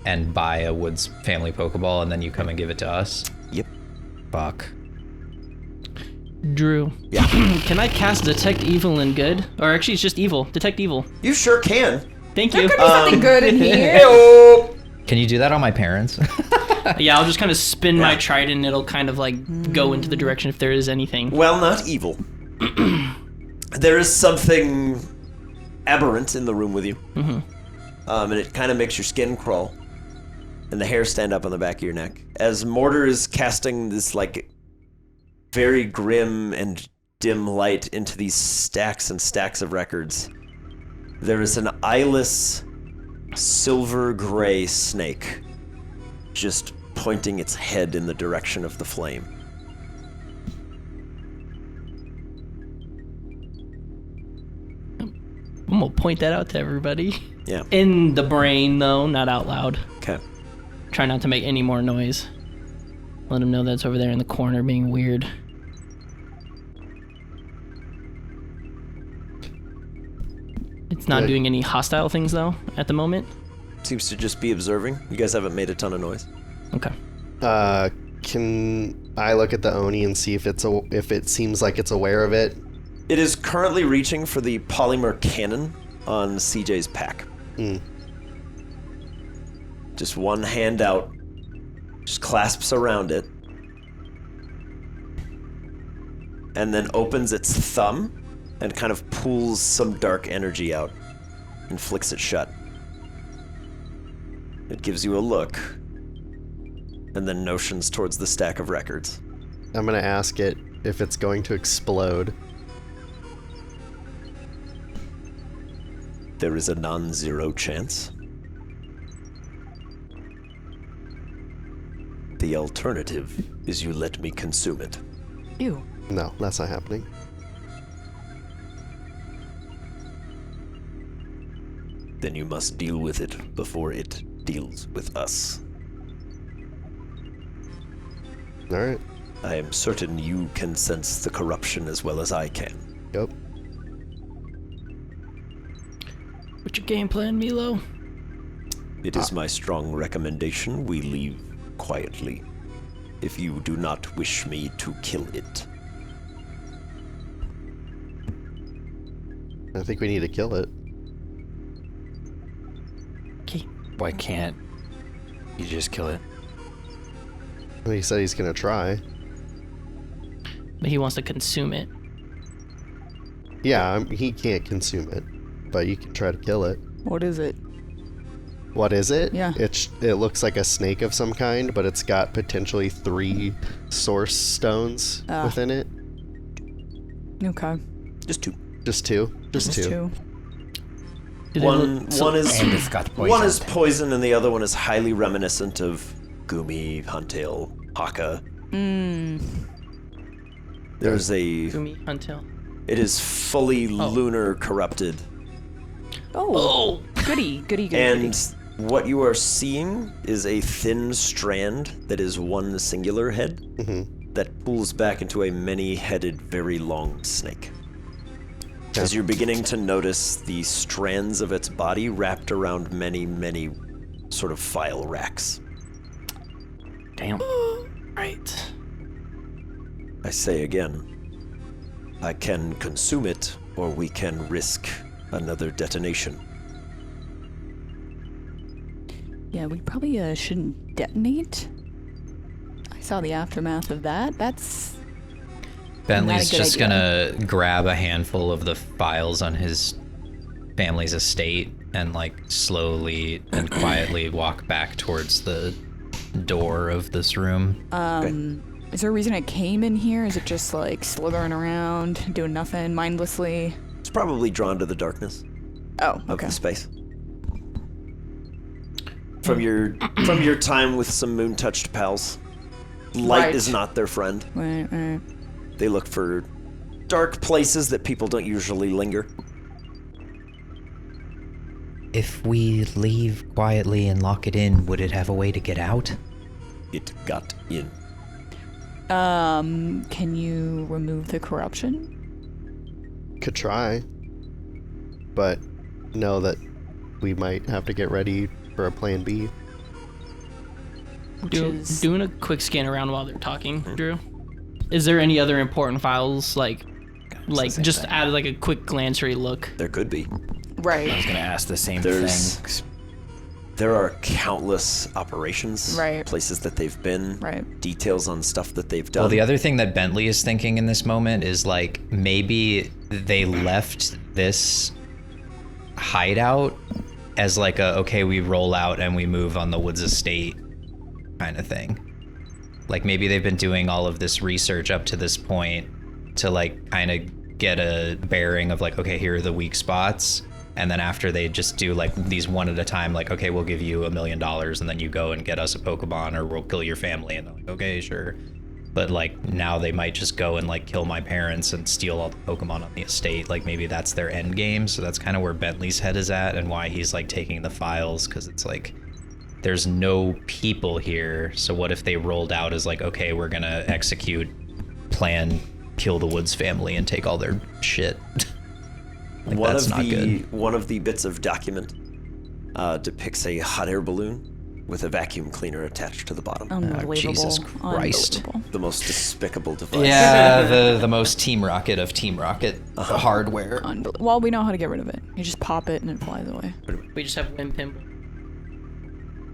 and buy a Woods family Pokeball, and then you come and give it to us. Yep. Fuck. Drew. Yeah. Can I cast Detect Evil and Good? Or actually, it's just Evil. Detect Evil. You sure can. Thank you. There could be something good in here. Can you do that on my parents? Yeah, I'll just kind of spin my Yeah. trident and it'll kind of like go into the direction if there is anything. Well, not evil. There is something aberrant in the room with you. Mm-hmm. And it kind of makes your skin crawl and the hair stand up on the back of your neck. As Mortar is casting this, like, very grim and dim light into these stacks and stacks of records, there is an eyeless, silver-gray snake just pointing its head in the direction of the flame. I'm gonna point that out to everybody. Yeah. In the brain, though, not out loud. Okay. Try not to make any more noise. Let them know that's over there in the corner being weird. It's not Good. doing any hostile things, though, at the moment. Seems to just be observing. You guys haven't made a ton of noise. Okay. Can I look at the Oni and see if it seems like it's aware of it? It is currently reaching for the polymer cannon on CJ's pack. Just one hand out, just clasps around it, and then opens its thumb and kind of pulls some dark energy out and flicks it shut. It gives you a look, and then notions towards the stack of records. I'm gonna ask it if it's going to explode. There is a non-zero chance. The alternative is you let me consume it. Ew. No, that's not happening. Then you must deal with it before it deals with us. Alright. I am certain you can sense the corruption as well as I can. Yep. What's your game plan, Milo? It is my strong recommendation we leave quietly, if you do not wish me to kill it. I think we need to kill it. Okay. Why can't you just kill it? Well, he said he's gonna try. But he wants to consume it. Yeah, he can't consume it, but you can try to kill it. What is it? What is it? Yeah. It looks like a snake of some kind, but it's got potentially 3 source stones within it. Okay. Just two. Just 2. Just two. Do they One look- is And it's got poison. one is poison, and the other one is highly reminiscent of Gumi, Huntail, Haka. There's a. Gumi, Huntail. It is fully lunar corrupted. Oh. Goody. And what you are seeing is a thin strand that is one singular head that pulls back into a many-headed, very long snake. As you're beginning to notice the strands of its body wrapped around many, many sort of file racks. Damn. Right. I say again, I can consume it, or we can risk another detonation. Yeah, we probably shouldn't detonate. I saw the aftermath of that. That's Bentley's Not a good just idea. gonna grab a handful of the files on his family's estate and like slowly and quietly walk back towards the door of this room. Is there a reason it came in here? Is it just like slithering around, doing nothing mindlessly? It's probably drawn to the darkness Oh, of okay. the space. From your time with some moon-touched pals, light Right. is not their friend. Right. They look for dark places that people don't usually linger. If we leave quietly and lock it in, would it have a way to get out? It got in. Can you remove the corruption? Could try. But know that we might have to get ready for a plan B. Doing a quick scan around while they're talking, Drew. Is there any other important files, like just add like a quick glancery look? There could be. Right. I was gonna ask the same There's- thing. There are countless operations, Right. places that they've been, Right. details on stuff that they've done. Well, the other thing that Bentley is thinking in this moment is like maybe they left this hideout as like a okay, we roll out and we move on the Woods estate kind of thing. Like maybe they've been doing all of this research up to this point to like kind of get a bearing of like, okay, here are the weak spots. And then after they just do like these one at a time, like, okay, we'll give you $1 million and then you go and get us a Pokemon or we'll kill your family. And they're like, okay, sure. But like now they might just go and like kill my parents and steal all the Pokemon on the estate. Like maybe that's their end game. So that's kind of where Bentley's head is at and why he's like taking the files. Cause it's like, there's no people here. So what if they rolled out as like, okay, we're gonna execute, plan, kill the Woods family and take all their shit. Like, one that's of not the good. one of the bits of document depicts a hot air balloon with a vacuum cleaner attached to the bottom. Unbelievable. Jesus Christ. Unbelievable. The most despicable device. Yeah, the most Team Rocket of Team Rocket hardware. Well, we know how to get rid of it. You just pop it and it flies away. We just have Wimpimble.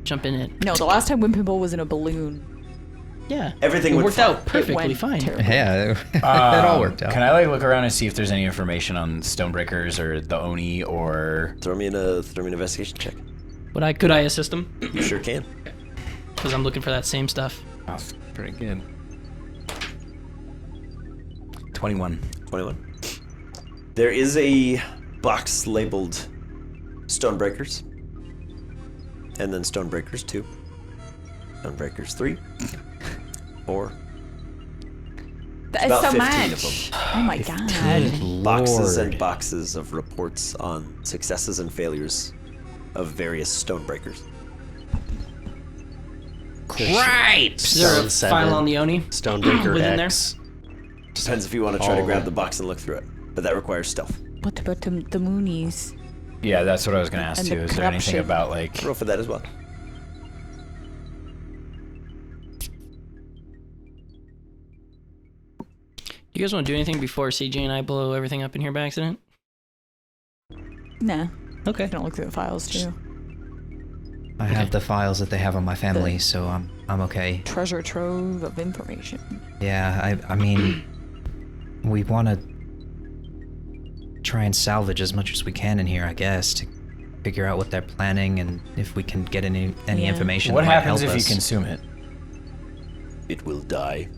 Jump in it. No, the last time Wimpimble was in a balloon. Yeah. Everything it went worked fine. out perfectly It went fine. terribly. Yeah, it all worked out. Can I like look around and see if there's any information on Stonebreakers or the Oni or? Throw me an investigation check. Could I assist him? You sure can. Because I'm looking for that same stuff. Oh, that's pretty good. 21. 21. There is a box labeled Stonebreakers. And then Stonebreakers 2. Stonebreakers 3. 4. That's about so 15 much. of them. Oh my god. Boxes and boxes of reports on successes and failures of various Stonebreakers. Right. Is there a Stone file 7, on the Oni? Stonebreaker Within X. Depends if you want to try to All grab of the it. box and look through it. But that requires stealth. What about the Moonies? Yeah, that's what I was gonna ask And too. the Is there anything corruption. about like? Roll for that as well. You guys want to do anything before CJ and I blow everything up in here by accident? Nah. Okay. Don't look through the files too. I have the files that they have on my family, so I'm okay. Treasure trove of information. Yeah, I mean, we want to try and salvage as much as we can in here, I guess, to figure out what they're planning and if we can get any Yeah. information. What that might happens help if you us. consume it? It will die.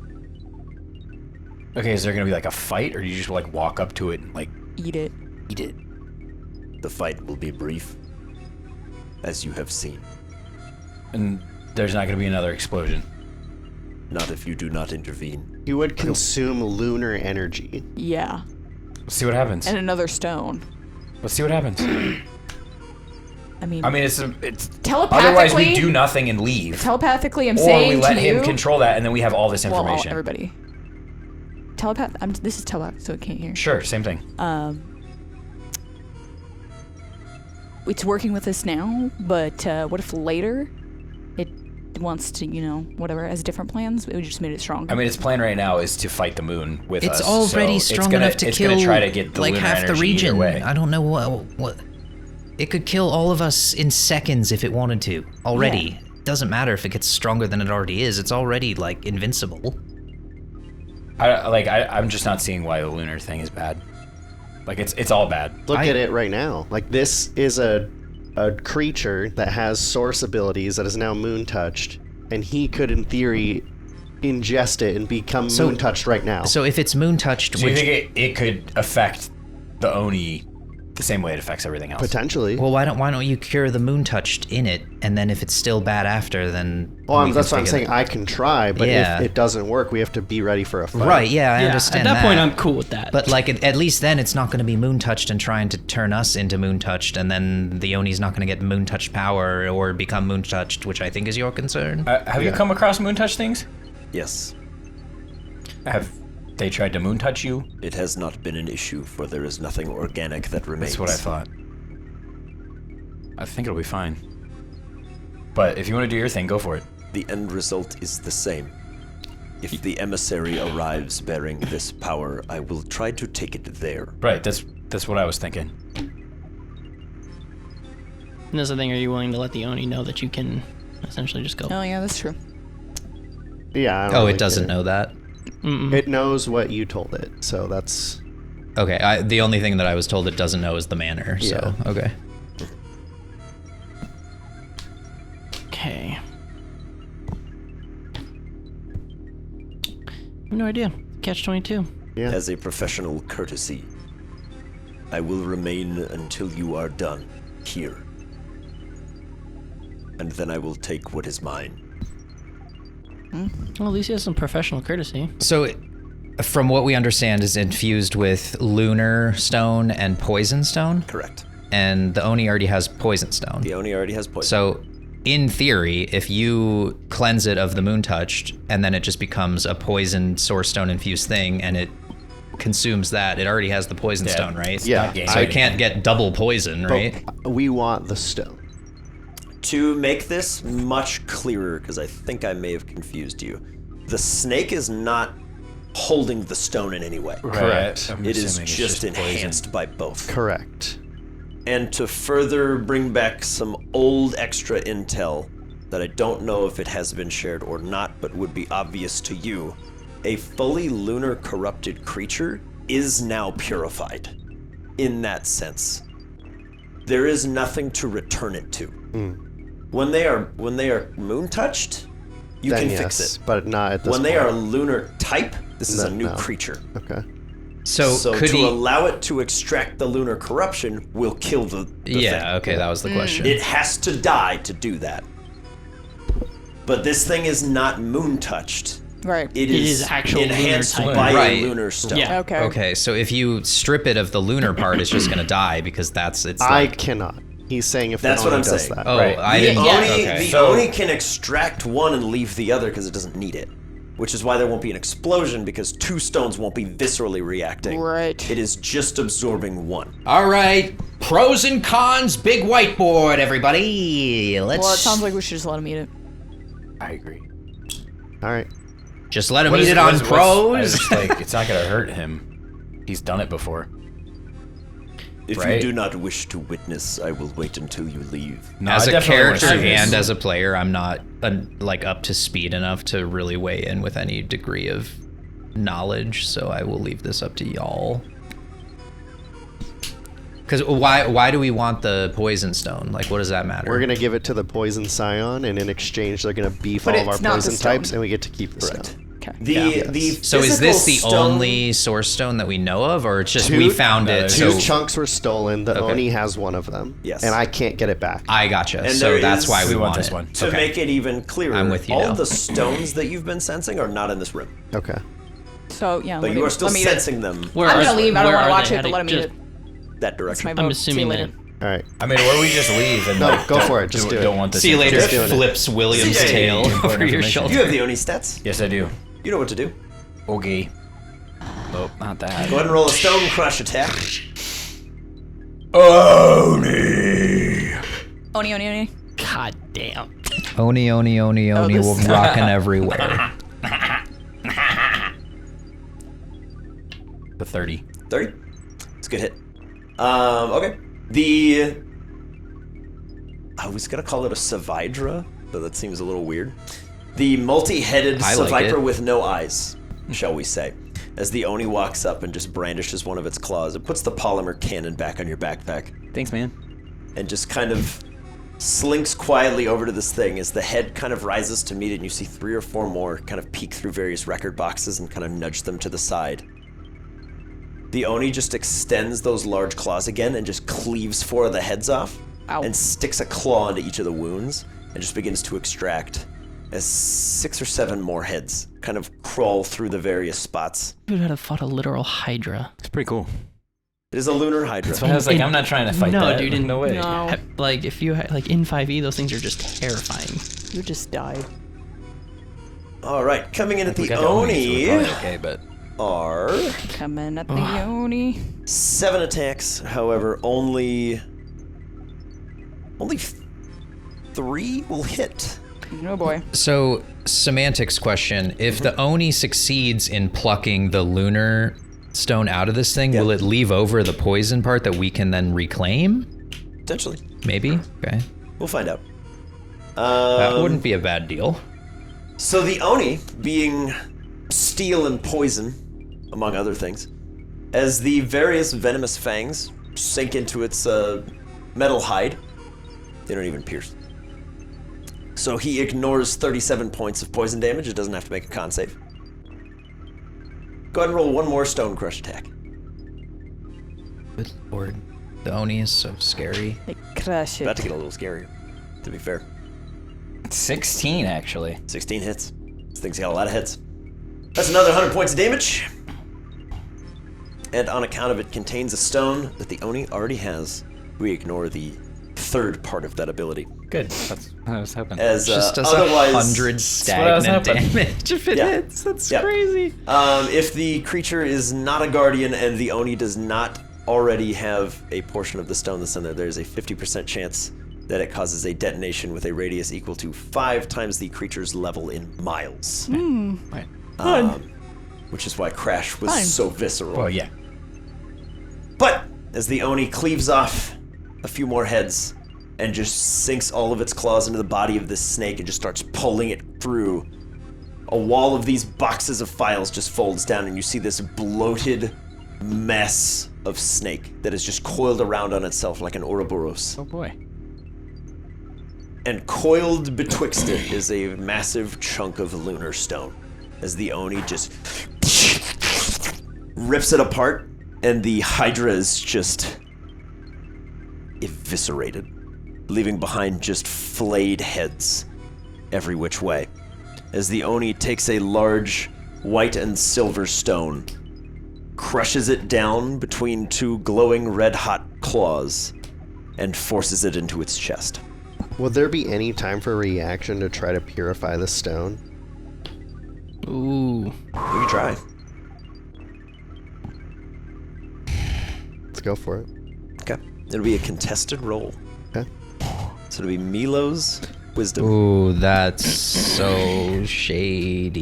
Okay, is there gonna be like a fight, or do you just like walk up to it and like Eat it. eat it? The fight will be brief, as you have seen. And there's not gonna be another explosion. Not if you do not intervene. You would consume lunar energy. Yeah. Let's see what happens. And another stone. Let's see what happens. I mean, it's telepathically. otherwise we do nothing and leave, Telepathically, I'm or saying we let to him you. control that, and then we have all this Well, information. everybody. This is telepath, so it can't hear. Sure, same thing. It's working with us now, but what if later it wants to, whatever, has different plans? We just made it stronger. I mean, its plan right now is to fight the moon with us. It's already so strong it's gonna, enough to it's kill gonna try to get the like lunar half the energy region. Either way. I don't know what. It could kill all of us in seconds if it wanted to. Already, it doesn't matter if it gets stronger than it already is. It's already like invincible. I'm just not seeing why the lunar thing is bad. Like it's all bad. Look at it right now. Like, this is a creature that has source abilities that is now moon touched, and he could, in theory, ingest it and become moon touched right now. So if it's moon touched, So you think it could affect the Oni the same way it affects everything else. Potentially. Well, why don't you cure the moon touched in it, and then if it's still bad after, then Well, we that's can what I'm figure saying. that- I can try, but Yeah. if it doesn't work, we have to be ready for a fight. Right? Yeah, I Yeah, understand at that point, I'm cool with that. But like at least then it's not going to be moon touched and trying to turn us into moon touched, and then the Oni's not going to get moon touched power or become moon touched, which I think is your concern. Have you come across moon touch things? Yes, Have they tried to moon touch you? it has not been an issue, for there is nothing organic that remains. That's what I thought. I think it'll be fine. But if you want to do your thing, go for it. The end result is the same. If the emissary arrives bearing this power, I will try to take it there. Right, that's what I was thinking. And that's the thing, are you willing to let the Oni know that you can essentially just go? Oh yeah, that's true. Yeah. I don't Oh, really it doesn't care. know that. It knows what you told it, so that's. Okay, the only thing that I was told it doesn't know is the manner. So okay. Okay. I have no idea. Catch-22. Yeah. As a professional courtesy, I will remain until you are done here. And then I will take what is mine. Well, at least he has some professional courtesy. So, from what we understand, is infused with lunar stone and poison stone, Correct. and the Oni already has poison stone. The Oni already has poison. So, in theory, if you cleanse it of the moon touched, and then it just becomes a poison source stone infused thing, and it consumes that, it already has the poison Yeah. stone, right? Yeah. game So it can't get double poison, right? But we want the stone. To make this much clearer, because I think I may have confused you, the snake is not holding the stone in any way. Correct. It is just enhanced by both. Correct. And to further bring back some old extra intel that I don't know if it has been shared or not, but would be obvious to you, a fully lunar corrupted creature is now purified. In that sense, there is nothing to return it to. When they are moon touched, you Then can yes, fix it. but not at this When point. they are lunar type, this is a new No. creature. Okay. So, So could to he? allow it to extract the lunar corruption will kill the Yeah. thing. Okay, that was the question. It has to die to do that. But this thing is not moon touched. Right. It is is actual lunar enhanced type. by Right. a lunar stone. Yeah. Okay. Okay, so if you strip it of the lunar part, it's just gonna die because it's I like. cannot. He's saying if That's the what Oni I'm does saying. that. Oh, Right. I The didn't. Oni, Okay. the Oni can extract one and leave the other because it doesn't need it. Which is why there won't be an explosion, because two stones won't be viscerally reacting. Right. It is just absorbing one. All right, pros and cons, big whiteboard, everybody. Let's Well, it sounds like we should just let him eat it. I agree. All right. just let him What eat is it on I pros. just, like, it's not gonna hurt him. He's done it before. If Right. you do not wish to witness, I will wait until you leave. No, As I a definitely wanna character see this. and as a player, I'm not like up to speed enough to really weigh in with any degree of knowledge, so I will leave this up to y'all. Because why do we want the poison stone? Like, what does that matter? We're gonna give it to the poison scion, and in exchange, they're gonna beef But all of our it's not the poison stone. types, and we get to keep the stone. Okay. The So is this the physical stone- only source stone that we know of, or it's just Two- we found No, it? there's Two So chunks were stolen. The Okay. Oni has one of them. Yes. And I can't get it back. I gotcha. And So there that's is- why we We want want this it. one. To Okay. make it even clearer, I'm with you all now. the stones that you've been sensing are not in this room. Okay. So yeah. But you are still sensing them Where I'm are gonna they? leave. I don't Where want are to watch they? it, but let him eat Just- it. that That's direction. my I'm vote. See you assuming later. that. All right. I mean, or we just leave and No, like, go don't- for it. Just do it. Don't want this. See you later. information. doing it. Flips William's See ya. tail Important over your information. shoulder. You have the Oni stats. Yes, I do. You know what to do. Okay. Nope, not that. Go ahead and roll a stone crush attack. Oni. Oni. God damn. Oni, this- we're rocking everywhere. The 30. 30. It's a good hit. Okay. I was gonna call it a Savidra, but that seems a little weird. The multi-headed I like Saviper it. with no eyes, shall we say. As the Oni walks up and just brandishes one of its claws, it puts the polymer cannon back on your backpack Thanks, man. and just kind of slinks quietly over to this thing. As the head kind of rises to meet it, and you see 3 or 4 more kind of peek through various record boxes and kind of nudge them to the side. the Oni just extends those large claws again and just cleaves 4 of the heads off Ow. and sticks a claw into each of the wounds and just begins to extract as 6 or 7 more heads kind of crawl through the various spots. Dude, I'd have fought a literal Hydra. It's pretty cool. It is a lunar hydra. That's why I was like, I'm not trying to fight no, that. dude, no way. No. Like, if you like in 5e, those things are just terrifying. You just died. All right, coming in at We the got the Oni, so we're Oni probably okay, but are Coming at the Oni. 7 attacks. However, only 3 will hit. Oh boy. So, semantics question. If the Oni succeeds in plucking the lunar stone out of this thing, Yeah. will it leave over the poison part that we can then reclaim? Potentially. Maybe? Okay. We'll find out. That wouldn't be a bad deal. So the Oni, being steel and poison, among other things, as the various venomous fangs sink into its metal hide, they don't even pierce. So he ignores 37 points of poison damage. It doesn't have to make a con save. Go ahead and roll 1 more Stone Crush attack. Good lord. The Oni is so scary. They crush About it. to get a little scarier, to be fair. 16 actually. 16 hits. This thing's got a lot of hits. That's another 100 points of damage. And on account of it contains a stone that the Oni already has, we ignore the 3rd part of that ability. Good. That's what I was hoping. As Just does otherwise, 100 what I was stagnant hoping. damage if it Yeah. hits. That's Yeah. crazy. if the creature is not a guardian and the Oni does not already have a portion of the stone that's in there, there's a 50% chance that it causes a detonation with a radius equal to 5 times the creature's level in miles. Right. Which is why Crash was Fine. so visceral. Well, yeah. But as the Oni cleaves off a few more heads and just sinks all of its claws into the body of this snake and just starts pulling it through, a wall of these boxes of files just folds down and you see this bloated mess of snake that is just coiled around on itself like an Ouroboros. Oh boy. And coiled betwixt it is a massive chunk of lunar stone as the Oni just rips it apart and the Hydra is just eviscerated, leaving behind just flayed heads every which way. As the Oni takes a large white and silver stone, crushes it down between 2 glowing red-hot claws, and forces it into its chest. Would there be any time for reaction to try to purify the stone? Ooh. You can try. Let's go for it. Okay. It'll be a contested roll. Okay. So it'll be Milo's wisdom. Ooh, that's so shady.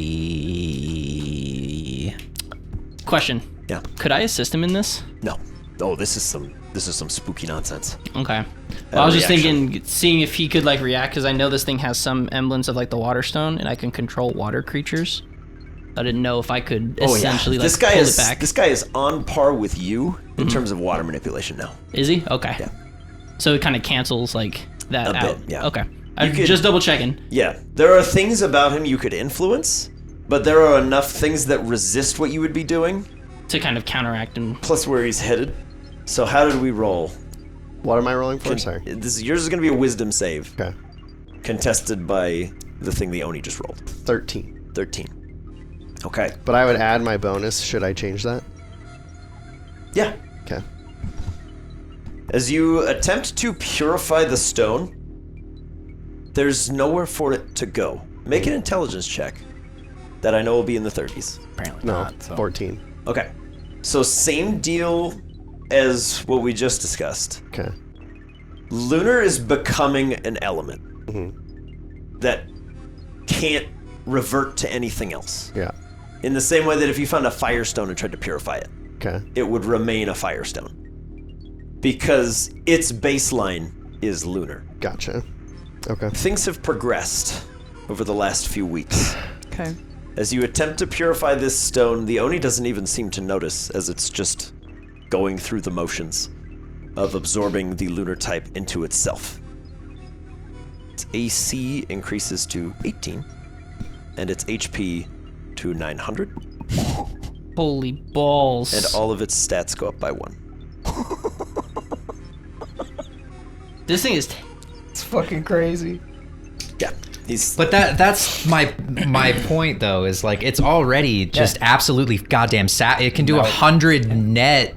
Question. Yeah. Could I assist him in this? No. Oh, this is some spooky nonsense. Okay. Well, I was just reaction. thinking, seeing if he could like react, because I know this thing has some semblance of like the water stone, and I can control water creatures. I didn't know if I could essentially like this guy pull is it back. this guy is on par with you in terms of water manipulation now. Is he? Okay. Yeah. So it kind of cancels like that A bit, out. yeah. Okay. I'm could- just double checking. Yeah, there are things about him you could influence, but there are enough things that resist what you would be doing, To kind of counteract and plus where he's headed. So how did we roll? What am I rolling for? Sorry. Yours is going to be a wisdom save, Okay. contested by the thing the Oni just rolled. 13. 13. Okay. But I would add my bonus. Should I change that? Yeah. Okay. As you attempt to purify the stone, there's nowhere for it to go. Make an intelligence check that I know will be in the 30s. Apparently No, not. So. 14. Okay. So same deal as what we just discussed. Okay. Lunar is becoming an element that can't revert to anything else. Yeah. In the same way that if you found a firestone and tried to purify it, Okay. it would remain a firestone. Because its baseline is lunar. Gotcha. Okay. Things have progressed over the last few weeks. Okay. As you attempt to purify this stone, the Oni doesn't even seem to notice, as it's just going through the motions of absorbing the lunar type into itself. Its AC increases to 18, and its HP to 900. Holy balls. And all of its stats go up by 1. This thing is... It's fucking crazy. Yeah. He's But that's my point though, is like it's already just absolutely goddamn it can do 100 net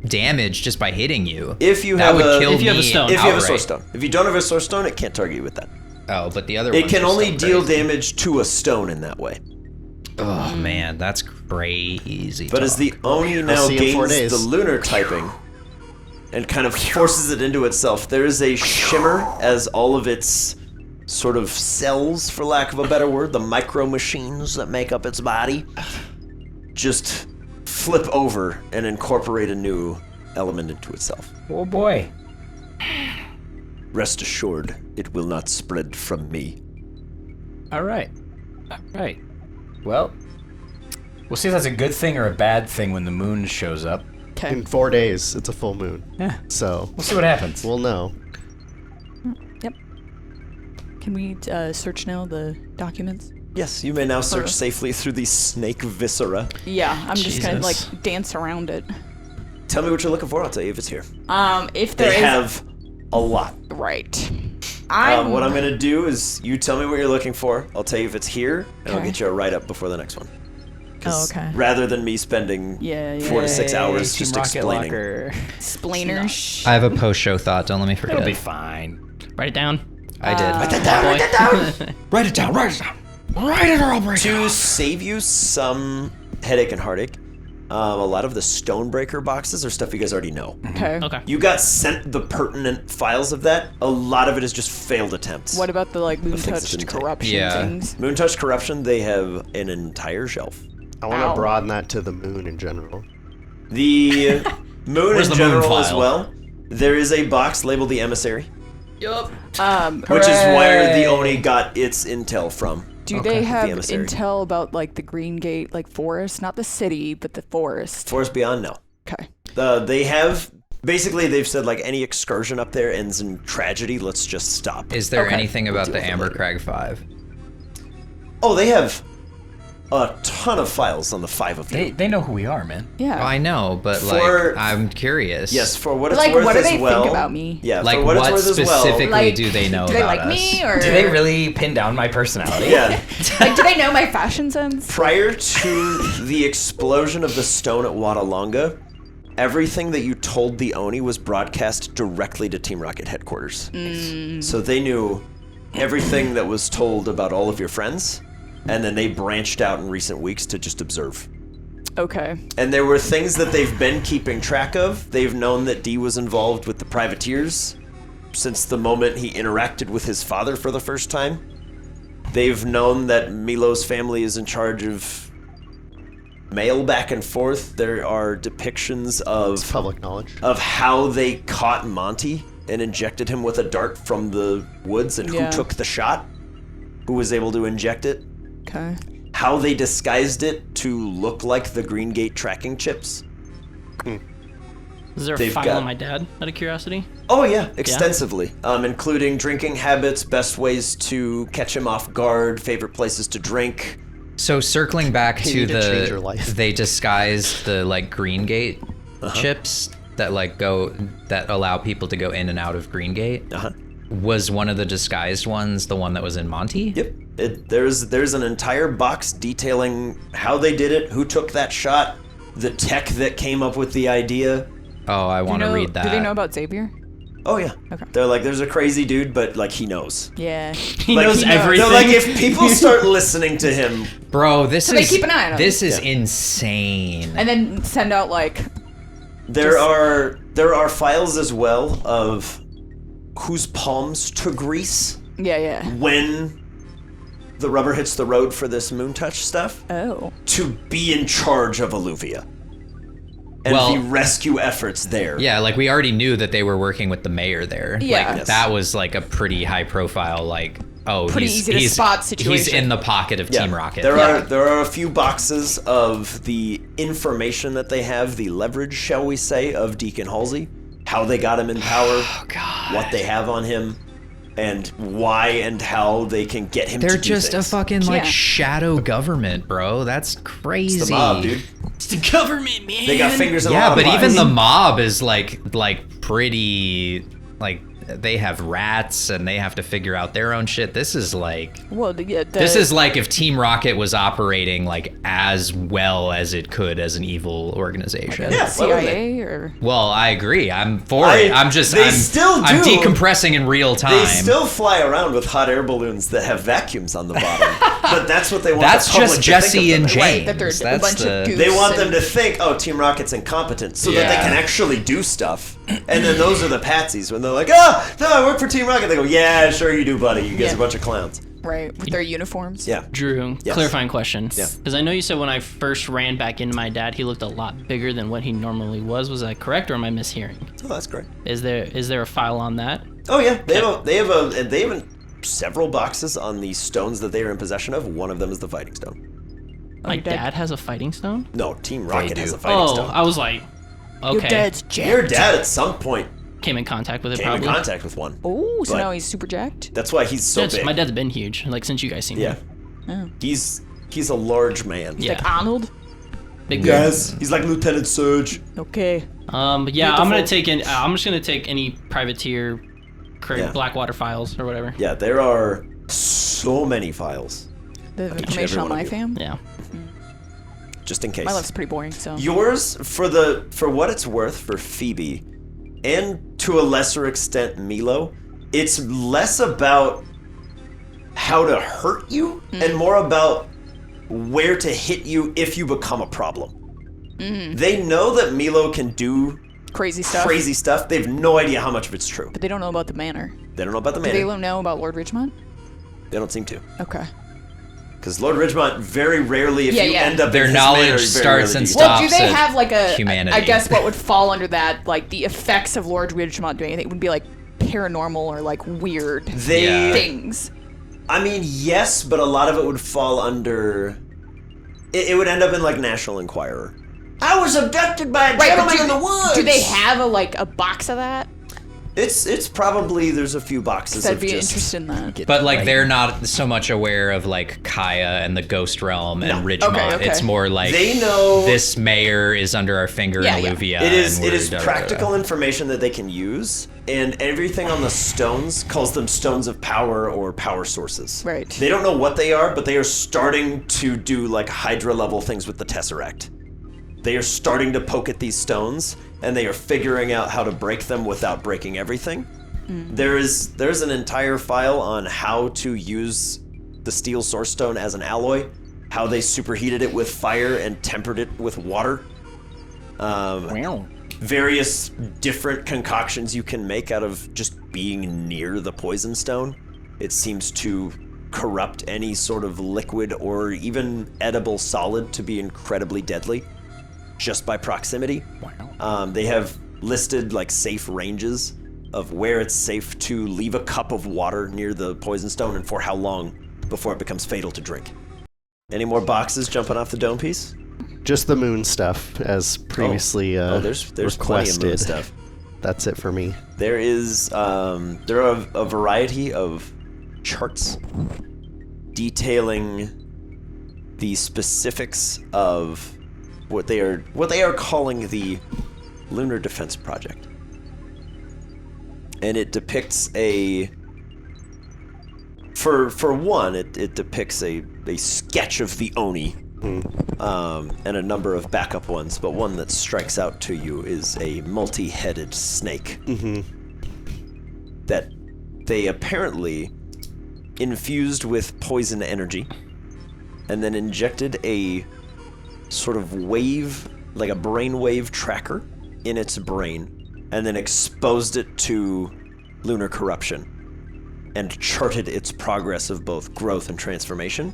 damage just by hitting you. if you That have would a kill if you have a me stone. if you have a outright. source stone. If you don't have a source stone, it can't target you with that. Oh, but the other It ones can are only so deal crazy. damage to a stone in that way. Oh man, that's crazy. But as the Oni now see in 4 gains days. the lunar typing and kind of forces it into itself, there is a shimmer as all of its sort of cells, for lack of a better word, the micro machines that make up its body, just flip over and incorporate a new element into itself. Oh boy. Rest assured, it will not spread from me. All right. Well, we'll see if that's a good thing or a bad thing when the moon shows up. Okay. In 4 days, it's a full moon. Yeah. So We'll see what happens. we'll know. Yep. Can we search now the documents? Yes, you may now search Sure. safely through the snake viscera. Yeah, I'm just gonna Jesus. like dance around it. Tell me what you're looking for, I'll tell you if it's here. If there They is have a lot. right. What I'm gonna do is you tell me what you're looking for. I'll tell you if it's here, and I'll Okay. get you a write-up before the next one. Oh, 'Cause okay. Rather than me spending Yeah, 4 to 6 hours Team just Rocket explaining. Locker. Splainers. I have a post-show thought. Don't let me forget. It'll be fine. Write it down. I did. Boy. Write it down. Write it down. Write it or I'll break it. To save you some headache and heartache, a lot of the Stonebreaker boxes are stuff you guys already know. Okay. Okay. You got sent the pertinent files of that. A lot of it is just failed attempts. What about the like moon things that touched didn't take. corruption Yeah. things? Moontouch Corruption, they have an entire shelf. I want Ow. to broaden that to the moon in general. The moon Where's in the moon general as file? well. There is a box labeled the Emissary, Yup. which is where the Oni got its intel from. Do they have The emissary. intel about like the Green Gate like forest, not the city, but the forest? Forest Beyond, no. Okay. They have basically they've said like any excursion up there ends in tragedy. Let's just stop. Is there Okay. anything about We'll the deal with it Ambercrag 5? Oh, they have a ton of files on the 5 of them. They know who we are, man. Yeah. I know, but For- like I'm curious. Yes, for what it's Like, worth what do as they well. think about me? Yeah, Like for what, it's worth as well. specifically like, do they know do they about like us? me or Do they really pin down my personality? Yeah. like do they know my fashion sense? Prior to the explosion of the stone at Wadalonga, everything that you told the Oni was broadcast directly to Team Rocket headquarters. So they knew everything that was told about all of your friends, and then they branched out in recent weeks to just observe. Okay. And there were things that they've been keeping track of. They've known that D was involved with the privateers since the moment he interacted with his father for the first time. They've known that Milo's family is in charge of mail back and forth. There are depictions It's of public knowledge. how they caught Monty and injected him with a dart from the woods, and Yeah. who took the shot, who was able to inject it, Okay. how they disguised it to look like the Green Gate tracking chips. Is there a They've file got- on my dad, out of curiosity? Oh yeah, extensively, including drinking habits, best ways to catch him off guard, favorite places to drink. So circling back You to need to change your life. they disguised the like Green Gate chips that like that allow people to go in and out of Green Gate. Uh-huh. Was one of the disguised ones the one that was in Monty? Yep. There's an entire box detailing how they did it, who took that shot, the tech that came up with the idea. Oh, I want to read that. Do they know about Xavier? Oh yeah. Okay. They're like, there's a crazy dude, but like he knows. Yeah. He Like, knows everything. They're like, if people start listening to him, Bro, this So they is keep an eye on him. this is insane. And then send out like there are files as well of whose palms to grease yeah. when the rubber hits the road for this moon touch stuff Oh. to be in charge of Alluvia and Well- the rescue efforts there. Yeah, like we already knew that they were working with the mayor there. Yeah. Like Yes. that was like a pretty high profile like Pretty easy to spot situation. He's in the pocket of Team Rocket. There are a few boxes of the information that they have, the leverage, shall we say, of Deacon Halsey, how they got him in power, what they have on him, and why and how they can get him They're to do just things. a fucking like Yeah. shadow government, bro. That's crazy. It's the mob, dude. It's the government, man. They got fingers in a Yeah, lot of but even pies. the mob is like pretty like they have rats and they have to figure out their own shit. This is like this is like if Team Rocket was operating like as well as it could as an evil organization. Yeah, why wouldn't they? CIA or Well, I agree. I'm for it. I'm still do. decompressing in real time. They still fly around with hot air balloons that have vacuums on the bottom. But that's what they want That's the public just to think Jesse of and them. James. that they're a That's bunch the- of goofs. They want them and- to think, oh, Team Rocket's incompetent, so that they Yeah. can actually do stuff. And then those are the patsies when they're like, oh, no, I work for Team Rocket. They go, yeah, sure you do, buddy. You guys are a bunch of clowns. right with their uniforms. Yeah. Drew, Yes. clarifying question. Yeah. Because I know you said when I first ran back into my dad, he looked a lot bigger than what he normally was. Was that correct, or am I mishearing? Oh, that's great. Is there a file on that? Oh yeah, they have several boxes on the stones that they are in possession of. One of them is the fighting stone. My your dad- dad has a fighting stone? No, Team Rocket do. has a fighting Oh, stone. I was like, okay. Your dad's jacked. Your dad at some point Came in contact with it came probably. in contact with one. Oh, so But- now he's super jacked. That's why he's so big. My dad's been huge, like since you guys seen Yeah, him. he's a large man. Yeah. Like Arnold. Big Yes, he's like Lieutenant Surge. Okay. But yeah, I'm gonna Beautiful. take in. I'm just gonna take any privateer, Yeah. Blackwater files or whatever. Yeah, there are so many files, The every information on one my of you. fam. Yeah. just in case. My life's pretty boring, so. Yours, for what it's worth, for Phoebe, and to a lesser extent Milo, it's less about how to hurt you and more about where to hit you if you become a problem. They know that Milo can do Crazy stuff. crazy stuff. They have no idea how much of it's true. But they don't know about the manor. They don't know about the Do man. they know about Lord Ridgemont? They don't seem to. Okay. Because Lord Ridgemont, very rarely, if Yeah, you yeah. end up Their in his knowledge manor, very starts rarely and do you- stops. Well, do they at have like a humanity. I guess what would fall under that, like the effects of Lord Ridgemont doing anything would be like paranormal or like weird They, Yeah. things. I mean, yes, but a lot of it would fall under. It would end up in like National Enquirer. I was abducted by a Right, but gentleman in the woods. do they have a box of that? It's probably there's a few boxes. I'd of be just, interested in that. But like they're not so much aware of like Kaya and the Ghost Realm and No. Ridgemont. Okay. It's more like They know this mayor is under our finger Yeah, in yeah. Alluvia. It is and it we're is da-da-da-da. practical information that they can use, and everything on the stones calls them stones of power or power sources. Right. They don't know what they are, but they are starting to do like Hydra level things with the Tesseract. They are starting to poke at these stones, and they are figuring out how to break them without breaking everything. There's an entire file on how to use the steel source stone as an alloy, how they superheated it with fire and tempered it with water. Various different concoctions you can make out of just being near the poison stone. It seems to corrupt any sort of liquid or even edible solid to be incredibly deadly just by proximity. They have listed like safe ranges of where it's safe to leave a cup of water near the poison stone and for how long before it becomes fatal to drink. Any more boxes jumping off the dome piece? Just the moon stuff, as previously there's plenty of requested. moon stuff. That's it for me. There is there are a variety of charts detailing the specifics of what they are calling the Lunar Defense Project. And it depicts for one, it depicts a sketch of the Oni, and a number of backup ones, but one that strikes out to you is a multi-headed snake that they apparently infused with poison energy and then injected a sort of wave, like a brainwave tracker in its brain, and then exposed it to lunar corruption and charted its progress of both growth and transformation.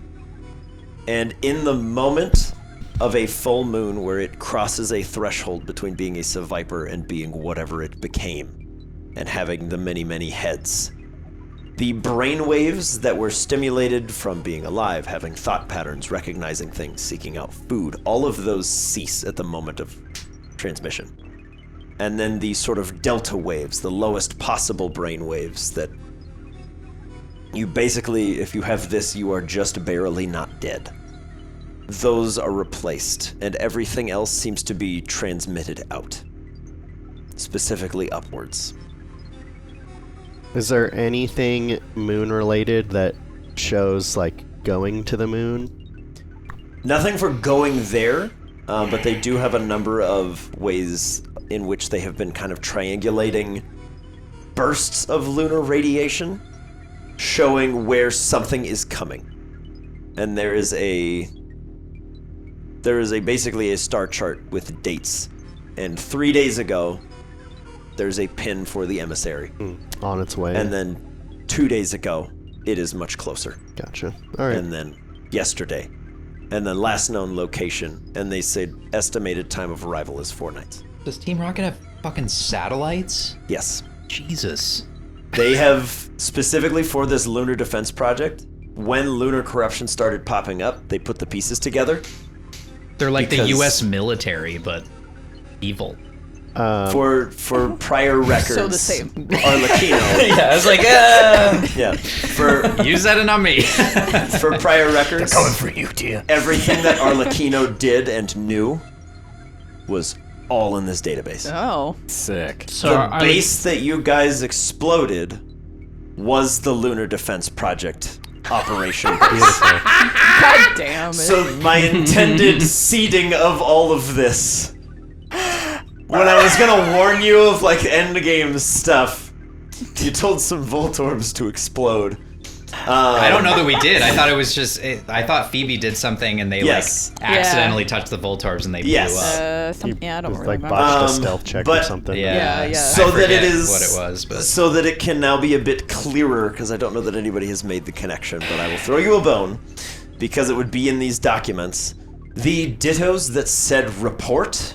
And in the moment of a full moon where it crosses a threshold between being a Seviper and being whatever it became, and having the many, many heads, the brainwaves that were stimulated from being alive, having thought patterns, recognizing things, seeking out food, all of those cease at the moment of transmission. And then the sort of delta waves, the lowest possible brain waves that you basically, if you have this, you are just barely not dead. those are replaced, and everything else seems to be transmitted out, specifically upwards. Is there anything moon-related that shows, like, going to the moon? Nothing for going there, but they do have a number of ways in which they have been kind of triangulating bursts of lunar radiation, showing where something is coming. And there is basically a star chart with dates. And 3 days ago, there's a pin for the emissary. On its way. And then 2 days ago, it is much closer. Gotcha. All right. And then yesterday. And then last known location. And they said estimated time of arrival is 4 nights. Does Team Rocket have fucking satellites? Yes. Jesus. They have, specifically for this lunar defense project, when lunar corruption started popping up, they put the pieces togetger. They're like Because- the U.S. military, but evil. For prior records. So the same. Arlecchino. Yeah, I was like, Yeah. For use that and not me. for prior records, Coming for you, dear. everything that Arlecchino did and knew was all in this database. Oh. Sick. So The are base that you guys exploded was the lunar defense project operation base. God damn it. So my intended seeding of all of this, when I was gonna warn you of like endgame stuff, you told some Voltorbs to explode. I don't know that we did. I thought it was just. I thought Phoebe did something and they Yes. like accidentally touched the Voltorbs and they blew Yes. up. Yeah, I don't It was really like remember. botched a stealth check or but- something. Yeah. So I that it forget is what it was, but so that it can now be a bit clearer, because I don't know that anybody has made the connection, but I will throw you a bone because it would be in these documents. The dittos that said report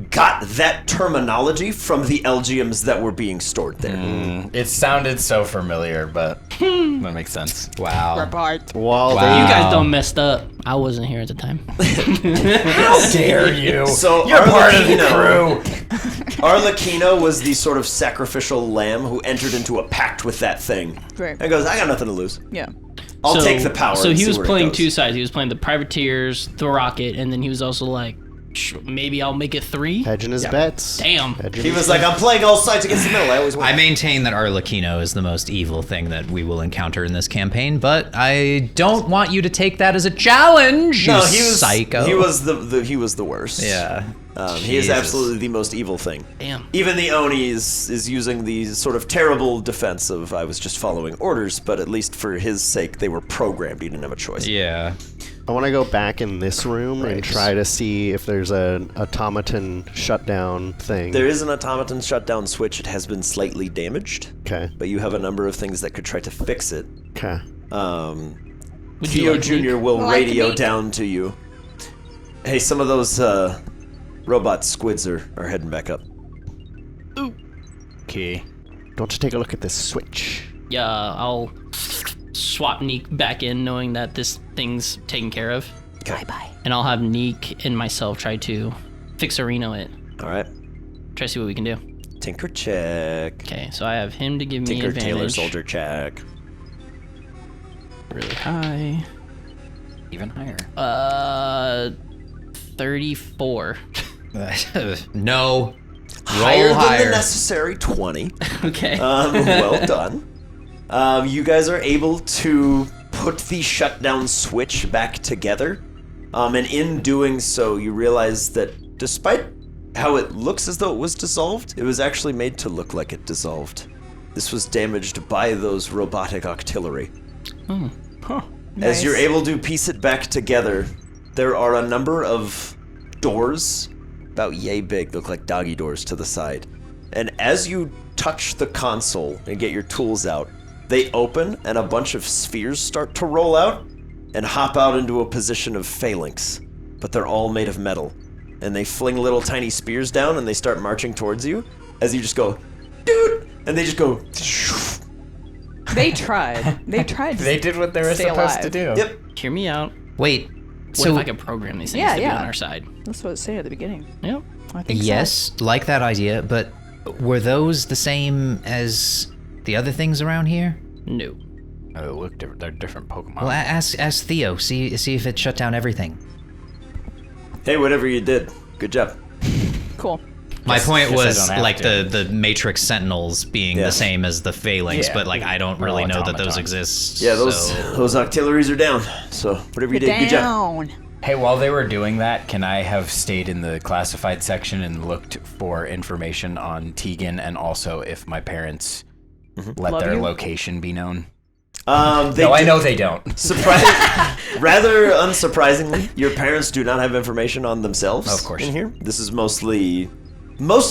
got that terminology from the Elgiums that were being stored there. It sounded so familiar, but that makes sense. wow. While Wow. you guys don't messed up. I wasn't here at the time. How dare you? So You're part of the Arlecchino- crew. Arlecchino was the sort of sacrificial lamb who entered into a pact with that thing. Right. And goes, I got nothing to lose. Yeah. I'll take the power. So and he see was where it playing goes." two sides. He was playing the privateers, the rocket, and then he was also like, maybe I'll make it 3. hedging his bets. Damn. Hedging He his was like, I'm playing all sides against the middle. I always win. I maintain that Arlecchino is the most evil thing that we will encounter in this campaign, but I don't want you to take that as a challenge. no, you he was psycho. He was he was the worst. Yeah. He is Jesus. absolutely the most evil thing. Damn. Even the Oni is using the sort of terrible defense of I was just following orders, but at least for his sake, they were programmed. He didn't have a choice. Yeah. I want to go back in this room and try to see if there's an automaton shutdown thing. There is an automaton shutdown switch. It has been slightly damaged, Okay. but you have a number of things that could try to fix it. Okay. Would Theo like me? Jr. will Like radio me? down to you. Hey, some of those robot squids are heading back up. Okay. Don't you take a look at this switch? Yeah, I'll swap Neek back in, knowing that this thing's taken care of. Bye-bye. And I'll have Neek and myself try to fix Reno it. All right. Try to see what we can do. Tinker check. Okay, so I have him to give me Tinker advantage. Tailor Soldier check. Really high. Even higher. 34. No. Higher Roll than higher. the necessary 20. Okay. Well done. You guys are able to put the shutdown switch back together. And in doing so, you realize that despite how it looks as though it was dissolved, it was actually made to look like it dissolved. This was damaged by those robotic artillery. As you're able to piece it back together, there are a number of doors, about yay big, look like doggy doors to the side. And as you touch the console and get your tools out, they open and a bunch of spheres start to roll out and hop out into a position of phalanx. But they're all made of metal. And they fling little tiny spears down and they start marching towards you as you just go, dude! And they just go, They tried. They tried. They did what they were Stay supposed alive. to do. yep. Hear me out. Wait. What So if I could program these things Yeah, to be yeah. on our side? That's what it said at the beginning. Yep. I think yes, like that idea, but were those the same as the other things around here? No. No, they look different. They're different Pokemon. Well, ask Theo. See if it shut down everything. Hey, whatever you did, good job. Cool. My point guess I was don't have like to. the Matrix Sentinels being Yeah. the same as the Phalanx, Yeah. but like I don't We're really all know that those automatons. exist. Yeah, those so- auxiliaries are down. So whatever you did, good job. Down. Hey, while they were doing that, can I have stayed in the classified section and looked for information on Tegan and also if my parents let Love their you? location be known? I know they don't. Rather unsurprisingly, your parents do not have information on themselves. Of course. In here, this is most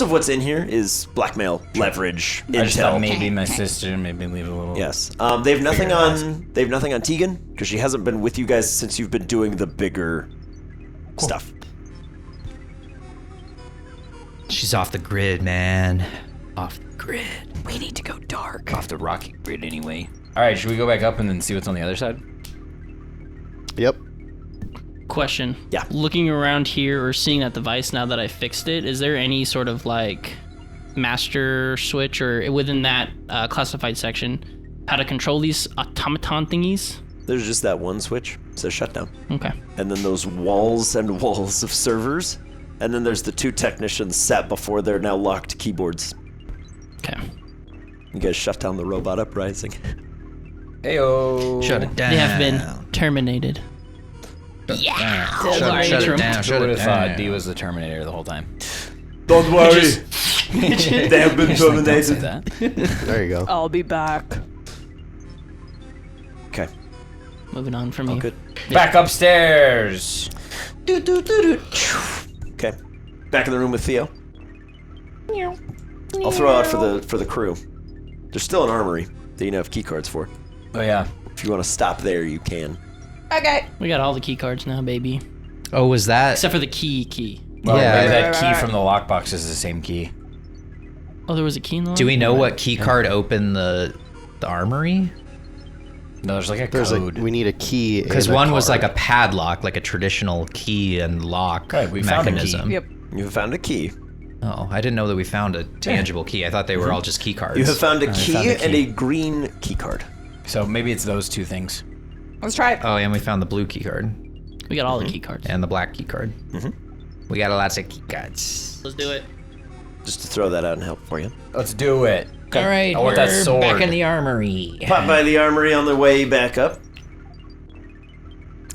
of what's in here is blackmail, leverage, I just thought intel. maybe my sister, maybe leave a little. Yes. They've nothing on Tegan because she hasn't been with you guys since you've been doing the bigger stuff. She's off the grid, man. Off the grid. We need to go dark. Off the rocky grid anyway. All right, should we go back up and then see what's on the other side? Yep. Question. Yeah. Looking around here or seeing that device now that I fixed it, is there any sort of like master switch or within that classified section how to control these automaton thingies? There's just that one switch. It says shutdown. Okay. And then those walls and walls of servers. And then there's the two technicians sat before their now locked keyboards. Okay. You guys shut down the robot uprising. Heyo. Shut it down. They have been terminated. Shut it Room. down. Who Shut would it have thought down. D was the Terminator the whole time? Don't worry. They have been Just like, don't say terminated. that. There you go. I'll be back. Okay. Moving on from All you. good. Back upstairs. Okay. Back in the room with Theo. I'll throw out for the crew. There's still an armory that you have key cards for. Oh yeah. If you want to stop there, you can. Okay. We got all the key cards now, baby. Oh, was that? Except for the key. Well, Yeah. maybe that Right, key right. from the lockbox is the same key. Oh, there was a key in the Do we lock? know what key card opened the armory? No, there's like a There's code. we need a key. Because and a one was card. like a padlock, like a traditional key and lock Right, we found a key. mechanism. Yep. You have found a key. Oh, I didn't know that we found a tangible key. I thought they were all just key cards. You have found a I key found a and key. a green key card. So maybe it's those two things. Let's try it. Oh, and we found the blue key card We got all the key cards. and the black key card. We got lots of key cards. Let's do it. Just to throw that out and help for you. Let's do it. All right, I want that we're sword. back in the armory. Pop by the armory on their way back up.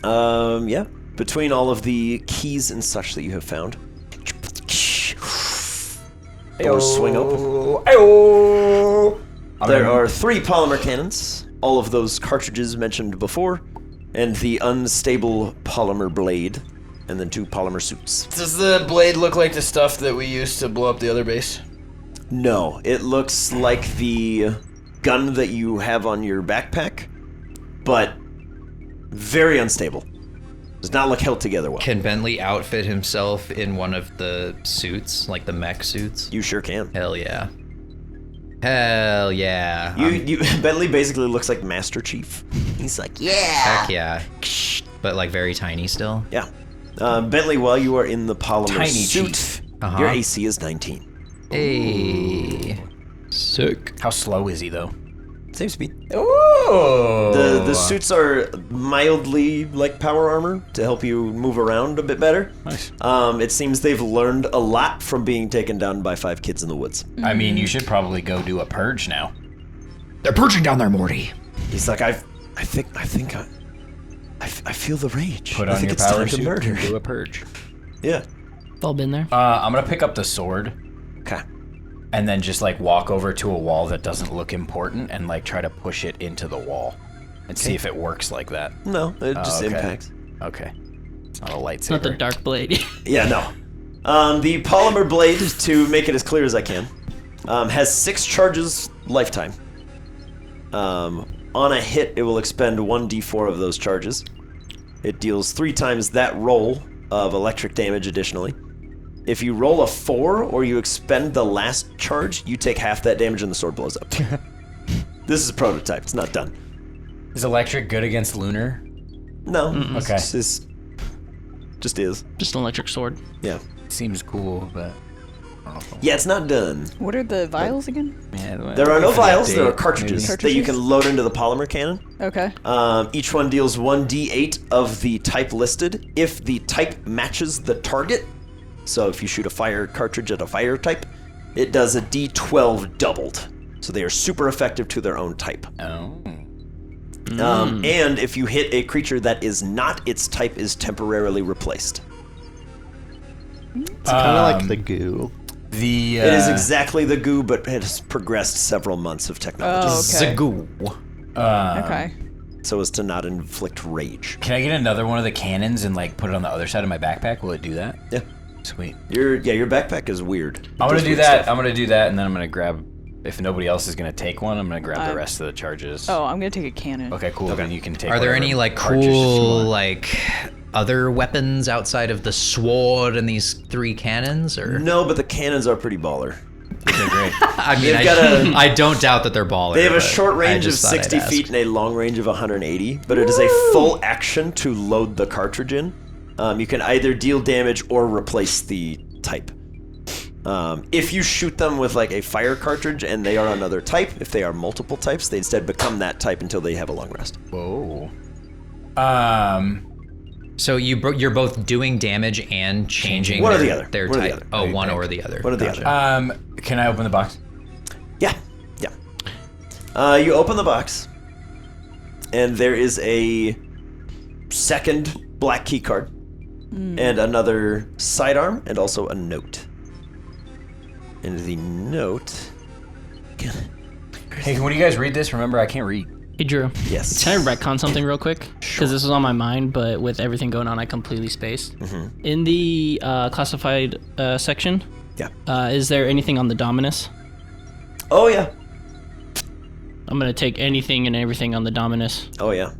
Yeah. Between all of the keys and such that you have found, doors swing open. Ayo. There are 3 polymer cannons, all of those cartridges mentioned before, and the unstable polymer blade, and then 2 polymer suits. Does the blade look like the stuff that we used to blow up the other base? No, it looks like the gun that you have on your backpack, but very unstable. Does not look held together well. Can Bentley outfit himself in one of the suits, like the mech suits? You sure can. Hell yeah. Hell yeah. Bentley basically looks like Master Chief. He's like, yeah. Heck yeah. But like very tiny still. Yeah. Bentley, while you are in the polymer Tiny suit, Chief. your AC is 19. Hey. Sick. How slow is he though? Same speed. Ooh. The suits are mildly like power armor to help you move around a bit better. Nice. It seems they've learned a lot from being taken down by 5 kids in the woods. I mean, you should probably go do a purge now. They're purging down there, Morty. He's like, I feel the rage. Put I on think your it's power time to suit murder. and do a purge. Yeah. We've all been there. I'm gonna pick up the sword Okay. and then just like walk over to a wall that doesn't look important and like try to push it into the wall and see if it works like that. No, it just okay. impacts. Okay. It's not a lightsaber. It's not the dark blade. Yeah, no. The polymer blade, to make it as clear as I can, has 6 charges lifetime. On a hit, it will expend 1d4 of those charges. It deals 3 times that roll of electric damage additionally. If you roll a 4 or you expend the last charge, you take half that damage and the sword blows up. This is a prototype. It's not done. Is electric good against lunar? No. Okay. Just is. Just an electric sword. Yeah. Seems cool, but Yeah, it's not done. What are the vials again? There are no vials. There are cartridges that you can load into the polymer cannon. Okay. Each one deals 1d8 of the type listed. If the type matches the target, so if you shoot a fire cartridge at a fire type, it does a d12 doubled. So they are super effective to their own type. Oh. And if you hit a creature that is not its type, is temporarily replaced. It's kind of like the goo. The It is exactly the goo, but it has progressed several months of technology. Oh, okay. Zagoo. Okay. So as to not inflict rage. Can I get another one of the cannons and like put it on the other side of my backpack? Will it do that? Yeah. Sweet. Your backpack is weird. I'm gonna Does do weird that. stuff. I'm gonna do that, and then I'm gonna grab. If nobody else is gonna take one, I'm gonna grab the rest of the charges. Oh, I'm gonna take a cannon. Okay, cool. Then you can take. Are there whatever any like cartridges you cool want. like other weapons outside of the sword and these 3 cannons? Or No, but the cannons are pretty baller. Okay, great. I mean, They've got a- I don't doubt that they're baller. They have a but short I range of just thought I'd 60 ask. feet and a long range of 180, but it is a full action to load the cartridge in. You can either deal damage or replace the type. If you shoot them with like a fire cartridge and they are another type, if they are multiple types, they instead become that type until they have a long rest. Whoa. So you're both doing damage and changing One or their, the other. their One or the type. other. Oh, one or the other. One or the Gotcha. other. Can I open the box? Yeah. You open the box, and there is a second black key card, and another sidearm, and also a note. And the note. Hey, when you guys read this, remember I can't read. Hey, Drew. Yes. Can I retcon something real quick? Because this was on my mind, but with everything going on, I completely spaced. In the classified section, Yeah. is there anything on the Dominus? Oh yeah. I'm going to take anything and everything on the Dominus. Oh yeah.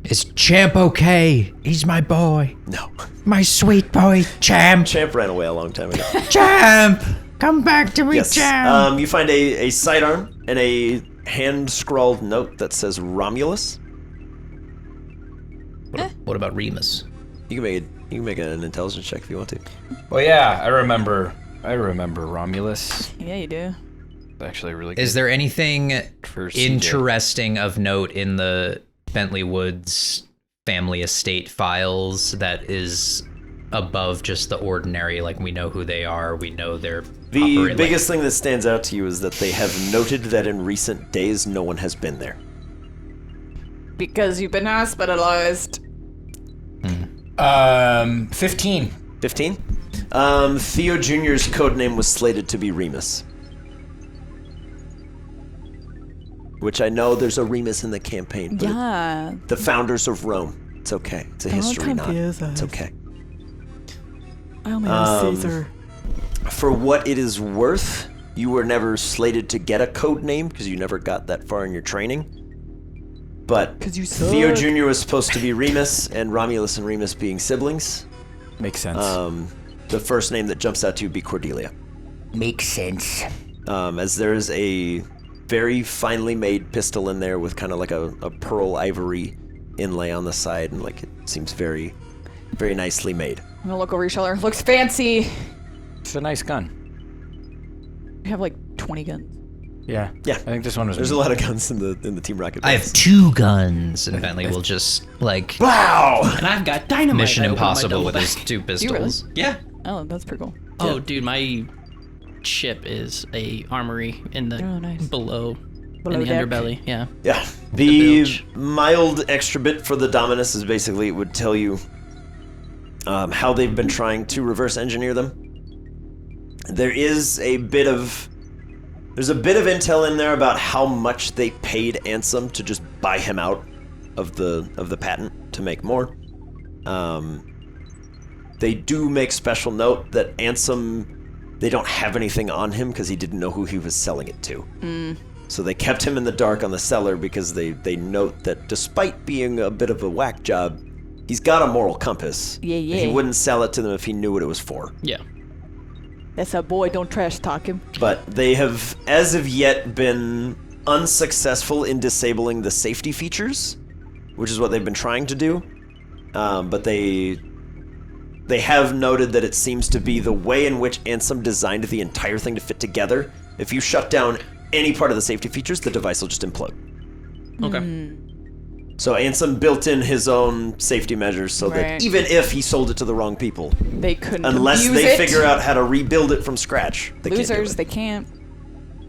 Is Champ okay? He's my boy. No. My sweet boy, Champ. Champ ran away a long time ago. Champ! Come back to me, Yes. Champ! You find a sidearm and a hand-scrawled note that says Romulus. What about Remus? You can make an intelligence check if you want to. Well, yeah, I remember Romulus. Yeah, you do. It's actually really good. Is there anything For CJ. interesting of note in the Bentley Woods family estate files that is above just the ordinary? Like, we know who they are, we know their The biggest thing that stands out to you is that they have noted that in recent days no one has been there. Because you've been hospitalized. 15. 15? Theo Jr.'s codename was slated to be Remus. Which I know there's a Remus in the campaign, but Yeah. the founders of Rome. It's okay. It's a history knot. It's okay. I only have Caesar. For what it is worth, you were never slated to get a code name because you never got that far in your training. But 'Cause you Theo suck. Jr. was supposed to be Remus, and Romulus and Remus being siblings. Makes sense. The first name that jumps out to you would be Cordelia. Makes sense. As there is a very finely made pistol in there with kind of like a pearl ivory inlay on the side, and like it seems very, very nicely made. I'm gonna look over your shoulder. Looks fancy. It's a nice gun. We have like 20 guns. Yeah. Yeah. I think this one was. There's a lot of guns in the Team Rocket. I have 2 guns, and Bentley will just, like, Wow! And I've got dynamite. Mission I opened my Impossible double with his back. 2 pistols. Yeah. Oh, that's pretty cool. Oh, dude, my ship is a armory in the Oh, nice. below Below in the deck. underbelly. Yeah. Yeah. The bilge. mild extra bit for the Dominus is basically it would tell you how they've been trying to reverse engineer them. There's a bit of intel in there about how much they paid Ansem to just buy him out of the patent to make more. They do make special note that Ansem, they don't have anything on him because he didn't know who he was selling it to. So they kept him in the dark on the seller because they note that despite being a bit of a whack job, he's got a moral compass. Yeah, And yeah. he wouldn't sell it to them if he knew what it was for. Yeah. That's a boy. Don't trash talk him. But they have, as of yet, been unsuccessful in disabling the safety features, which is what they've been trying to do. But they they have noted that it seems to be the way in which Ansem designed the entire thing to fit together. If you shut down any part of the safety features, the device will just implode. Okay. So Ansem built in his own safety measures so that Right. even if he sold it to the wrong people, They couldn't unless abuse they it. figure out how to rebuild it from scratch, they Losers, can't do it. they can't.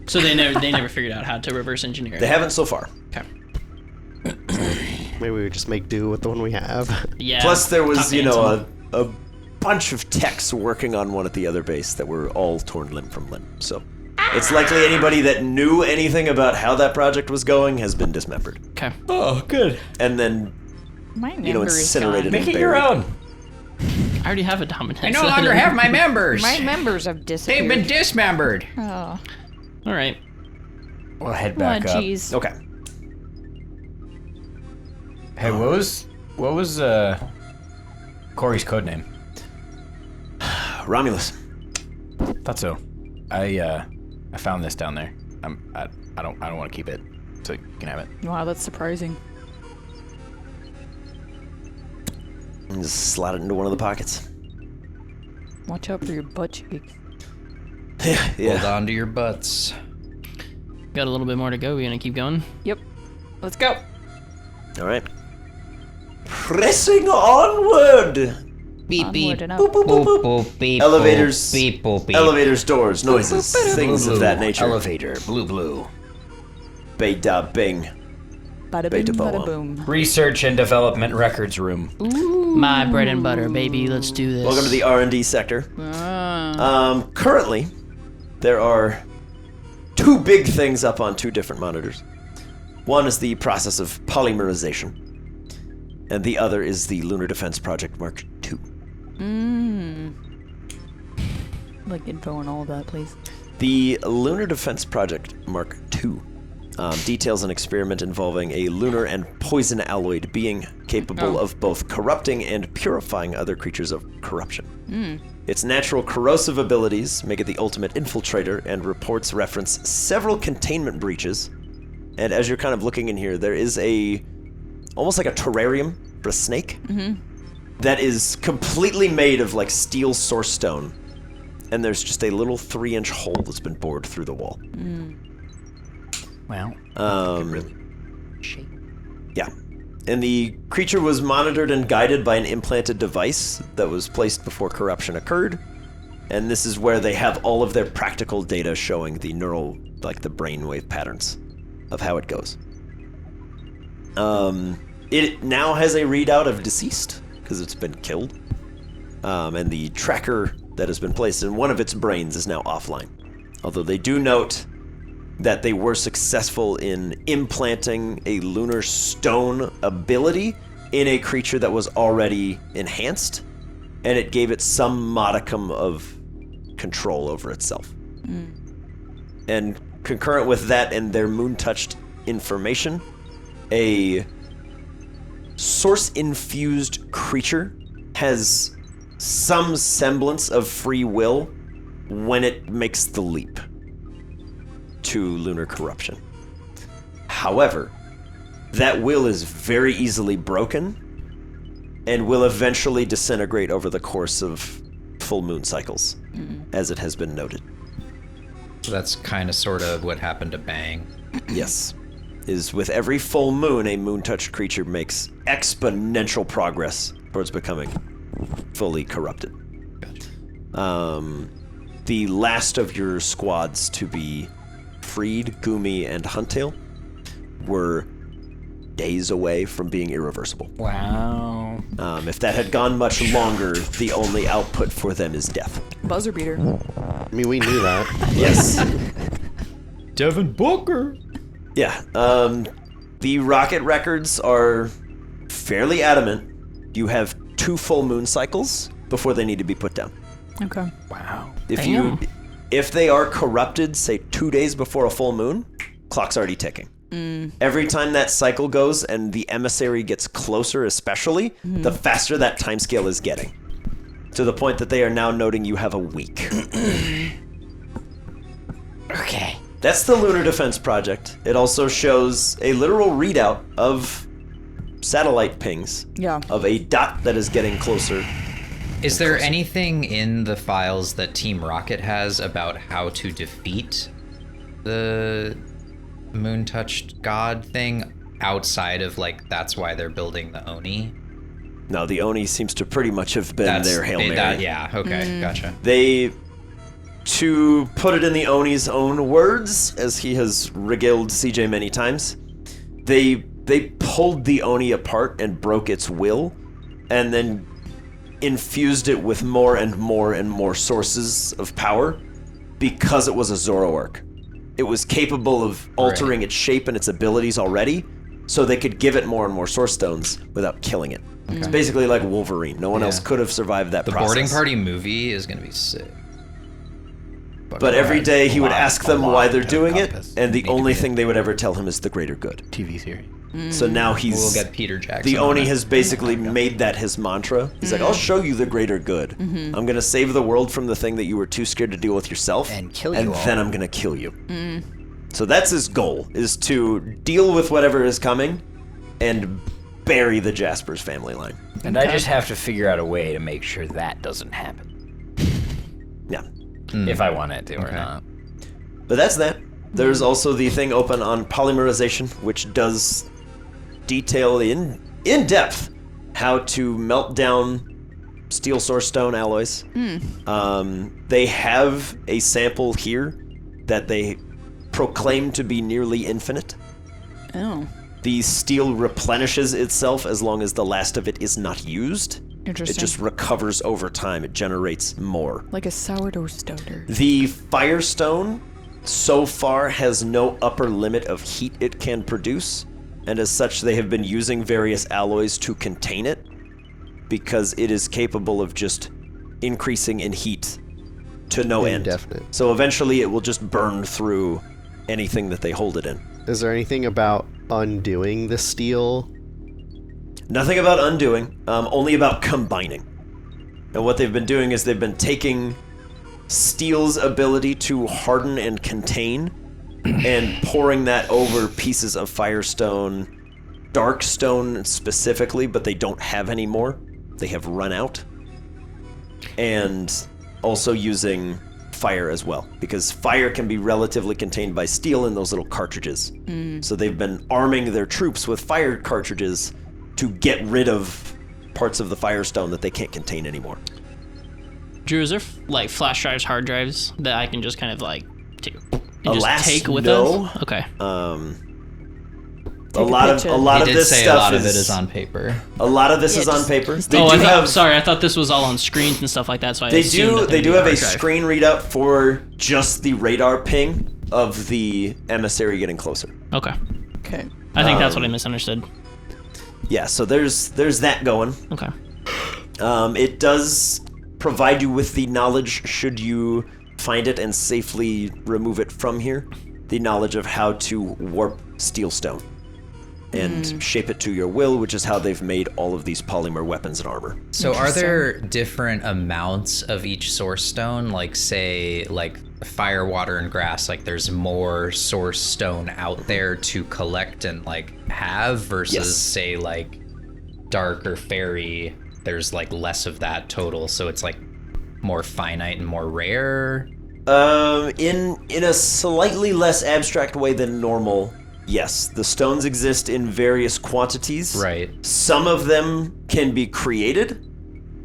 So they never figured out how to reverse engineer it. They haven't so far. Okay. Maybe we just make do with the one we have. Yeah. Plus, there was, talk to you know, Ansel. a bunch of techs working on one at the other base that were all torn limb from limb. So it's likely anybody that knew anything about how that project was going has been dismembered. Okay. Oh, good. And then, My you know, member is incinerated gone. and Make it your buried. own. I already have a dominance. I no longer have my members. My members have disappeared. They've been dismembered. Oh, All right. We'll head oh back up. jeez. Okay. Hey, what was Corey's code name? Romulus. Thought so. I found this down there. I don't want to keep it, so you can have it. Wow, that's surprising. And just slide it into one of the pockets. Watch out for your butt cheeks. Hold on to your butts. Got a little bit more to go. We gonna keep going? Yep. Let's go. All right. Pressing onward. Beep Onward and up. Boop, boop, boop, boop. boop beep. Elevators. Beep boop beep. Elevators, doors, noises, things of that nature. Elevator. Blue. Bay da bing. Bada bing, Beta bada boa. boom. Research and Development Records Room. My bread and butter, baby. Let's do this. Welcome to the R&D sector. Ah. Currently, there are two big things up on two different monitors. One is the process of polymerization, and the other is the Lunar Defense Project Mark II. Like info on all of that, please. The Lunar Defense Project Mark II details an experiment involving a lunar and poison alloyed being capable of both corrupting and purifying other creatures of corruption. Its natural corrosive abilities make it the ultimate infiltrator, and reports reference several containment breaches. And as you're kind of looking in here, there is almost like a terrarium for a snake that is completely made of like steel source stone. And there's just a little 3-inch hole that's been bored through the wall. Wow. Yeah. And the creature was monitored and guided by an implanted device that was placed before corruption occurred. And this is where they have all of their practical data showing the neural, like the brainwave patterns of how it goes. It now has a readout of deceased because it's been killed. And the tracker that has been placed in one of its brains is now offline. Although they do note that they were successful in implanting a lunar stone ability in a creature that was already enhanced, and it gave it some modicum of control over itself. And concurrent with that and their moon-touched information, a source-infused creature has some semblance of free will when it makes the leap to lunar corruption. However, that will is very easily broken and will eventually disintegrate over the course of full moon cycles, as it has been noted. So that's kind of sort of what happened to Bang. Yes. Is with every full moon, a moon-touched creature makes exponential progress towards becoming fully corrupted. The last of your squads to be freed, Gumi and Huntail, were days away from being irreversible. Wow. If that had gone much longer, the only output for them is death. Buzzer beater. I mean, we knew that. Yes. Devin Booker. Yeah. The rocket records are fairly adamant. You have 2 full moon cycles before they need to be put down. Okay. Wow. If they are corrupted, say 2 days before a full moon, clock's already ticking. Every time that cycle goes and the emissary gets closer, especially, the faster that timescale is getting. To the point that they are now noting you have a week. Okay. That's the Lunar Defense Project. It also shows a literal readout of satellite pings Yeah. of a dot that is getting closer Is there anything in the files that Team Rocket has about how to defeat the moon-touched god thing outside of, like, that's why they're building the Oni? No, the Oni seems to pretty much have been their Hail Mary. Yeah, okay, gotcha. To put it in the Oni's own words, as he has regaled CJ many times, they pulled the Oni apart and broke its will, and then infused it with more and more and more sources of power because it was a Zoroark. It was capable of altering its shape and its abilities already, so they could give it more and more Source Stones without killing it. Okay. It's basically like Wolverine. No one else could have survived that process. The Boarding Party movie is going to be sick. But every day he would ask them why they're doing it, and the only thing they would ever tell him is the greater good. TV series. So now We'll get Peter Jackson. The Oni has basically made that his mantra. He's like, I'll show you the greater good. I'm going to save the world from the thing that you were too scared to deal with yourself. And kill you and all. then I'm going to kill you. So that's his goal, is to deal with whatever is coming and bury the Jaspers family line. And I just have to figure out a way to make sure that doesn't happen. Yeah. If I want it to or not. But that's that. There's also the thing open on polymerization, which does detail in depth how to melt down steel source stone alloys. They have a sample here that they proclaim to be nearly infinite. Oh. The steel replenishes itself as long as the last of it is not used. Interesting. It just recovers over time. It generates more. Like a sourdough starter. The Firestone so far has no upper limit of heat it can produce, and as such they have been using various alloys to contain it because it is capable of just increasing in heat to no end. Indefinite. So eventually it will just burn through anything that they hold it in. Is there anything about undoing the steel? Nothing about undoing, only about combining. And what they've been doing is they've been taking steel's ability to harden and contain and pouring that over pieces of Firestone, Darkstone specifically, but they don't have any more. They have run out. And also using fire as well, because fire can be relatively contained by steel in those little cartridges. So they've been arming their troops with fire cartridges to get rid of parts of the Firestone that they can't contain anymore. Drew, is there like flash drives, hard drives that I can just kind of like take with no. us? Okay. A lot of this say stuff a lot of it is on paper. A lot of this is on paper. They I do have. sorry, I thought this was all on screens and stuff like that. So I They assumed that do. They there'd do be have a hard drive. screen readout for just the radar ping of the emissary getting closer. Okay. Okay. I think that's what I misunderstood. Yeah. So there's that going. Okay. It does provide you with the knowledge, should you find it and safely remove it from here, the knowledge of how to warp steel stone and shape it to your will, which is how they've made all of these polymer weapons and armor. So are there different amounts of each source stone? Like, say, like fire, water, and grass, like there's more source stone out there to collect and like have versus Yes. say like dark or fairy, there's like less of that total, so it's like more finite and more rare. In a slightly less abstract way than normal, yes, the stones exist in various quantities. Right. Some of them can be created.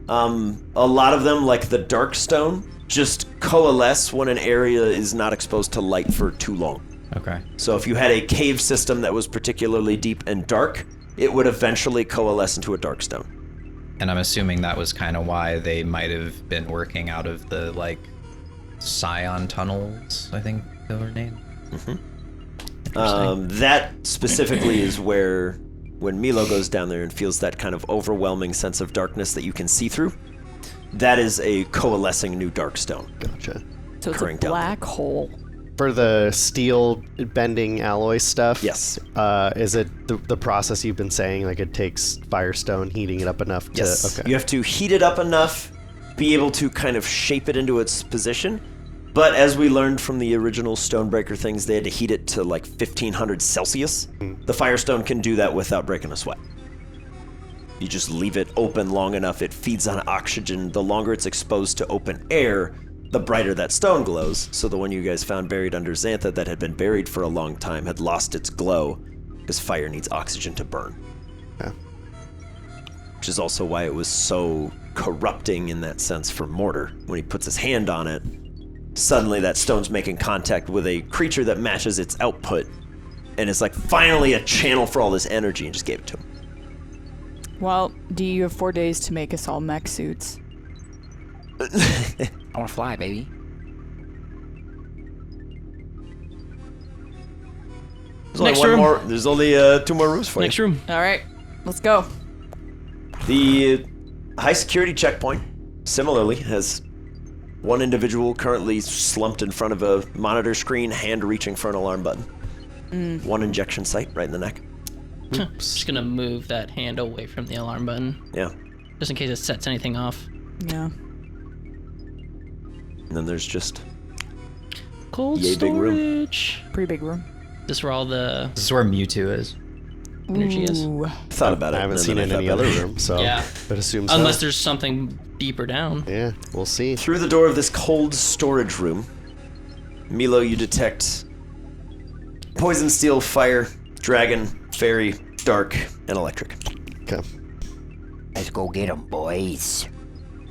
A lot of them, like the dark stone, just coalesce when an area is not exposed to light for too long. Okay. So if you had a cave system that was particularly deep and dark, it would eventually coalesce into a dark stone. And I'm assuming that was kind of why they might have been working out of the like Scion tunnels, I think they were named. That specifically is where, when Milo goes down there and feels that kind of overwhelming sense of darkness that you can see through, that is a coalescing new dark stone. Gotcha. So it's a Occurring down black hole. For the steel bending alloy stuff, Yes. Is it the process you've been saying? Like it takes Firestone heating it up enough to. Yes. Okay. You have to heat it up enough, be able to kind of shape it into its position. But as we learned from the original Stonebreaker things, they had to heat it to like 1500 Celsius. The Firestone can do that without breaking a sweat. You just leave it open long enough, it feeds on oxygen. The longer it's exposed to open air, the brighter that stone glows. So the one you guys found buried under Xantha that had been buried for a long time had lost its glow, because fire needs oxygen to burn. Yeah. Which is also why it was so corrupting in that sense for Mortar. When he puts his hand on it, suddenly that stone's making contact with a creature that matches its output, and it's like finally a channel for all this energy, and just gave it to him. Well, you have 4 days to make us all mech suits. I want to fly, baby. There's only 2 more rooms for Next you. room. All right, let's go. The high security checkpoint, similarly, has one individual currently slumped in front of a monitor screen, hand reaching for an alarm button. One injection site right in the neck. Just gonna move that hand away from the alarm button, Yeah. just in case it sets anything off. Yeah. And then there's just Cold Yay, big room. storage. Pretty big room. This is where all the This is where Mewtwo is. energy is. Ooh. thought about it. I haven't and seen then it in I any thought other about it. room, so Yeah. but assume so. Unless there's something deeper down. Yeah, we'll see. Through the door of this cold storage room, Milo, you detect poison, steel, fire, dragon, fairy, dark, and electric. Okay. Let's go get them, boys.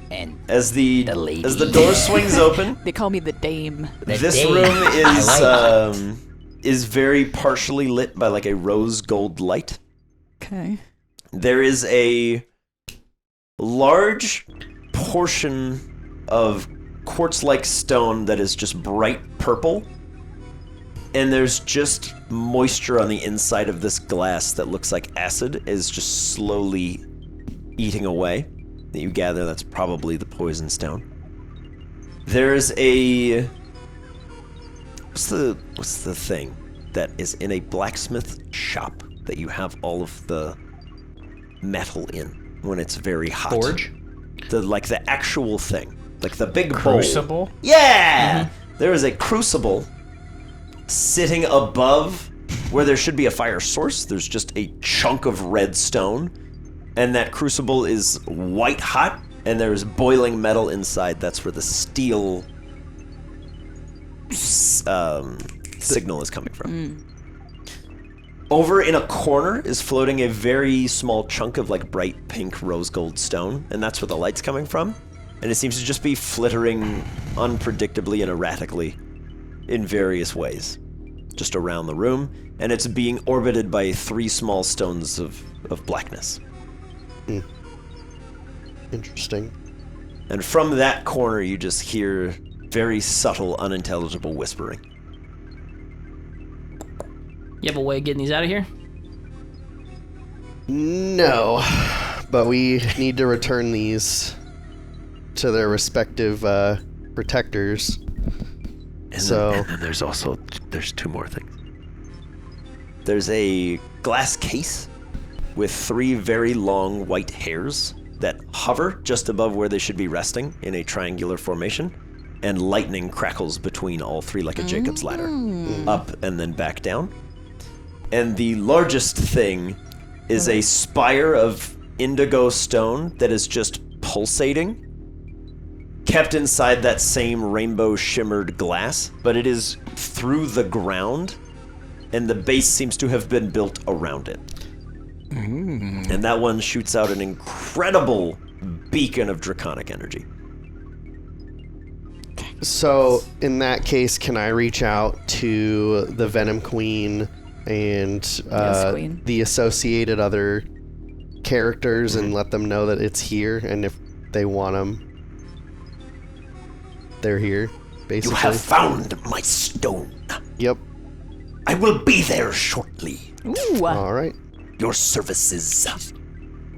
And As the lady. door swings open, They call me the Dame. this dame. room I is very partially lit by like a rose gold light. Okay. There is a large portion of quartz-like stone that is just bright purple, and there's just moisture on the inside of this glass that looks like acid is just slowly eating away. That you gather that's probably the poison stone. There's a what's the thing that is in a blacksmith shop that you have all of the metal in when it's very hot? Forge? The actual thing, like the big bowl. Crucible? Yeah! There is a crucible sitting above where there should be a fire source. There's just a chunk of red stone, and that crucible is white hot, and there's boiling metal inside. That's where the steel signal is coming from. Over in a corner is floating a very small chunk of like bright pink rose gold stone, and that's where the light's coming from. And it seems to just be flittering unpredictably and erratically in various ways, just around the room, and it's being orbited by 3 small stones of blackness. Interesting. And from that corner, you just hear very subtle, unintelligible whispering. You have a way of getting these out of here? No, but we need to return these to their respective protectors. And So- then there's 2 more things. There's a glass case with 3 very long white hairs that hover just above where they should be resting in a triangular formation, and lightning crackles between all 3 like a Jacob's ladder, up and then back down. And the largest thing is a spire of indigo stone that is just pulsating, kept inside that same rainbow shimmered glass, but it is through the ground, and the base seems to have been built around it. And that one shoots out an incredible beacon of draconic energy. So, in that case, can I reach out to the Venom Queen and Yes, Queen. the associated other characters and let them know that it's here, and if they want them, they're here, basically? You have found my stone. Yep. I will be there shortly. Ooh. All right. Your services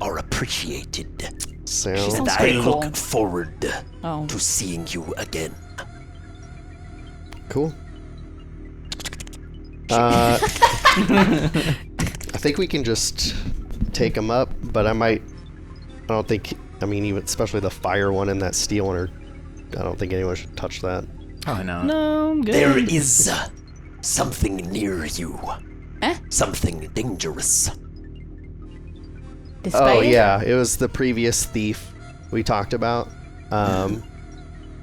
are appreciated. Sounds And I pretty look cool. forward Oh. to seeing you again. cool. I think we can just take them up, but I don't think, even especially the fire one and that steel one, I don't think anyone should touch that. Oh, no. No, I'm good. There is something near you. Eh? Something dangerous. This Oh spade? yeah, it was the previous thief we talked about.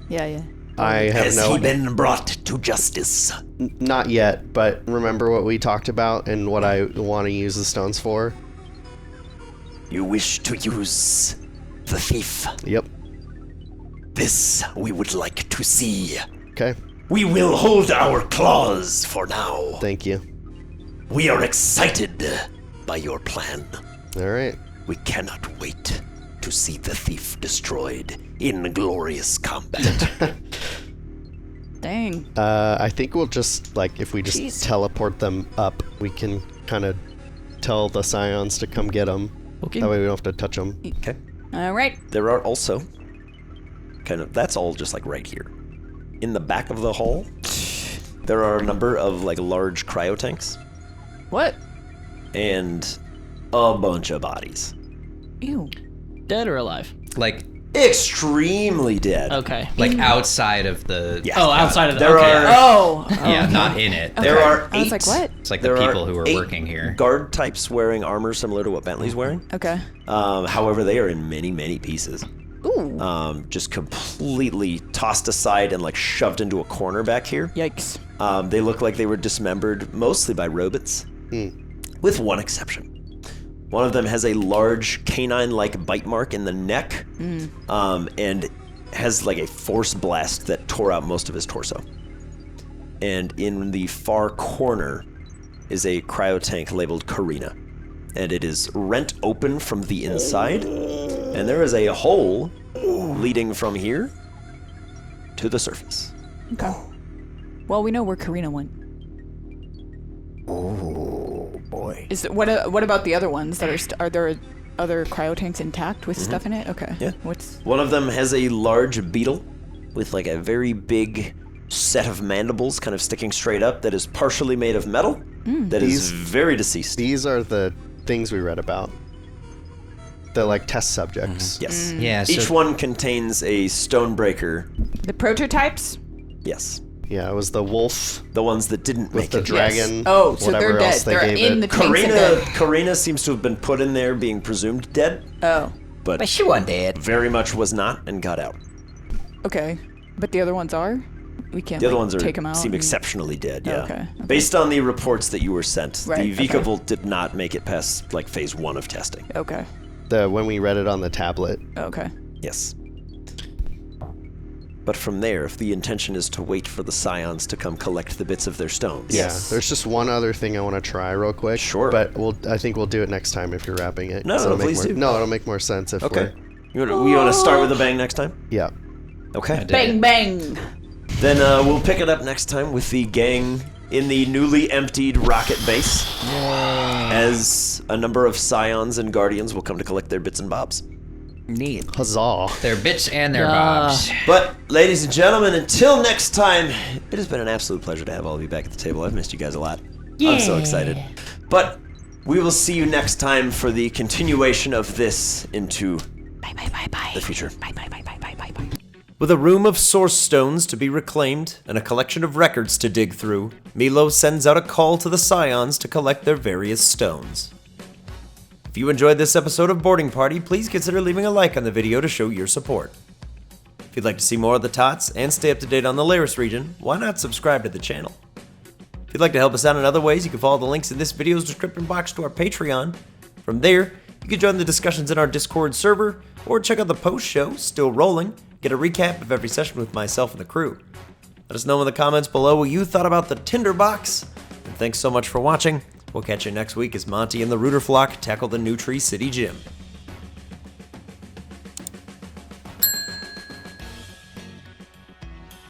Yeah. I have Has no he been brought to justice? not yet, but remember what we talked about and what I want to use the stones for? You wish to use the thief. Yep. This we would like to see. Okay. We will hold our claws for now. Thank you. We are excited by your plan. All right. We cannot wait to see the thief destroyed in glorious combat. Dang. I think we'll just if we just teleport them up, we can kind of tell the scions to come get them. Okay. That way we don't have to touch them. Okay. All right. There are also that's all just right here. In the back of the hall, there are a number of large cryo tanks What? and a bunch of bodies. Ew. Dead or alive? Like Extremely dead. Okay. outside of the. Yeah. Oh, outside of the. There okay. are Oh. Yeah, not in it. there are I was like, eight- what? It's like the There people are who are 8 working here. guard types wearing armor similar to what Bentley's wearing. Okay. However, they are in many pieces. Ooh. Just completely tossed aside and shoved into a corner back here. Yikes. They look like they were dismembered mostly by robots, with one exception. One of them has a large canine-like bite mark in the neck, and has a force blast that tore out most of his torso. And in the far corner is a cryo tank labeled Karina, and it is rent open from the inside, and there is a hole leading from here to the surface. Okay. Well, we know where Karina went. Oh boy. What about the other ones that are there other cryo tanks intact with stuff in it? Okay. Yeah. What's One of them has a large beetle with a very big set of mandibles kind of sticking straight up that is partially made of metal that is very deceased. These are the things we read about. The test subjects. Yes. Yeah, so Each one contains a stonebreaker. the prototypes? Yes. Yeah, it was the wolf The ones that didn't with make the it. dragon. Oh, so whatever they're else dead. they They're gave in it. the tanks and dead. Karina seems to have been put in there being presumed dead, Oh. but She wasn't dead. very much was not and got out. Okay. But the other ones are? We can't The other ones take them out. seem and- exceptionally dead, yeah. Okay, okay. Based on the reports that you were sent, Right, the okay. Vikavolt did not make it past phase 1 of testing. Okay. When we read it on the tablet. Okay. Yes. But from there, if the intention is to wait for the scions to come collect the bits of their stones. Yeah. There's just one other thing I want to try real quick. Sure. But I think we'll do it next time if you're wrapping it. No, 'cause it'll make please more, do. No, it'll make more sense if Okay. we're... We want to start with a bang next time? Yeah. Okay. Bang, bang. Then we'll pick it up next time with the gang in the newly emptied rocket base. As a number of scions and guardians will come to collect their bits and bobs. Neat. Huzzah. their bits and their bobs. But, ladies and gentlemen, until next time, it has been an absolute pleasure to have all of you back at the table. I've missed you guys a lot. I'm so excited. But we will see you next time for the continuation of this into the future. With a room of source stones to be reclaimed and a collection of records to dig through, Milo sends out a call to the scions to collect their various stones. If you enjoyed this episode of Boarding Party, please consider leaving a like on the video to show your support. If you'd like to see more of the Tots and stay up to date on the Laris region, why not subscribe to the channel? If you'd like to help us out in other ways, you can follow the links in this video's description box to our Patreon. From there, you can join the discussions in our Discord server, or check out the post show, Still Rolling, get a recap of every session with myself and the crew. Let us know in the comments below what you thought about the Tinderbox, and thanks so much for watching. We'll catch you next week as Monty and the Rooter Flock tackle the New Tree City Gym.